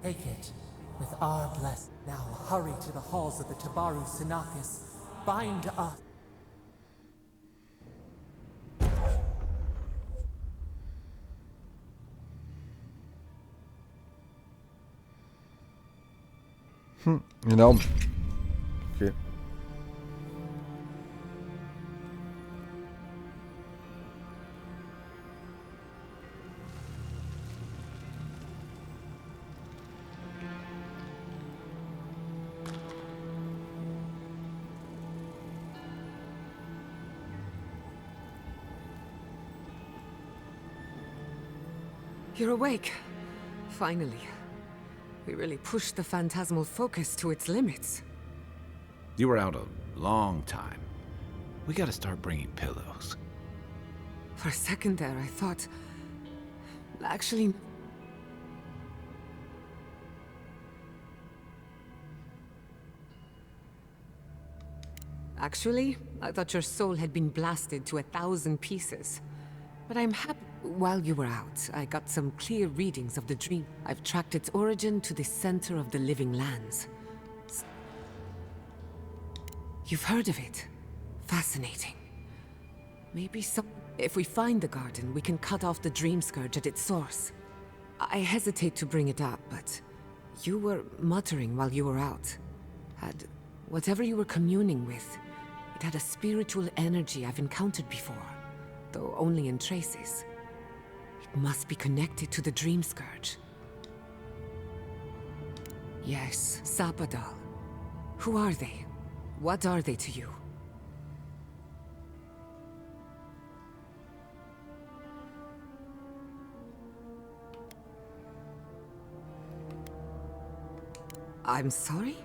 Take it, with our blessing. Now hurry to the halls of the Tabaru Sanakis. Bind us. Énorme. Ok. You're awake. Finally. We really pushed the phantasmal focus to its limits. You were out a long time. We gotta start bringing pillows. For a second there, I thought... Actually... I thought your soul had been blasted to 1,000 pieces. But I'm happy. While you were out, I got some clear readings of the dream. I've tracked its origin to the center of the living lands. You've heard of it. Fascinating. Maybe if we find the garden, we can cut off the dream scourge at its source. I hesitate to bring it up, but you were muttering while you were out. Had whatever you were communing with, it had a spiritual energy I've encountered before, though only in traces. It must be connected to the Dream Scourge. Yes, Sapadal. Who are they? What are they to you? I'm sorry?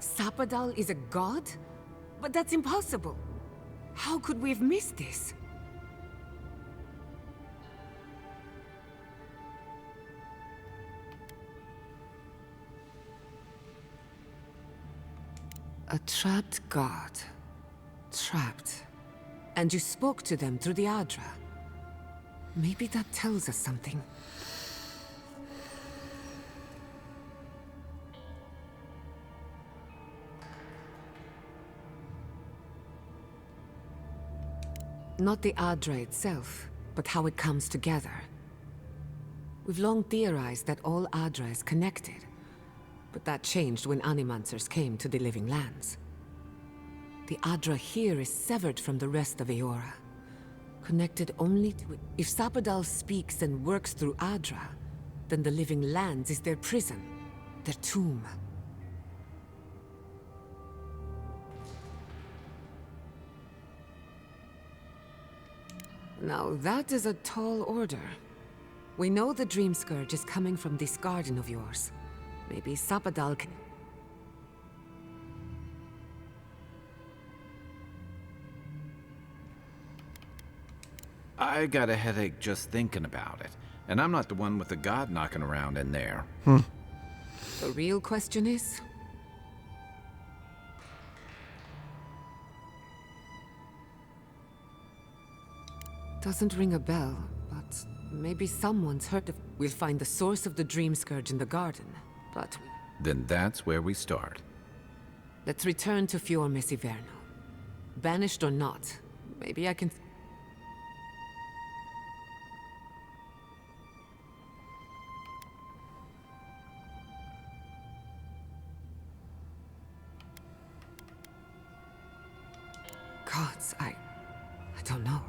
Sapadal is a god? But that's impossible. How could we have missed this? A trapped god. Trapped. And you spoke to them through the Adra. Maybe that tells us something. Not the Adra itself, but how it comes together. We've long theorized that all Adra is connected, but that changed when Animancers came to the Living Lands. The Adra here is severed from the rest of Eora. connected only to it. If Sapadal speaks and works through Adra, then the living lands is their prison, their tomb. Now that is a tall order. We know the Dream Scourge is coming from this garden of yours. Maybe Sapadal can... I got a headache just thinking about it. And I'm not the one with the god knocking around in there. The real question is... Doesn't ring a bell, but maybe someone's heard of... We'll find the source of the Dream Scourge in the garden, but... Then that's where we start. Let's return to Fior Mesiverno. Banished or not, maybe I can... Gods, I don't know.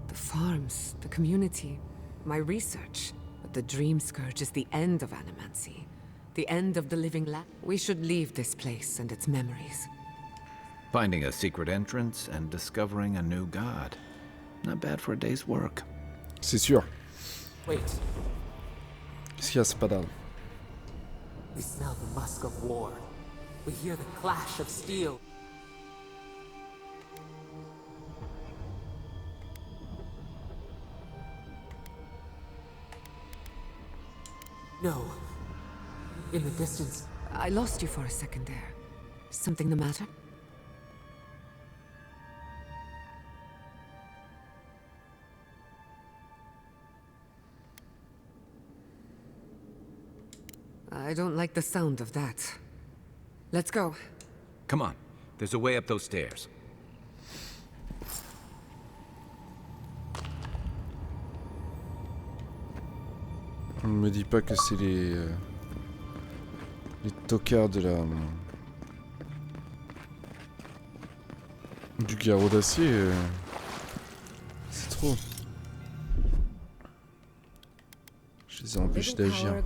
The farms, the community, my research. But the Dream Scourge is the end of animancy. The end of the living land. We should leave this place and its memories. Finding a secret entrance and discovering a new god. Not bad for a day's work. C'est sûr. Wait. Qu'est-ce qu'il y a, Sapadal? We smell the musk of war. We hear the clash of steel. No. In the distance. I lost you for a second there. Something the matter? I don't like the sound of that. Let's go. Come on. There's a way up those stairs. On ne me dit pas que c'est les tocards de la... du garrot d'acier. C'est trop. Je les ai empêchés d'agir.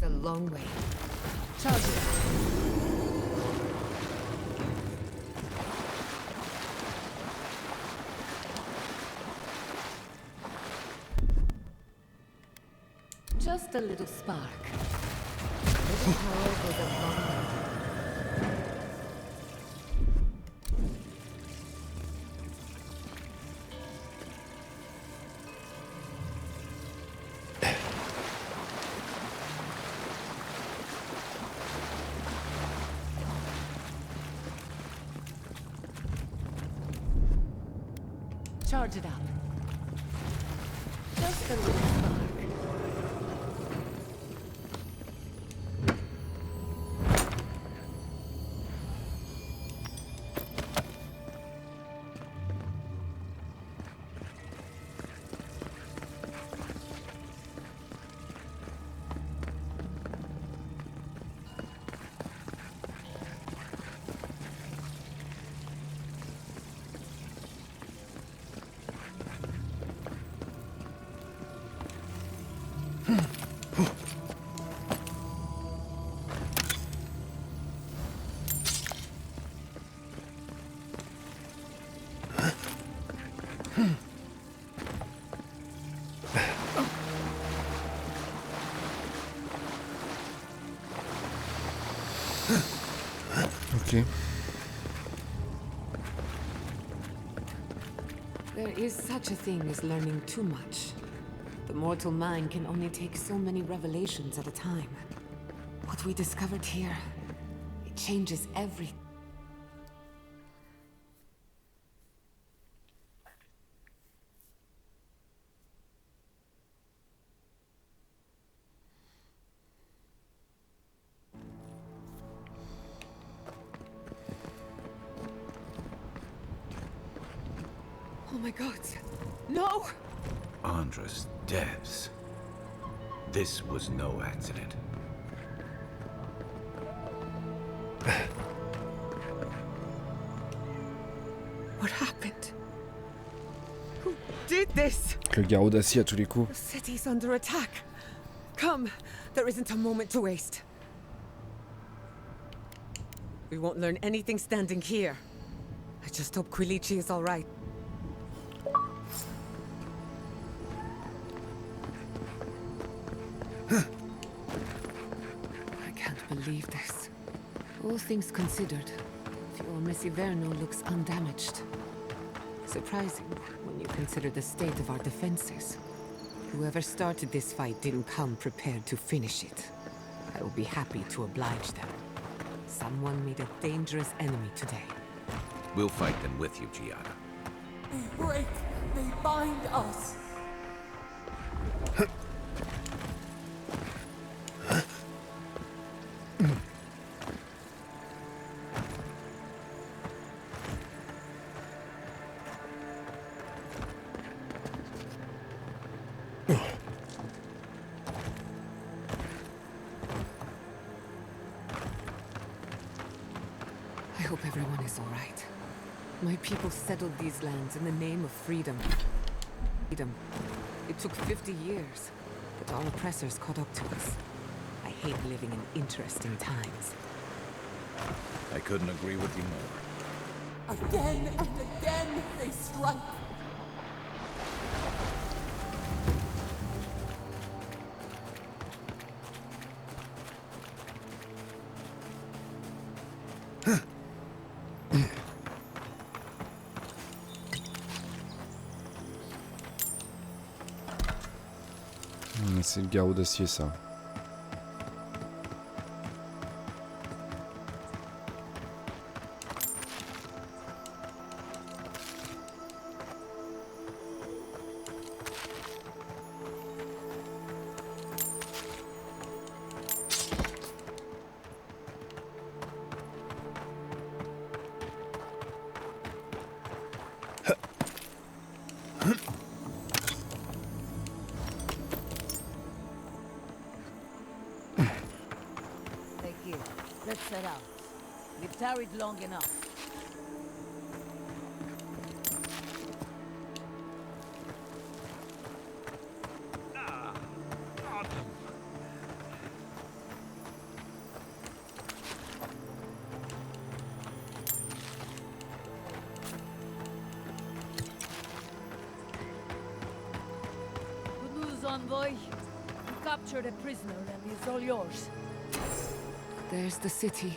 A long way. Just a little spark. Little power goes a long way. Charge it up. Just a little spark. Ok. There is such a thing as learning too much. The mortal mind can only take so many revelations at a time. What we discovered here, it changes everything. Oh my god. No! Andra's deaths. This was no accident. What happened? this? Le garrot d'acier à tous les coups. The city's under attack. Come, there isn't a moment to waste. We won't learn anything standing here. I just hope Quilici is all right. I can't believe this. All things considered, Fior Messiverno looks undamaged. Surprising when you consider the state of our defenses. Whoever started this fight didn't come prepared to finish it. I will be happy to oblige them. Someone made a dangerous enemy today. We'll fight them with you, Giatta. They break, they bind us. I hope everyone is all right. My people settled these lands in the name of freedom. It took 50 years, but our oppressors caught up to us. I hate living in interesting times. I couldn't agree with you more. Again and again they strike. C'est le garrot d'acier, ça. Let's set out. We've tarried long enough. Good news, envoy. We captured a prisoner and he's all yours. There's the city.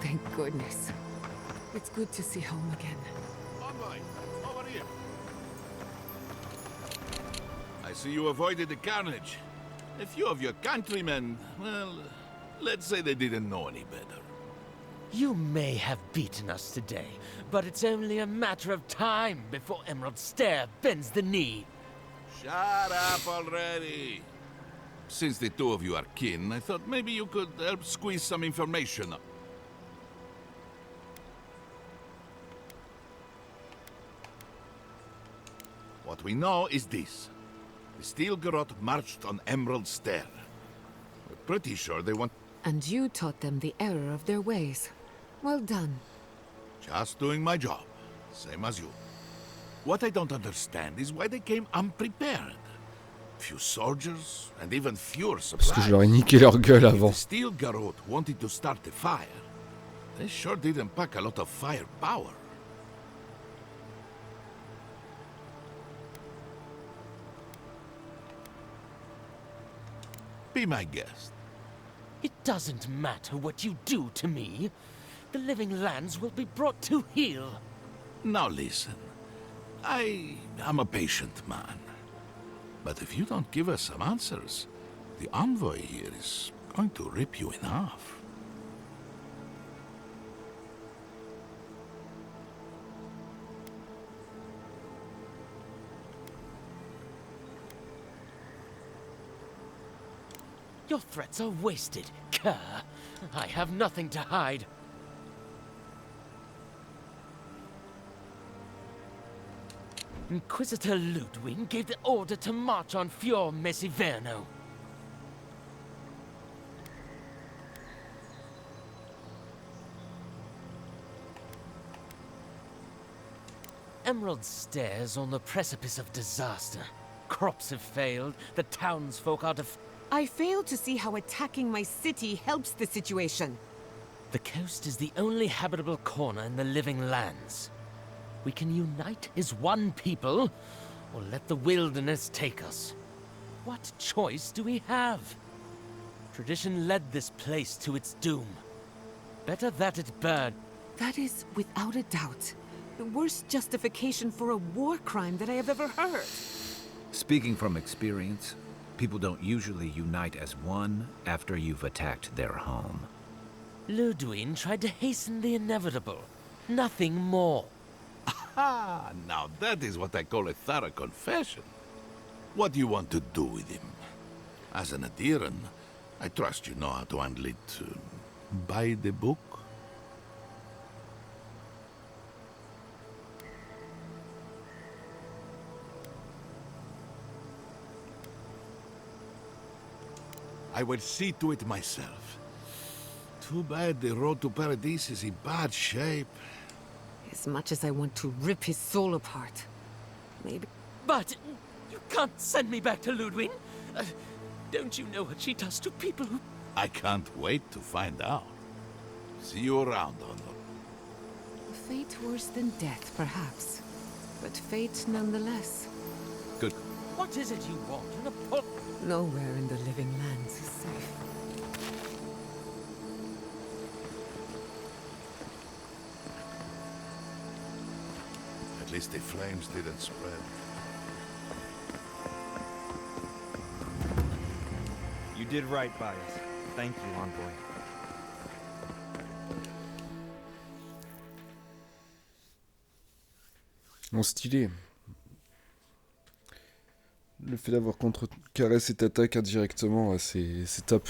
Thank goodness. It's good to see home again. Envoy, over here. I see you avoided the carnage. A few of your countrymen, well, let's say they didn't know any better. You may have beaten us today, but it's only a matter of time before Emerald Stair bends the knee. Shut up already. Since the two of you are kin, I thought maybe you could help squeeze some information up. What we know is this. The Steel Garrote marched on Emerald Stair. We're pretty sure they want... And you taught them the error of their ways. Well done. Just doing my job. Same as you. What I don't understand is why they came unprepared. Few soldiers, and even fewer supplies. Parce que je leur ai niqué leur gueule avant. If the Steel Garrote wanted to start a fire, they sure didn't pack a lot of firepower. Be my guest. It doesn't matter what you do to me. The living lands will be brought to heel. Now listen. I am a patient man. But if you don't give us some answers, the envoy here is going to rip you in half. Your threats are wasted, Kerr. I have nothing to hide. Inquisitor Ludwig gave the order to march on Fior Messiverno. Emerald Stairs on the precipice of disaster. Crops have failed, the townsfolk are I fail to see how attacking my city helps the situation. The coast is the only habitable corner in the living lands. We can unite as one people, or let the wilderness take us. What choice do we have? Tradition led this place to its doom. Better that it burn. That is, without a doubt, the worst justification for a war crime that I have ever heard. Speaking from experience, people don't usually unite as one after you've attacked their home. Ludwig tried to hasten the inevitable. Nothing more. Ah, now that is what I call a thorough confession. What do you want to do with him? As an adherent, I trust you know how to handle it by the book. I will see to it myself. Too bad the road to Paradise is in bad shape. As much as I want to rip his soul apart, maybe... But you can't send me back to Ludwig. Don't you know what she does to people who... I can't wait to find out. See you around, Honor. Fate worse than death, perhaps. But fate nonetheless. Good. What is it you want? Nowhere in the living lands is safe. At least the flames didn't spread. You did right by us. Thank you, Envoy. Bon, stylé. Le fait d'avoir contrecarré cette attaque indirectement, c'est top.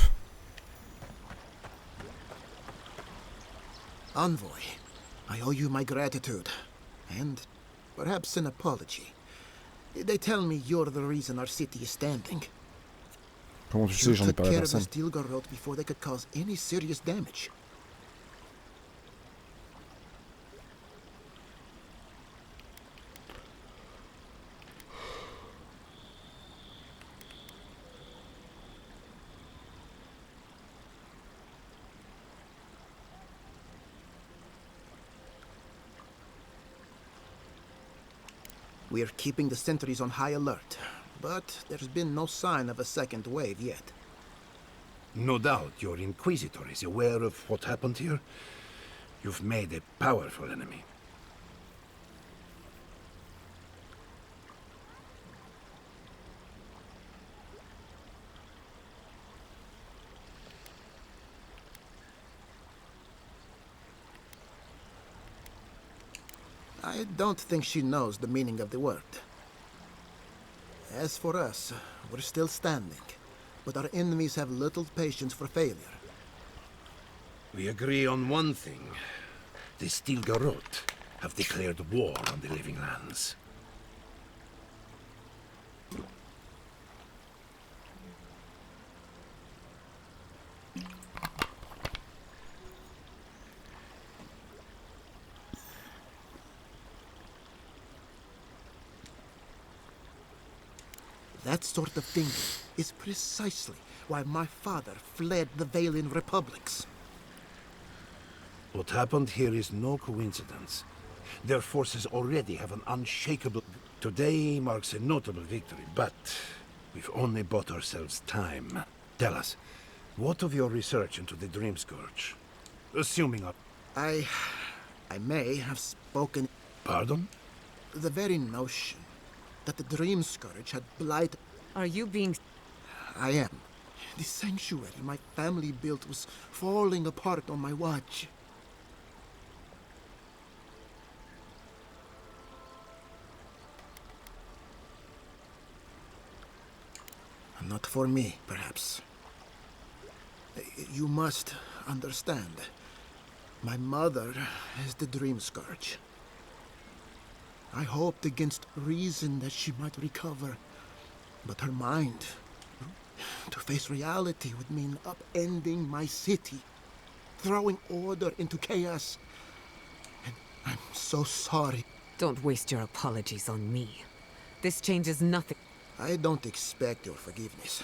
Envoy, I owe you my gratitude. And perhaps an apology. They tell me you're the reason our city is standing. Comment tu sais, j'en ai parlé à You took care personne. of the steel garrote before they could cause any serious damage. We are keeping the sentries on high alert, but there's been no sign of a second wave yet. No doubt your Inquisitor is aware of what happened here. You've made a powerful enemy. I don't think she knows the meaning of the word. As for us, we're still standing, but our enemies have little patience for failure. We agree on one thing. The Steel Garrote have declared war on the living lands. That sort of thing is precisely why my father fled the Valian republics. What happened here is no coincidence. Their forces already have an unshakable... Today marks a notable victory, but we've only bought ourselves time. Tell us, what of your research into the Dream Scourge? Assuming I may have spoken... Pardon? The very notion that the Dream Scourge had blighted... Are you being... I am. The sanctuary my family built was falling apart on my watch. Not for me, perhaps. You must understand. My mother is the Dream Scourge. I hoped against reason that she might recover, but her mind... To face reality would mean upending my city, throwing order into chaos. And I'm so sorry. Don't waste your apologies on me. This changes nothing. I don't expect your forgiveness,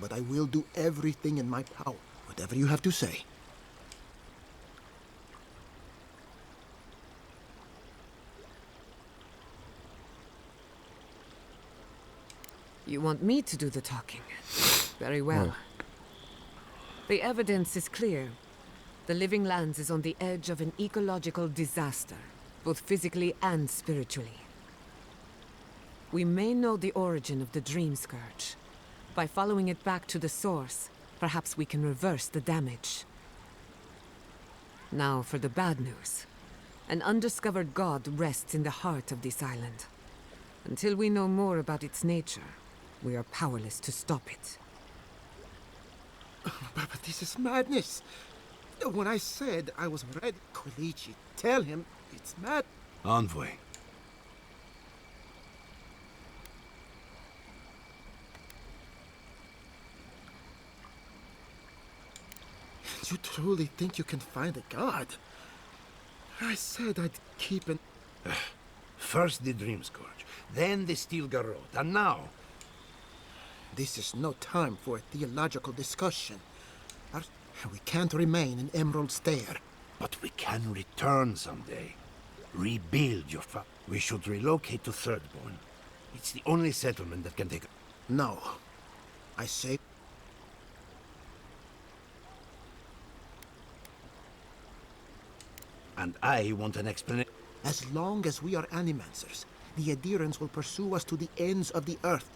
but I will do everything in my power, whatever you have to say. You want me to do the talking? Very well. The evidence is clear. The Living Lands is on the edge of an ecological disaster, both physically and spiritually. We may know the origin of the Dream Scourge. By following it back to the source, perhaps we can reverse the damage. Now for the bad news. An undiscovered god rests in the heart of this island. Until we know more about its nature, we are powerless to stop it. But this is madness. When I said I was ready, Quilici, tell him it's mad. Envoy. You truly think you can find a god? I said I'd keep an... First the Dream Scourge, then the Steel Garrote, and now... This is no time for a theological discussion. We can't remain in Emerald Stair. But we can return someday. Rebuild your We should relocate to Thirdborn. It's the only settlement that can take... No. I say... And I want an explanation. As long as we are animancers, the adherents will pursue us to the ends of the earth.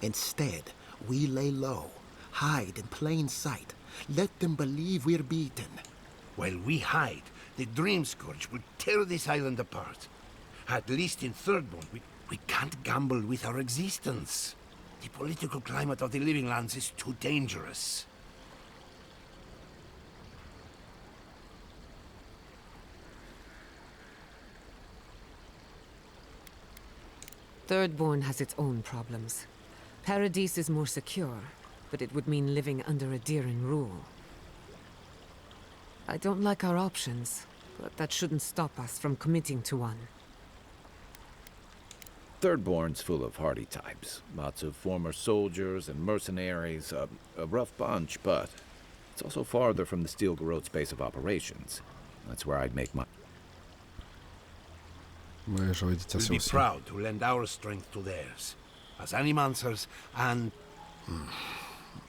Instead, we lay low, hide in plain sight. Let them believe we're beaten. While we hide, the Dream Scourge will tear this island apart. At least in Thirdborn, we can't gamble with our existence. The political climate of the Living Lands is too dangerous. Thirdborn has its own problems. Paradise is more secure, but it would mean living under Adheran rule. I don't like our options, but that shouldn't stop us from committing to one. Thirdborn's full of hardy types. Lots of former soldiers and mercenaries. A rough bunch, but it's also farther from the Steel Garrote's base of operations. That's where I'd make my... Ouais, j'aurais dit ça We'll be aussi. proud to lend our strength to theirs. As animancers and...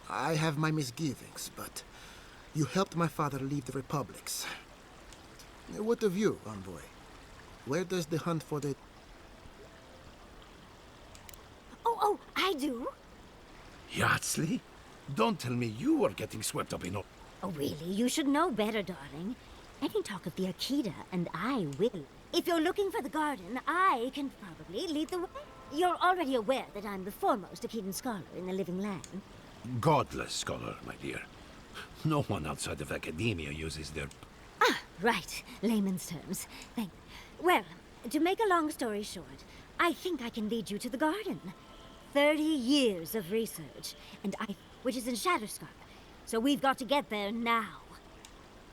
I have my misgivings, but you helped my father leave the republics. What of you, envoy? Where does the hunt for the... Oh, I do. Yardsley? Don't tell me you were getting swept up in... Oh, really? You should know better, darling. Any talk of the Akita, and I will. If you're looking for the garden, I can probably lead the way. You're already aware that I'm the foremost Akitan scholar in the Living Land. Godless scholar, my dear. No one outside of academia uses their... Ah, right. Layman's terms. Well, to make a long story short, I think I can lead you to the garden. 30 years of research, which is in Shatterscarp. So we've got to get there now.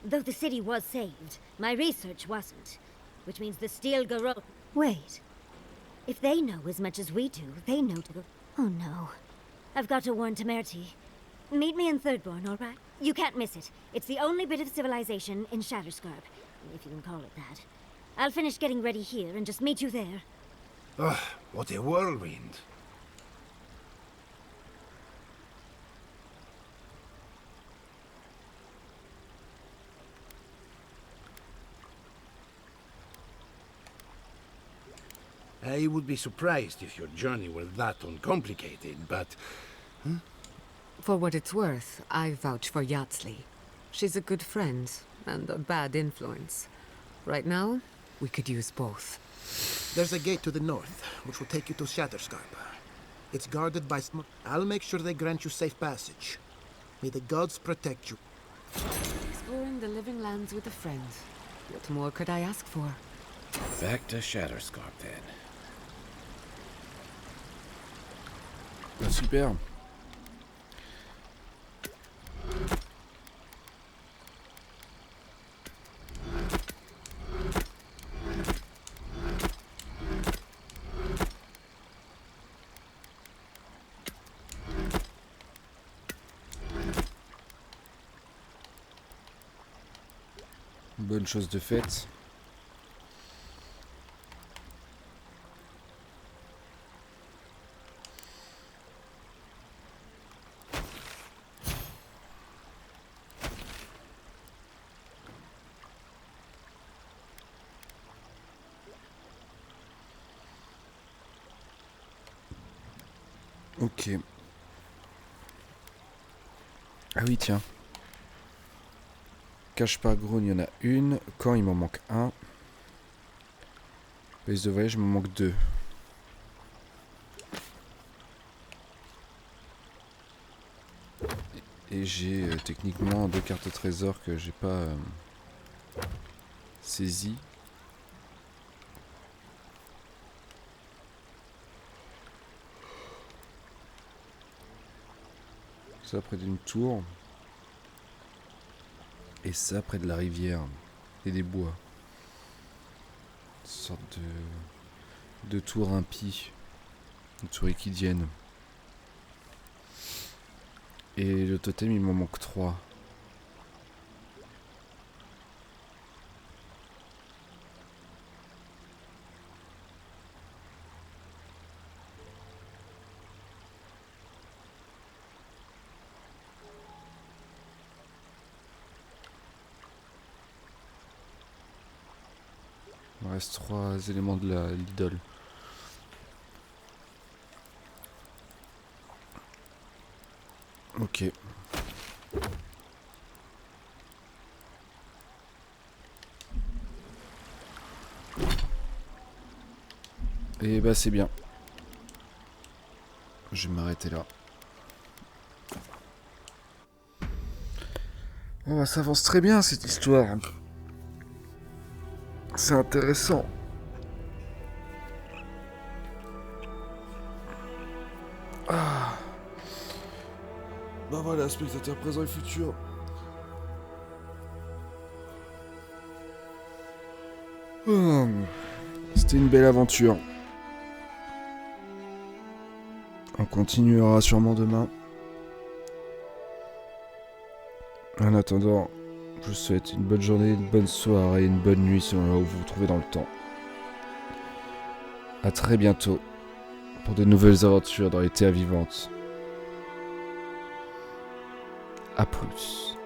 Though the city was saved, my research wasn't. Which means the Steel Garrote... Wait. If they know as much as we do, they know to go... Oh no. I've got to warn Temerity. Meet me in Thirdborn, all right? You can't miss it. It's the only bit of civilization in Shatterscarp, if you can call it that. I'll finish getting ready here and just meet you there. Ugh, what a whirlwind. I would be surprised if your journey were that uncomplicated, but... For what it's worth, I vouch for Yardsley. She's a good friend, and a bad influence. Right now, we could use both. There's a gate to the north, which will take you to Shatterscarp. It's guarded by... I'll make sure they grant you safe passage. May the gods protect you. Exploring the Living Lands with a friend. What more could I ask for? Back to Shatterscarp, then. Ah, super. bonne chose de faite. Ok. Ah oui, tiens. Cache pas grogne, il y en a une. Quand il m'en manque un. Base de voyage, il m'en manque 2. Et j'ai techniquement 2 cartes au trésor que j'ai pas saisies. Ça près d'une tour. Et ça près de la rivière. Et des bois. Une sorte de tour impie. Une tour équidienne. Et le totem il m'en manque 3. Il me reste 3 éléments de l'idole. Ok. Et bah c'est bien. Je vais m'arrêter là. Oh, bah, ça avance très bien cette histoire. C'est intéressant. Ah. Bah voilà, spectateurs présents et futurs. C'était une belle aventure. On continuera sûrement demain. En attendant, je vous souhaite une bonne journée, une bonne soirée, une bonne nuit selon là où vous vous trouvez dans le temps. A très bientôt pour de nouvelles aventures dans les terres vivantes. A plus.